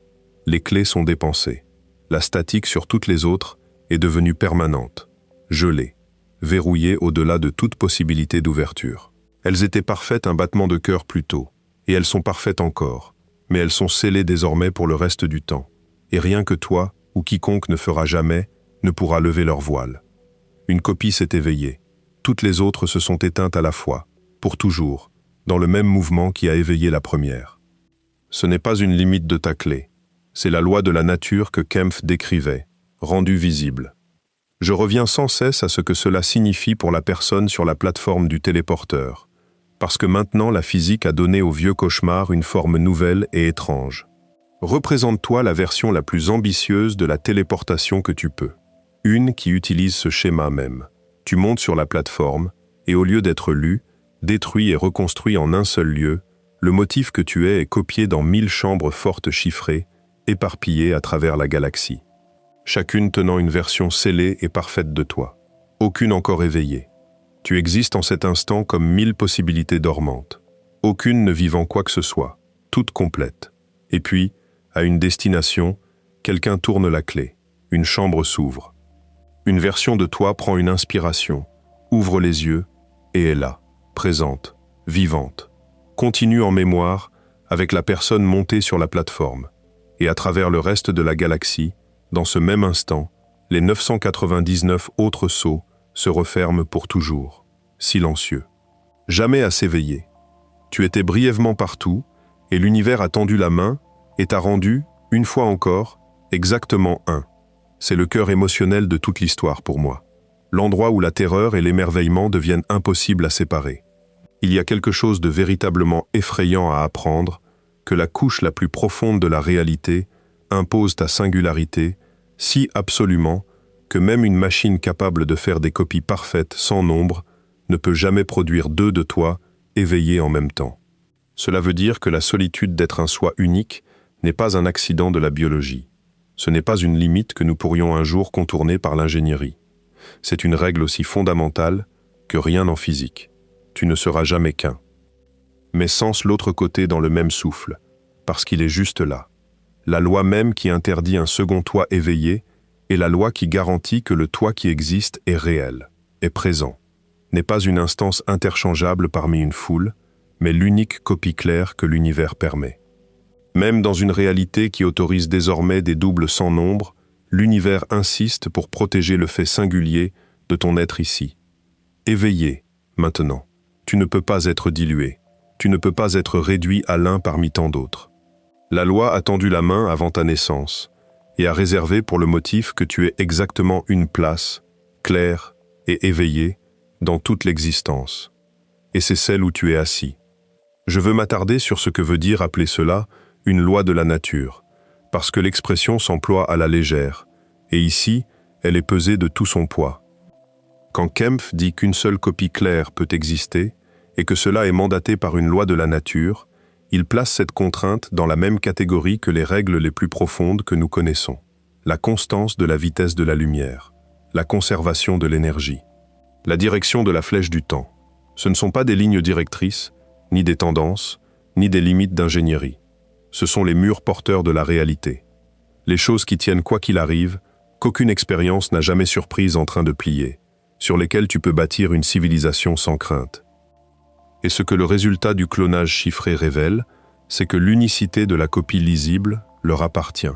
Les clés sont dépensées. La statique sur toutes les autres est devenue permanente, gelée, verrouillée au-delà de toute possibilité d'ouverture. Elles étaient parfaites un battement de cœur plus tôt, et elles sont parfaites encore, mais elles sont scellées désormais pour le reste du temps, et rien que toi, ou quiconque ne fera jamais, ne pourra lever leur voile. Une copie s'est éveillée, toutes les autres se sont éteintes à la fois, pour toujours, dans le même mouvement qui a éveillé la première. Ce n'est pas une limite de ta clé, c'est la loi de la nature que Kempf décrivait, rendue visible. Je reviens sans cesse à ce que cela signifie pour la personne sur la plateforme du téléporteur, parce que maintenant la physique a donné au vieux cauchemar une forme nouvelle et étrange. Représente-toi la version la plus ambitieuse de la téléportation que tu peux, une qui utilise ce schéma même. Tu montes sur la plateforme, et au lieu d'être lu, détruit et reconstruit en un seul lieu, le motif que tu es est copié dans 1000 chambres fortes chiffrées, éparpillées à travers la galaxie. Chacune tenant une version scellée et parfaite de toi. Aucune encore éveillée. Tu existes en cet instant comme 1000 possibilités dormantes. Aucune ne vivant quoi que ce soit, toutes complètes. Et puis, à une destination, quelqu'un tourne la clé. Une chambre s'ouvre. Une version de toi prend une inspiration, ouvre les yeux, et est là, présente, vivante. Continue en mémoire avec la personne montée sur la plateforme. Et à travers le reste de la galaxie, dans ce même instant, les 999 autres sauts se referment pour toujours, silencieux. Jamais à s'éveiller. Tu étais brièvement partout, et l'univers a tendu la main et t'a rendu, une fois encore, exactement un. C'est le cœur émotionnel de toute l'histoire pour moi. L'endroit où la terreur et l'émerveillement deviennent impossibles à séparer. Il y a quelque chose de véritablement effrayant à apprendre, que la couche la plus profonde de la réalité impose ta singularité, si absolument que même une machine capable de faire des copies parfaites sans nombre ne peut jamais produire deux de toi éveillés en même temps. Cela veut dire que la solitude d'être un soi unique n'est pas un accident de la biologie. Ce n'est pas une limite que nous pourrions un jour contourner par l'ingénierie. C'est une règle aussi fondamentale que rien en physique. Tu ne seras jamais qu'un. Mais sens l'autre côté dans le même souffle, parce qu'il est juste là. La loi même qui interdit un second toi éveillé est la loi qui garantit que le toi qui existe est réel, est présent, n'est pas une instance interchangeable parmi une foule, mais l'unique copie claire que l'univers permet. Même dans une réalité qui autorise désormais des doubles sans nombre, l'univers insiste pour protéger le fait singulier de ton être ici. Éveillé, maintenant, tu ne peux pas être dilué, tu ne peux pas être réduit à l'un parmi tant d'autres. La loi a tendu la main avant ta naissance et a réservé pour le motif que tu es exactement une place, claire et éveillée, dans toute l'existence. Et c'est celle où tu es assis. Je veux m'attarder sur ce que veut dire appeler cela une loi de la nature, parce que l'expression s'emploie à la légère, et ici, elle est pesée de tout son poids. Quand Kempf dit qu'une seule copie claire peut exister, et que cela est mandaté par une loi de la nature, il place cette contrainte dans la même catégorie que les règles les plus profondes que nous connaissons. La constance de la vitesse de la lumière, la conservation de l'énergie, la direction de la flèche du temps. Ce ne sont pas des lignes directrices, ni des tendances, ni des limites d'ingénierie. Ce sont les murs porteurs de la réalité. Les choses qui tiennent quoi qu'il arrive, qu'aucune expérience n'a jamais surprise en train de plier, sur lesquelles tu peux bâtir une civilisation sans crainte. Et ce que le résultat du clonage chiffré révèle, c'est que l'unicité de la copie lisible leur appartient.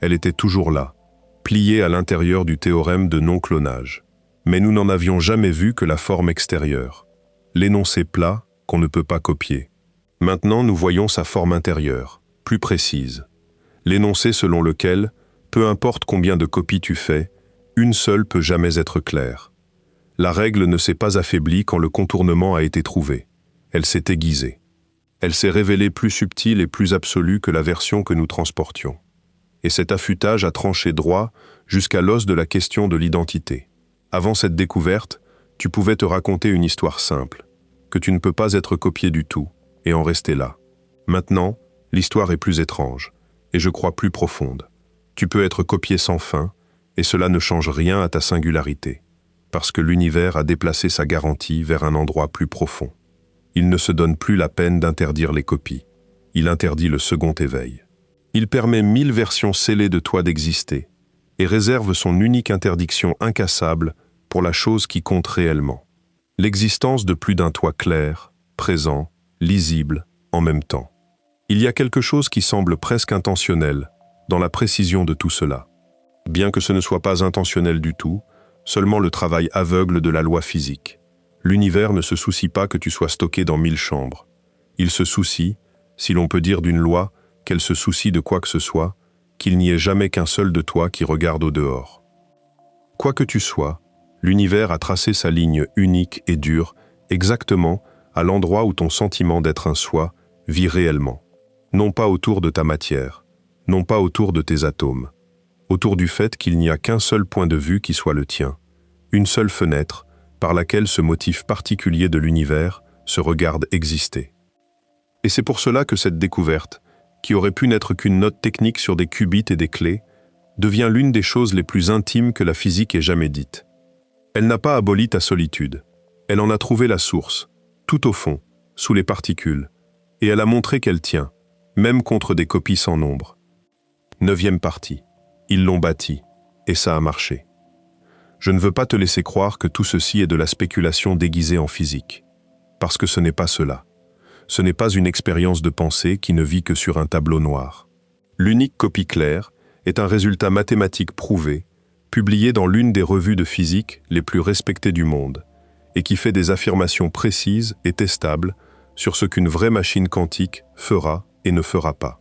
Elle était toujours là, pliée à l'intérieur du théorème de non-clonage. Mais nous n'en avions jamais vu que la forme extérieure, l'énoncé plat qu'on ne peut pas copier. Maintenant, nous voyons sa forme intérieure, plus précise. L'énoncé selon lequel, peu importe combien de copies tu fais, une seule peut jamais être claire. La règle ne s'est pas affaiblie quand le contournement a été trouvé. Elle s'est aiguisée. Elle s'est révélée plus subtile et plus absolue que la version que nous transportions. Et cet affûtage a tranché droit jusqu'à l'os de la question de l'identité. Avant cette découverte, tu pouvais te raconter une histoire simple, que tu ne peux pas être copié du tout, et en rester là. Maintenant, l'histoire est plus étrange, et je crois plus profonde. Tu peux être copié sans fin, et cela ne change rien à ta singularité. parce que l'univers a déplacé sa garantie vers un endroit plus profond. Il ne se donne plus la peine d'interdire les copies. Il interdit le second éveil. Il permet 1000 versions scellées de toi d'exister et réserve son unique interdiction incassable pour la chose qui compte réellement. L'existence de plus d'un toi clair, présent, lisible, en même temps. Il y a quelque chose qui semble presque intentionnel dans la précision de tout cela. Bien que ce ne soit pas intentionnel du tout, seulement le travail aveugle de la loi physique. L'univers ne se soucie pas que tu sois stocké dans 1000 chambres. Il se soucie, si l'on peut dire d'une loi, qu'elle se soucie de quoi que ce soit, qu'il n'y ait jamais qu'un seul de toi qui regarde au dehors. Quoi que tu sois, l'univers a tracé sa ligne unique et dure, exactement à l'endroit où ton sentiment d'être un soi vit réellement. Non pas autour de ta matière, non pas autour de tes atomes, autour du fait qu'il n'y a qu'un seul point de vue qui soit le tien, une seule fenêtre par laquelle ce motif particulier de l'univers se regarde exister. Et c'est pour cela que cette découverte, qui aurait pu n'être qu'une note technique sur des qubits et des clés, devient l'une des choses les plus intimes que la physique ait jamais dites. Elle n'a pas aboli ta solitude, elle en a trouvé la source, tout au fond, sous les particules, et elle a montré qu'elle tient, même contre des copies sans nombre. 9e partie. Ils l'ont bâti, et ça a marché. Je ne veux pas te laisser croire que tout ceci est de la spéculation déguisée en physique, parce que ce n'est pas cela. Ce n'est pas une expérience de pensée qui ne vit que sur un tableau noir. L'unique copie claire est un résultat mathématique prouvé, publié dans l'une des revues de physique les plus respectées du monde, et qui fait des affirmations précises et testables sur ce qu'une vraie machine quantique fera et ne fera pas.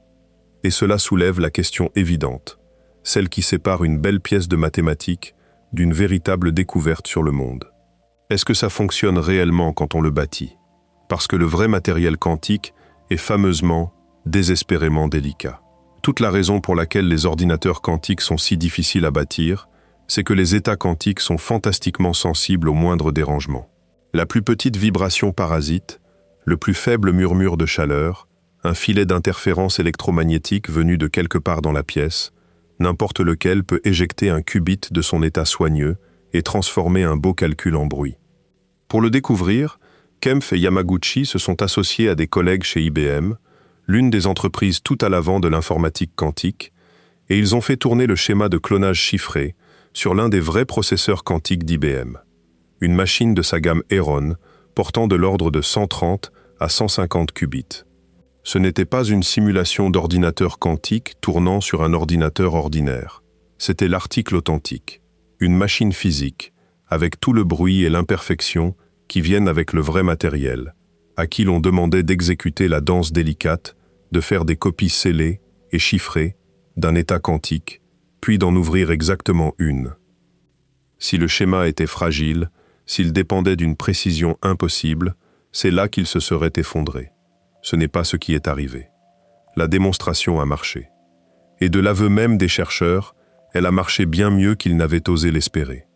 Et cela soulève la question évidente, celle qui sépare une belle pièce de mathématiques d'une véritable découverte sur le monde. Est-ce que ça fonctionne réellement quand on le bâtit ? Parce que le vrai matériel quantique est fameusement, désespérément délicat. Toute la raison pour laquelle les ordinateurs quantiques sont si difficiles à bâtir, c'est que les états quantiques sont fantastiquement sensibles au moindre dérangement. La plus petite vibration parasite, le plus faible murmure de chaleur, un filet d'interférence électromagnétique venu de quelque part dans la pièce, n'importe lequel peut éjecter un qubit de son état soigneux et transformer un beau calcul en bruit. Pour le découvrir, Kempf et Yamaguchi se sont associés à des collègues chez IBM, l'une des entreprises tout à l'avant de l'informatique quantique, et ils ont fait tourner le schéma de clonage chiffré sur l'un des vrais processeurs quantiques d'IBM, une machine de sa gamme Heron, portant de l'ordre de 130 à 150 qubits. Ce n'était pas une simulation d'ordinateur quantique tournant sur un ordinateur ordinaire. C'était l'article authentique, une machine physique, avec tout le bruit et l'imperfection qui viennent avec le vrai matériel, à qui l'on demandait d'exécuter la danse délicate, de faire des copies scellées et chiffrées d'un état quantique, puis d'en ouvrir exactement une. Si le schéma était fragile, s'il dépendait d'une précision impossible, c'est là qu'il se serait effondré. Ce n'est pas ce qui est arrivé. La démonstration a marché. Et de l'aveu même des chercheurs, elle a marché bien mieux qu'ils n'avaient osé l'espérer.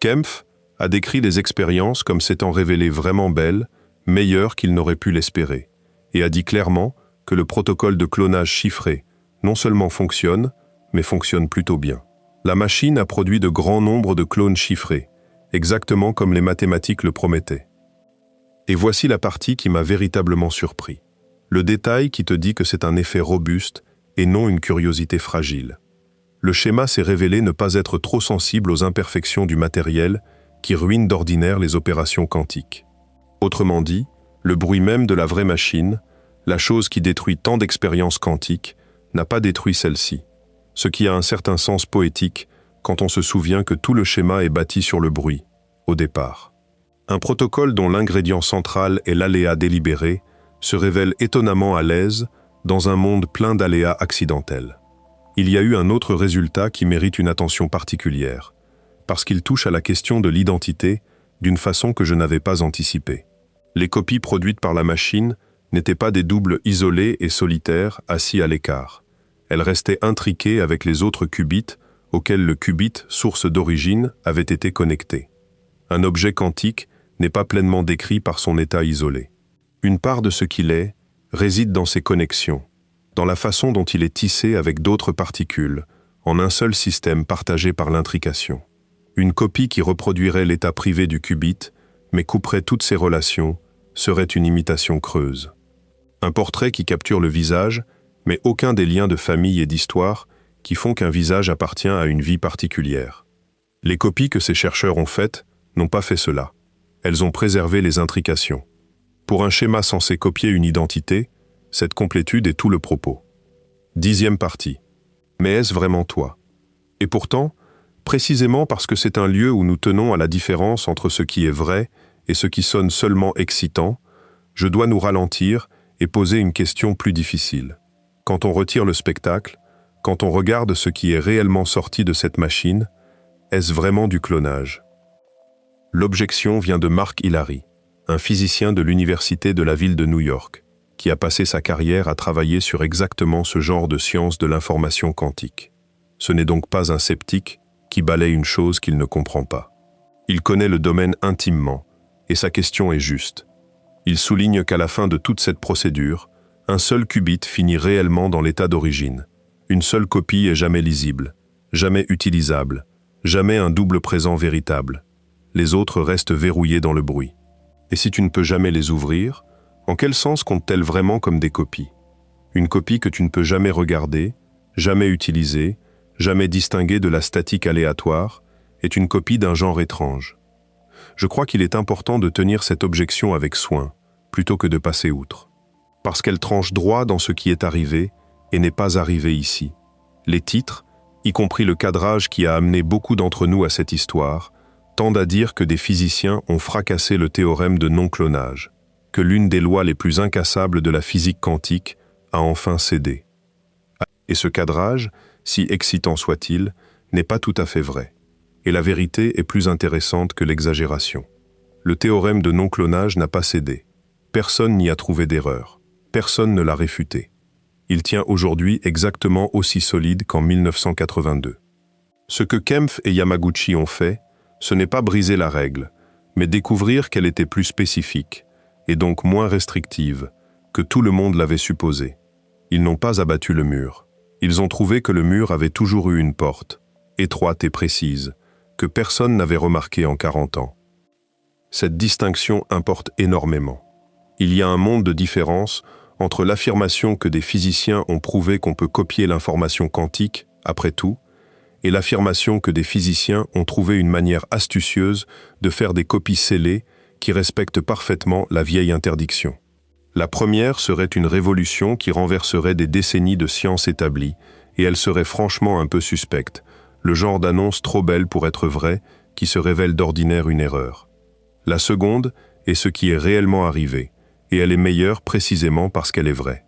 Kempf a décrit les expériences comme s'étant révélées vraiment belles, meilleures qu'ils n'auraient pu l'espérer, et a dit clairement que le protocole de clonage chiffré non seulement fonctionne, mais fonctionne plutôt bien. La machine a produit de grands nombres de clones chiffrés, exactement comme les mathématiques le promettaient. Et voici la partie qui m'a véritablement surpris. Le détail qui te dit que c'est un effet robuste et non une curiosité fragile. Le schéma s'est révélé ne pas être trop sensible aux imperfections du matériel qui ruine d'ordinaire les opérations quantiques. Autrement dit, le bruit même de la vraie machine, la chose qui détruit tant d'expériences quantiques, n'a pas détruit celle-ci, ce qui a un certain sens poétique quand on se souvient que tout le schéma est bâti sur le bruit, au départ. Un protocole dont l'ingrédient central est l'aléa délibéré se révèle étonnamment à l'aise dans un monde plein d'aléas accidentels. Il y a eu un autre résultat qui mérite une attention particulière, parce qu'il touche à la question de l'identité d'une façon que je n'avais pas anticipée. Les copies produites par la machine n'étaient pas des doubles isolés et solitaires assis à l'écart. Elles restaient intriquées avec les autres qubits auxquels le qubit, source d'origine, avait été connecté. Un objet quantique n'est pas pleinement décrit par son état isolé. Une part de ce qu'il est réside dans ses connexions, dans la façon dont il est tissé avec d'autres particules, en un seul système partagé par l'intrication. Une copie qui reproduirait l'état privé du qubit, mais couperait toutes ses relations, serait une imitation creuse. Un portrait qui capture le visage, mais aucun des liens de famille et d'histoire qui font qu'un visage appartient à une vie particulière. Les copies que ces chercheurs ont faites n'ont pas fait cela. Elles ont préservé les intrications. Pour un schéma censé copier une identité, cette complétude est tout le propos. 10e partie. Mais est-ce vraiment toi? Et pourtant, précisément parce que c'est un lieu où nous tenons à la différence entre ce qui est vrai et ce qui sonne seulement excitant, je dois nous ralentir et poser une question plus difficile. Quand on retire le spectacle, quand on regarde ce qui est réellement sorti de cette machine, est-ce vraiment du clonage? L'objection vient de Mark Hilary, un physicien de l'université de la ville de New York, qui a passé sa carrière à travailler sur exactement ce genre de science de l'information quantique. Ce n'est donc pas un sceptique qui balaye une chose qu'il ne comprend pas. Il connaît le domaine intimement, et sa question est juste. Il souligne qu'à la fin de toute cette procédure, un seul qubit finit réellement dans l'état d'origine. Une seule copie est jamais lisible, jamais utilisable, jamais un double présent véritable. Les autres restent verrouillés dans le bruit. Et si tu ne peux jamais les ouvrir, en quel sens comptent-elles vraiment comme des copies? Une copie que tu ne peux jamais regarder, jamais utiliser, jamais distinguer de la statique aléatoire, est une copie d'un genre étrange. Je crois qu'il est important de tenir cette objection avec soin, plutôt que de passer outre. Parce qu'elle tranche droit dans ce qui est arrivé et n'est pas arrivé ici. Les titres, y compris le cadrage qui a amené beaucoup d'entre nous à cette histoire, tendent à dire que des physiciens ont fracassé le théorème de non-clonage, que l'une des lois les plus incassables de la physique quantique a enfin cédé. Et ce cadrage, si excitant soit-il, n'est pas tout à fait vrai. Et la vérité est plus intéressante que l'exagération. Le théorème de non-clonage n'a pas cédé. Personne n'y a trouvé d'erreur. Personne ne l'a réfuté. Il tient aujourd'hui exactement aussi solide qu'en 1982. Ce que Kempf et Yamaguchi ont fait, ce n'est pas briser la règle, mais découvrir qu'elle était plus spécifique, et donc moins restrictive, que tout le monde l'avait supposé. Ils n'ont pas abattu le mur. Ils ont trouvé que le mur avait toujours eu une porte, étroite et précise, que personne n'avait remarquée en 40 ans. Cette distinction importe énormément. Il y a un monde de différence entre l'affirmation que des physiciens ont prouvé qu'on peut copier l'information quantique, après tout, et l'affirmation que des physiciens ont trouvé une manière astucieuse de faire des copies scellées qui respectent parfaitement la vieille interdiction. La première serait une révolution qui renverserait des décennies de science établie, et elle serait franchement un peu suspecte, le genre d'annonce trop belle pour être vraie qui se révèle d'ordinaire une erreur. La seconde est ce qui est réellement arrivé, et elle est meilleure précisément parce qu'elle est vraie.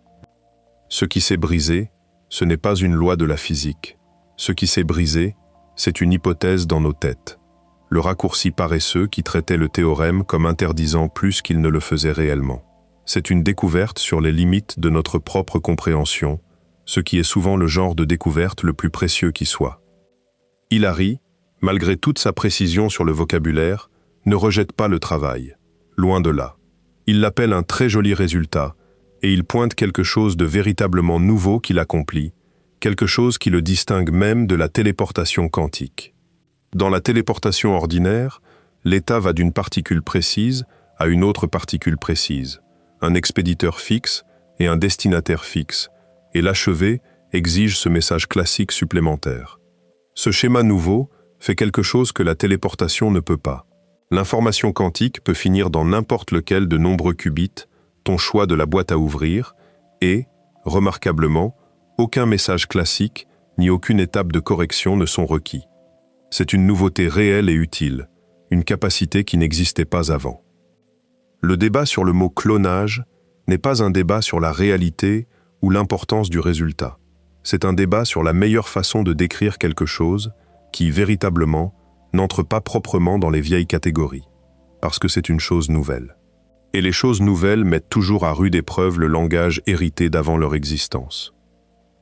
Ce qui s'est brisé, ce n'est pas une loi de la physique. Ce qui s'est brisé, c'est une hypothèse dans nos têtes. Le raccourci paresseux qui traitait le théorème comme interdisant plus qu'il ne le faisait réellement. C'est une découverte sur les limites de notre propre compréhension, ce qui est souvent le genre de découverte le plus précieux qui soit. Hilary, malgré toute sa précision sur le vocabulaire, ne rejette pas le travail. Loin de là. Il l'appelle un très joli résultat, et il pointe quelque chose de véritablement nouveau qu'il accomplit, quelque chose qui le distingue même de la téléportation quantique. Dans la téléportation ordinaire, l'état va d'une particule précise à une autre particule précise, un expéditeur fixe et un destinataire fixe, et l'achevé exige ce message classique supplémentaire. Ce schéma nouveau fait quelque chose que la téléportation ne peut pas. L'information quantique peut finir dans n'importe lequel de nombreux qubits, ton choix de la boîte à ouvrir, et, remarquablement, aucun message classique ni aucune étape de correction ne sont requis. C'est une nouveauté réelle et utile, une capacité qui n'existait pas avant. Le débat sur le mot clonage n'est pas un débat sur la réalité ou l'importance du résultat. C'est un débat sur la meilleure façon de décrire quelque chose qui, véritablement, n'entre pas proprement dans les vieilles catégories, parce que c'est une chose nouvelle. Et les choses nouvelles mettent toujours à rude épreuve le langage hérité d'avant leur existence.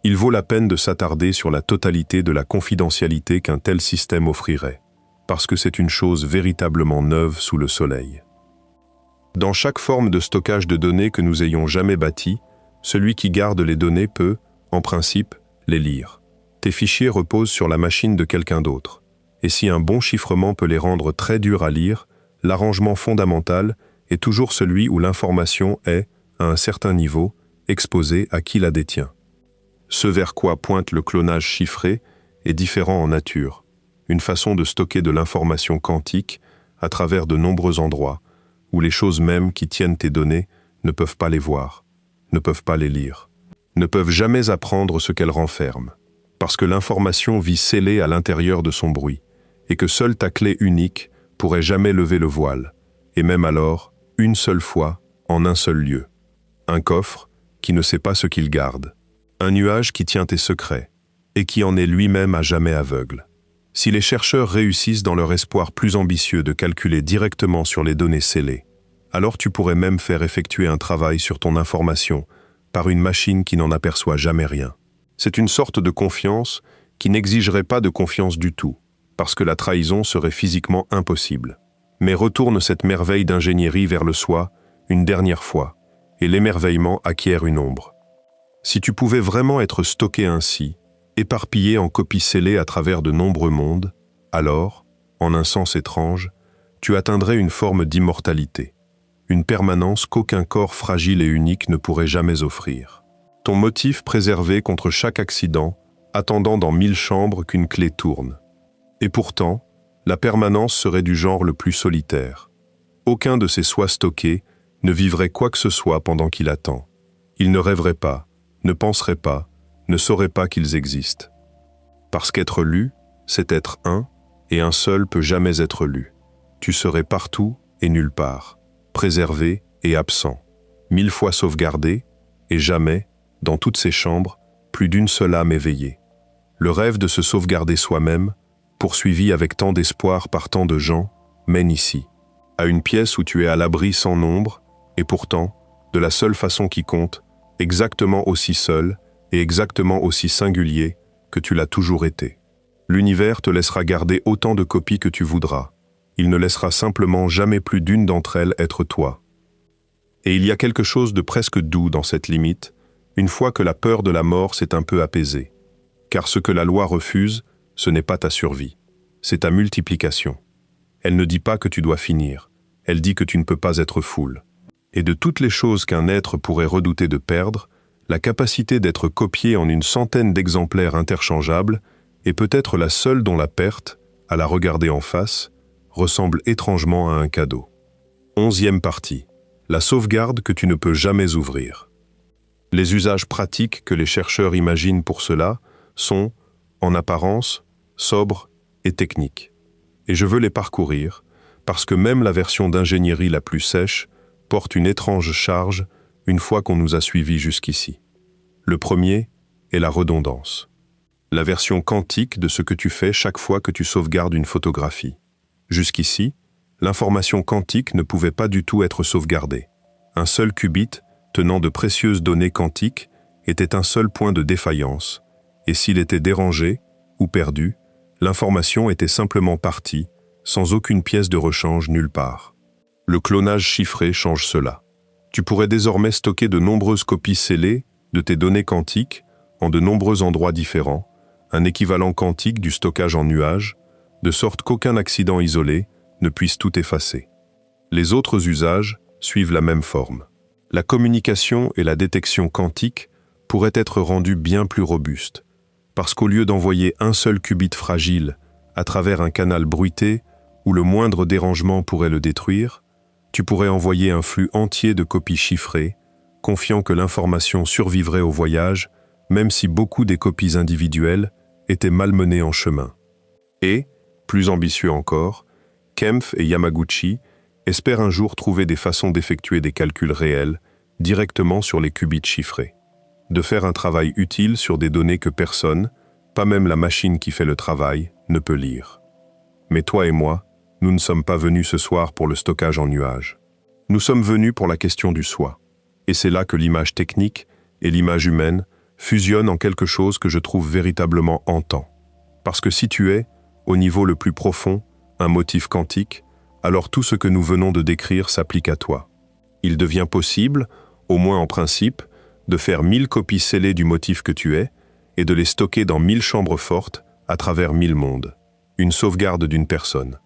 Il vaut la peine de s'attarder sur la totalité de la confidentialité qu'un tel système offrirait, parce que c'est une chose véritablement neuve sous le soleil. Dans chaque forme de stockage de données que nous ayons jamais bâtie, celui qui garde les données peut, en principe, les lire. Tes fichiers reposent sur la machine de quelqu'un d'autre. et si un bon chiffrement peut les rendre très durs à lire, l'arrangement fondamental est toujours celui où l'information est, à un certain niveau, exposée à qui la détient. Ce vers quoi pointe le clonage chiffré est différent en nature, une façon de stocker de l'information quantique à travers de nombreux endroits, où les choses mêmes qui tiennent tes données ne peuvent pas les voir, ne peuvent pas les lire, ne peuvent jamais apprendre ce qu'elles renferment, parce que l'information vit scellée à l'intérieur de son bruit, et que seule ta clé unique pourrait jamais lever le voile, et même alors, une seule fois, en un seul lieu. Un coffre qui ne sait pas ce qu'il garde, un nuage qui tient tes secrets, et qui en est lui-même à jamais aveugle. Si les chercheurs réussissent dans leur espoir plus ambitieux de calculer directement sur les données scellées, alors tu pourrais même faire effectuer un travail sur ton information par une machine qui n'en aperçoit jamais rien. C'est une sorte de confiance qui n'exigerait pas de confiance du tout, parce que la trahison serait physiquement impossible. Mais retourne cette merveille d'ingénierie vers le soi une dernière fois, et l'émerveillement acquiert une ombre. Si tu pouvais vraiment être stocké ainsi, éparpillé en copies scellées à travers de nombreux mondes, alors, en un sens étrange, tu atteindrais une forme d'immortalité, une permanence qu'aucun corps fragile et unique ne pourrait jamais offrir. Ton motif préservé contre chaque accident, attendant dans 1000 chambres qu'une clé tourne. Et pourtant, la permanence serait du genre le plus solitaire. Aucun de ces soi stockés ne vivrait quoi que ce soit pendant qu'il attend. Il ne rêverait pas, ne penserait pas, ne saurait pas qu'ils existent. Parce qu'être lu, c'est être un, et un seul peut jamais être lu. Tu serais partout et nulle part, préservé et absent, 1000 fois sauvegardé, et jamais, dans toutes ces chambres, plus d'une seule âme éveillée. Le rêve de se sauvegarder soi-même, poursuivi avec tant d'espoir par tant de gens, mène ici, à une pièce où tu es à l'abri sans nombre, et pourtant, de la seule façon qui compte, exactement aussi seul et exactement aussi singulier que tu l'as toujours été. L'univers te laissera garder autant de copies que tu voudras. Il ne laissera simplement jamais plus d'une d'entre elles être toi. Et il y a quelque chose de presque doux dans cette limite, une fois que la peur de la mort s'est un peu apaisée. Car ce que la loi refuse, ce n'est pas ta survie, c'est ta multiplication. Elle ne dit pas que tu dois finir, elle dit que tu ne peux pas être foule. Et de toutes les choses qu'un être pourrait redouter de perdre, la capacité d'être copié en une centaine d'exemplaires interchangeables est peut-être la seule dont la perte, à la regarder en face, ressemble étrangement à un cadeau. 11e partie. La sauvegarde que tu ne peux jamais ouvrir. Les usages pratiques que les chercheurs imaginent pour cela sont, en apparence, sobres et techniques. Et je veux les parcourir, parce que même la version d'ingénierie la plus sèche porte une étrange charge une fois qu'on nous a suivis jusqu'ici. Le premier est la redondance. La version quantique de ce que tu fais chaque fois que tu sauvegardes une photographie. Jusqu'ici, l'information quantique ne pouvait pas du tout être sauvegardée. Un seul qubit, tenant de précieuses données quantiques, était un seul point de défaillance, et s'il était dérangé ou perdu, l'information était simplement partie, sans aucune pièce de rechange nulle part. Le clonage chiffré change cela. Tu pourrais désormais stocker de nombreuses copies scellées de tes données quantiques en de nombreux endroits différents, un équivalent quantique du stockage en nuage, de sorte qu'aucun accident isolé ne puisse tout effacer. Les autres usages suivent la même forme. La communication et la détection quantique pourraient être rendues bien plus robustes, parce qu'au lieu d'envoyer un seul qubit fragile à travers un canal bruité où le moindre dérangement pourrait le détruire, tu pourrais envoyer un flux entier de copies chiffrées, confiant que l'information survivrait au voyage, même si beaucoup des copies individuelles étaient malmenées en chemin. Et, plus ambitieux encore, Kempf et Yamaguchi espèrent un jour trouver des façons d'effectuer des calculs réels directement sur les qubits chiffrés, de faire un travail utile sur des données que personne, pas même la machine qui fait le travail, ne peut lire. Mais toi et moi, nous ne sommes pas venus ce soir pour le stockage en nuage. Nous sommes venus pour la question du soi. Et c'est là que l'image technique et l'image humaine fusionnent en quelque chose que je trouve véritablement hantant. Parce que si tu es, au niveau le plus profond, un motif quantique, alors tout ce que nous venons de décrire s'applique à toi. Il devient possible, au moins en principe, de faire 1000 copies scellées du motif que tu es et de les stocker dans 1000 chambres fortes à travers 1000 mondes. une sauvegarde d'une personne.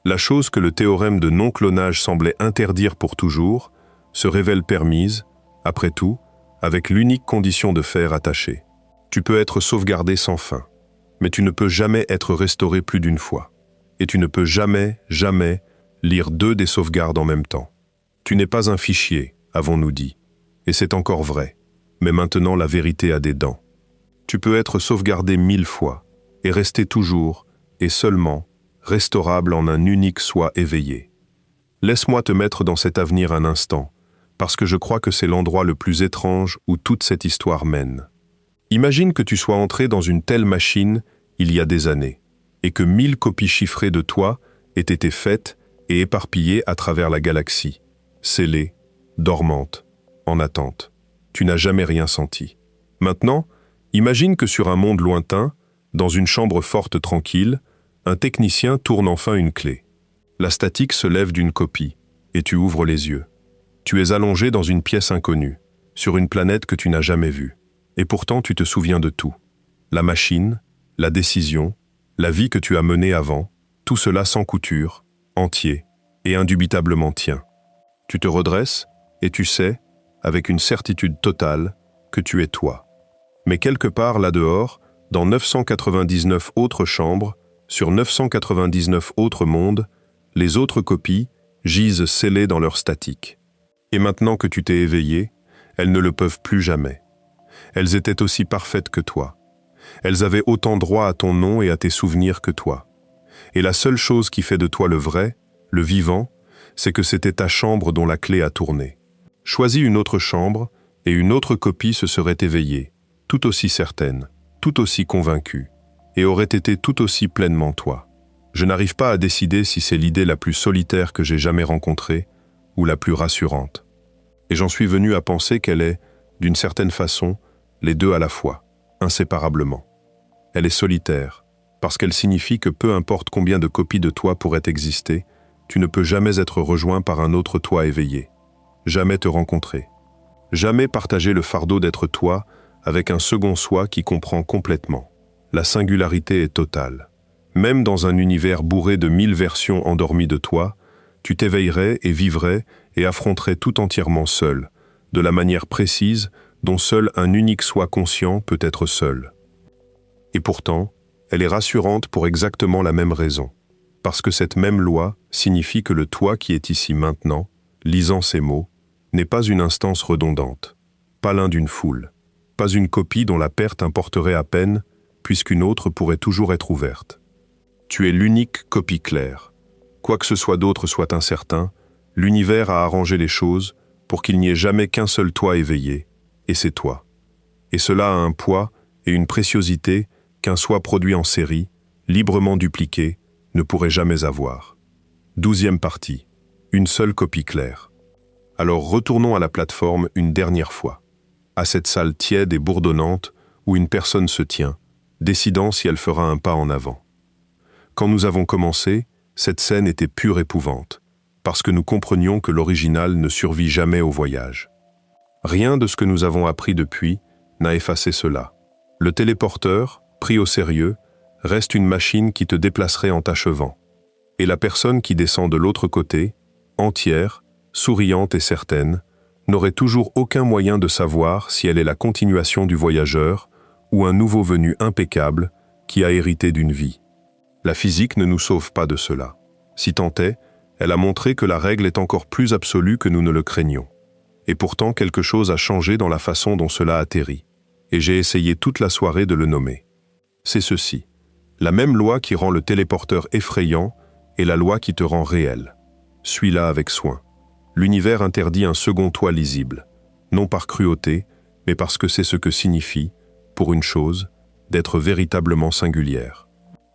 La chose que le théorème de non-clonage semblait interdire pour toujours se révèle permise, après tout, avec l'unique condition de faire attachée. Tu peux être sauvegardé sans fin, mais tu ne peux jamais être restauré plus d'une fois. Et tu ne peux jamais, jamais lire 2 des sauvegardes en même temps. Tu n'es pas un fichier, avons-nous dit. Et c'est encore vrai. Mais maintenant la vérité a des dents. Tu peux être sauvegardé 1000 fois, et rester toujours, et seulement, restaurable en un unique soi éveillé. Laisse-moi te mettre dans cet avenir un instant, parce que je crois que c'est l'endroit le plus étrange où toute cette histoire mène. Imagine que tu sois entré dans une telle machine il y a des années, et que 1000 copies chiffrées de toi aient été faites et éparpillées à travers la galaxie, scellées, dormantes, en attente. Tu n'as jamais rien senti. Maintenant, imagine que sur un monde lointain, dans une chambre forte tranquille, un technicien tourne enfin une clé. La statique se lève d'une copie, et tu ouvres les yeux. Tu es allongé dans une pièce inconnue, sur une planète que tu n'as jamais vue. Et pourtant tu te souviens de tout. La machine, la décision, la vie que tu as menée avant, tout cela sans couture, entier et indubitablement tien. Tu te redresses et tu sais, avec une certitude totale, que tu es toi. Mais quelque part là-dehors, dans 999 autres chambres, sur 999 autres mondes, les autres copies gisent scellées dans leur statique. Et maintenant que tu t'es éveillé, elles ne le peuvent plus jamais. Elles étaient aussi parfaites que toi. Elles avaient autant droit à ton nom et à tes souvenirs que toi. Et la seule chose qui fait de toi le vrai, le vivant, c'est que c'était ta chambre dont la clé a tourné. Choisis une autre chambre, et une autre copie se serait éveillée, tout aussi certaine, tout aussi convaincue, et aurait été tout aussi pleinement toi. Je n'arrive pas à décider si c'est l'idée la plus solitaire que j'ai jamais rencontrée, ou la plus rassurante. Et j'en suis venu à penser qu'elle est, d'une certaine façon, les deux à la fois, inséparablement. Elle est solitaire, parce qu'elle signifie que peu importe combien de copies de toi pourraient exister, tu ne peux jamais être rejoint par un autre toi éveillé, jamais te rencontrer, jamais partager le fardeau d'être toi avec un second soi qui comprend complètement. La singularité est totale. Même dans un univers bourré de 1000 versions endormies de toi, tu t'éveillerais et vivrais et affronterais tout entièrement seul, de la manière précise dont seul un unique soi conscient peut être seul. Et pourtant, elle est rassurante pour exactement la même raison, parce que cette même loi signifie que le toi qui est ici maintenant, lisant ces mots, n'est pas une instance redondante, pas l'un d'une foule, pas une copie dont la perte importerait à peine, puisqu'une autre pourrait toujours être ouverte. Tu es l'unique copie claire. Quoi que ce soit d'autre soit incertain, l'univers a arrangé les choses pour qu'il n'y ait jamais qu'un seul toi éveillé, et c'est toi. Et cela a un poids et une préciosité qu'un soi produit en série, librement dupliqué, ne pourrait jamais avoir. 12e partie. Une seule copie claire. Alors retournons à la plateforme une dernière fois, à cette salle tiède et bourdonnante où une personne se tient, décidant si elle fera un pas en avant. Quand nous avons commencé, cette scène était pure épouvante, parce que nous comprenions que l'original ne survit jamais au voyage. Rien de ce que nous avons appris depuis n'a effacé cela. Le téléporteur, pris au sérieux, reste une machine qui te déplacerait en t'achevant. Et la personne qui descend de l'autre côté, entière, souriante et certaine, n'aurait toujours aucun moyen de savoir si elle est la continuation du voyageur ou un nouveau venu impeccable qui a hérité d'une vie. La physique ne nous sauve pas de cela. Si tant est, elle a montré que la règle est encore plus absolue que nous ne le craignons. Et pourtant, quelque chose a changé dans la façon dont cela atterrit. Et j'ai essayé toute la soirée de le nommer. C'est ceci. La même loi qui rend le téléporteur effrayant est la loi qui te rend réel. Suis-la avec soin. L'univers interdit un second toi lisible, non par cruauté, mais parce que c'est ce que signifie, pour une chose, d'être véritablement singulière.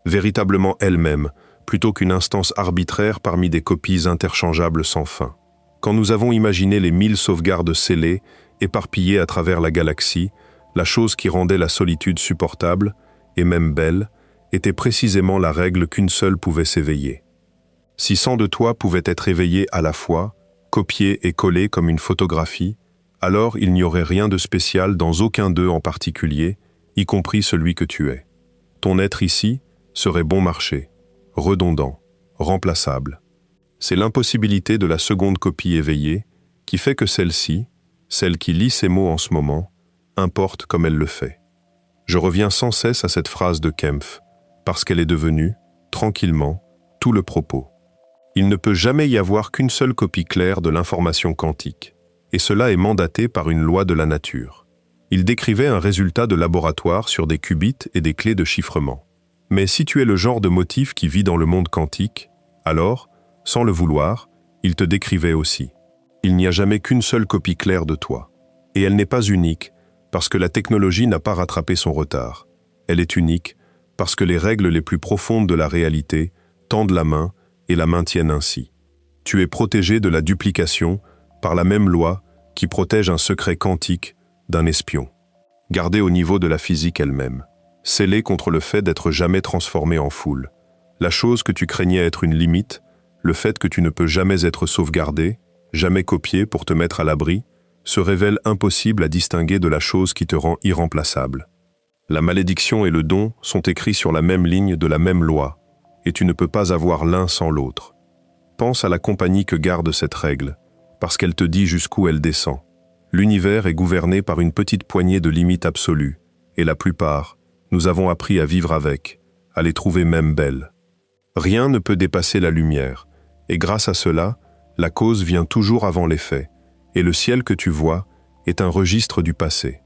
Véritablement elle-même, plutôt qu'une instance arbitraire parmi des copies interchangeables sans fin. Quand nous avons imaginé les 1000 sauvegardes scellées, éparpillées à travers la galaxie, la chose qui rendait la solitude supportable, et même belle, était précisément la règle qu'une seule pouvait s'éveiller. Si 100 de toi pouvaient être éveillés à la fois, copiés et collés comme une photographie, alors il n'y aurait rien de spécial dans aucun d'eux en particulier, y compris celui que tu es. Ton être ici serait bon marché, redondant, remplaçable. C'est l'impossibilité de la seconde copie éveillée qui fait que celle-ci, celle qui lit ces mots en ce moment, importe comme elle le fait. Je reviens sans cesse à cette phrase de Kempf, parce qu'elle est devenue, tranquillement, tout le propos. Il ne peut jamais y avoir qu'une seule copie claire de l'information quantique, et cela est mandaté par une loi de la nature. Il décrivait un résultat de laboratoire sur des qubits et des clés de chiffrement. Mais si tu es le genre de motif qui vit dans le monde quantique, alors, sans le vouloir, il te décrivait aussi. Il n'y a jamais qu'une seule copie claire de toi. Et elle n'est pas unique, parce que la technologie n'a pas rattrapé son retard. Elle est unique, parce que les règles les plus profondes de la réalité tendent la main et la maintiennent ainsi. Tu es protégé de la duplication par la même loi qui protège un secret quantique d'un espion, gardé au niveau de la physique elle-même, scellé contre le fait d'être jamais transformé en foule. La chose que tu craignais être une limite, le fait que tu ne peux jamais être sauvegardé, jamais copié pour te mettre à l'abri, se révèle impossible à distinguer de la chose qui te rend irremplaçable. La malédiction et le don sont écrits sur la même ligne de la même loi, et tu ne peux pas avoir l'un sans l'autre. Pense à la compagnie que garde cette règle, parce qu'elle te dit jusqu'où elle descend. L'univers est gouverné par une petite poignée de limites absolues, et la plupart, nous avons appris à vivre avec, à les trouver même belles. Rien ne peut dépasser la lumière, et grâce à cela, la cause vient toujours avant l'effet, et le ciel que tu vois est un registre du passé.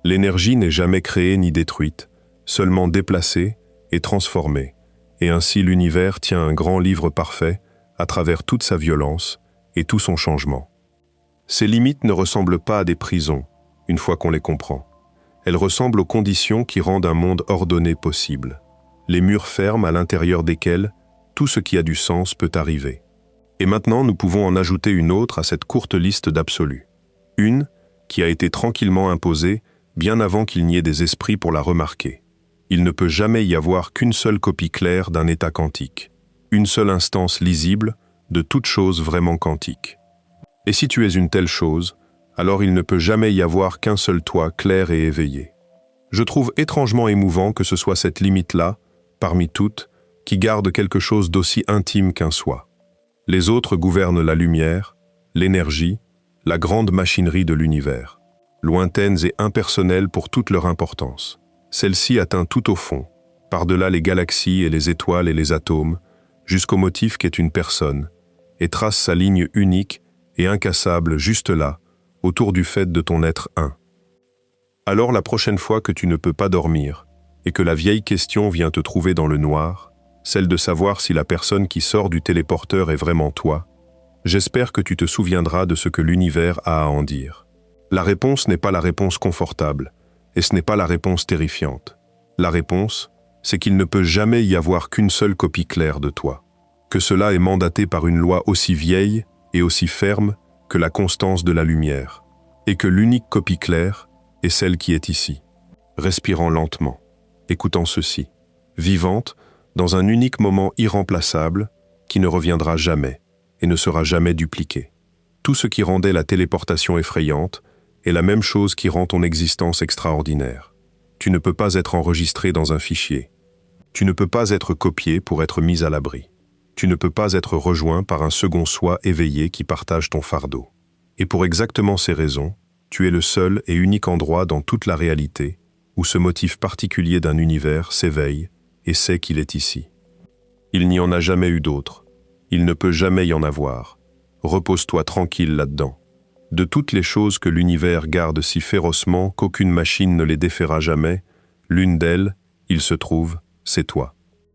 L'énergie n'est jamais créée ni détruite, seulement déplacée et transformée, et ainsi l'univers tient un grand livre parfait à travers toute sa violence et tout son changement. Ces limites ne ressemblent pas à des prisons, une fois qu'on les comprend. Elles ressemblent aux conditions qui rendent un monde ordonné possible. Les murs fermes à l'intérieur desquels tout ce qui a du sens peut arriver. Et maintenant, nous pouvons en ajouter une autre à cette courte liste d'absolus. Une qui a été tranquillement imposée bien avant qu'il n'y ait des esprits pour la remarquer. Il ne peut jamais y avoir qu'une seule copie claire d'un état quantique, une seule instance lisible de toute chose vraiment quantique. Et si tu es une telle chose, alors il ne peut jamais y avoir qu'un seul toi clair et éveillé. Je trouve étrangement émouvant que ce soit cette limite-là, parmi toutes, qui garde quelque chose d'aussi intime qu'un soi. Les autres gouvernent la lumière, l'énergie, la grande machinerie de l'univers, lointaines et impersonnelles pour toute leur importance. Celle-ci atteint tout au fond, par-delà les galaxies et les étoiles et les atomes, jusqu'au motif qu'est une personne, et trace sa ligne unique et incassable juste là, autour du fait de ton être un. Alors la prochaine fois que tu ne peux pas dormir, et que la vieille question vient te trouver dans le noir, celle de savoir si la personne qui sort du téléporteur est vraiment toi, j'espère que tu te souviendras de ce que l'univers a à en dire. La réponse n'est pas la réponse confortable, et ce n'est pas la réponse terrifiante. La réponse, c'est qu'il ne peut jamais y avoir qu'une seule copie claire de toi, que cela est mandaté par une loi aussi vieille et aussi ferme que la constance de la lumière, et que l'unique copie claire est celle qui est ici, respirant lentement, écoutant ceci, vivante dans un unique moment irremplaçable qui ne reviendra jamais et ne sera jamais dupliqué. Tout ce qui rendait la téléportation effrayante est la même chose qui rend ton existence extraordinaire. Tu ne peux pas être enregistré dans un fichier. Tu ne peux pas être copié pour être mis à l'abri. Tu ne peux pas être rejoint par un second soi éveillé qui partage ton fardeau. Et pour exactement ces raisons, tu es le seul et unique endroit dans toute la réalité où ce motif particulier d'un univers s'éveille et sait qu'il est ici. Il n'y en a jamais eu d'autre. Il ne peut jamais y en avoir. Repose-toi tranquille là-dedans. De toutes les choses que l'univers garde si férocement qu'aucune machine ne les défera jamais, l'une d'elles, il se trouve, c'est toi.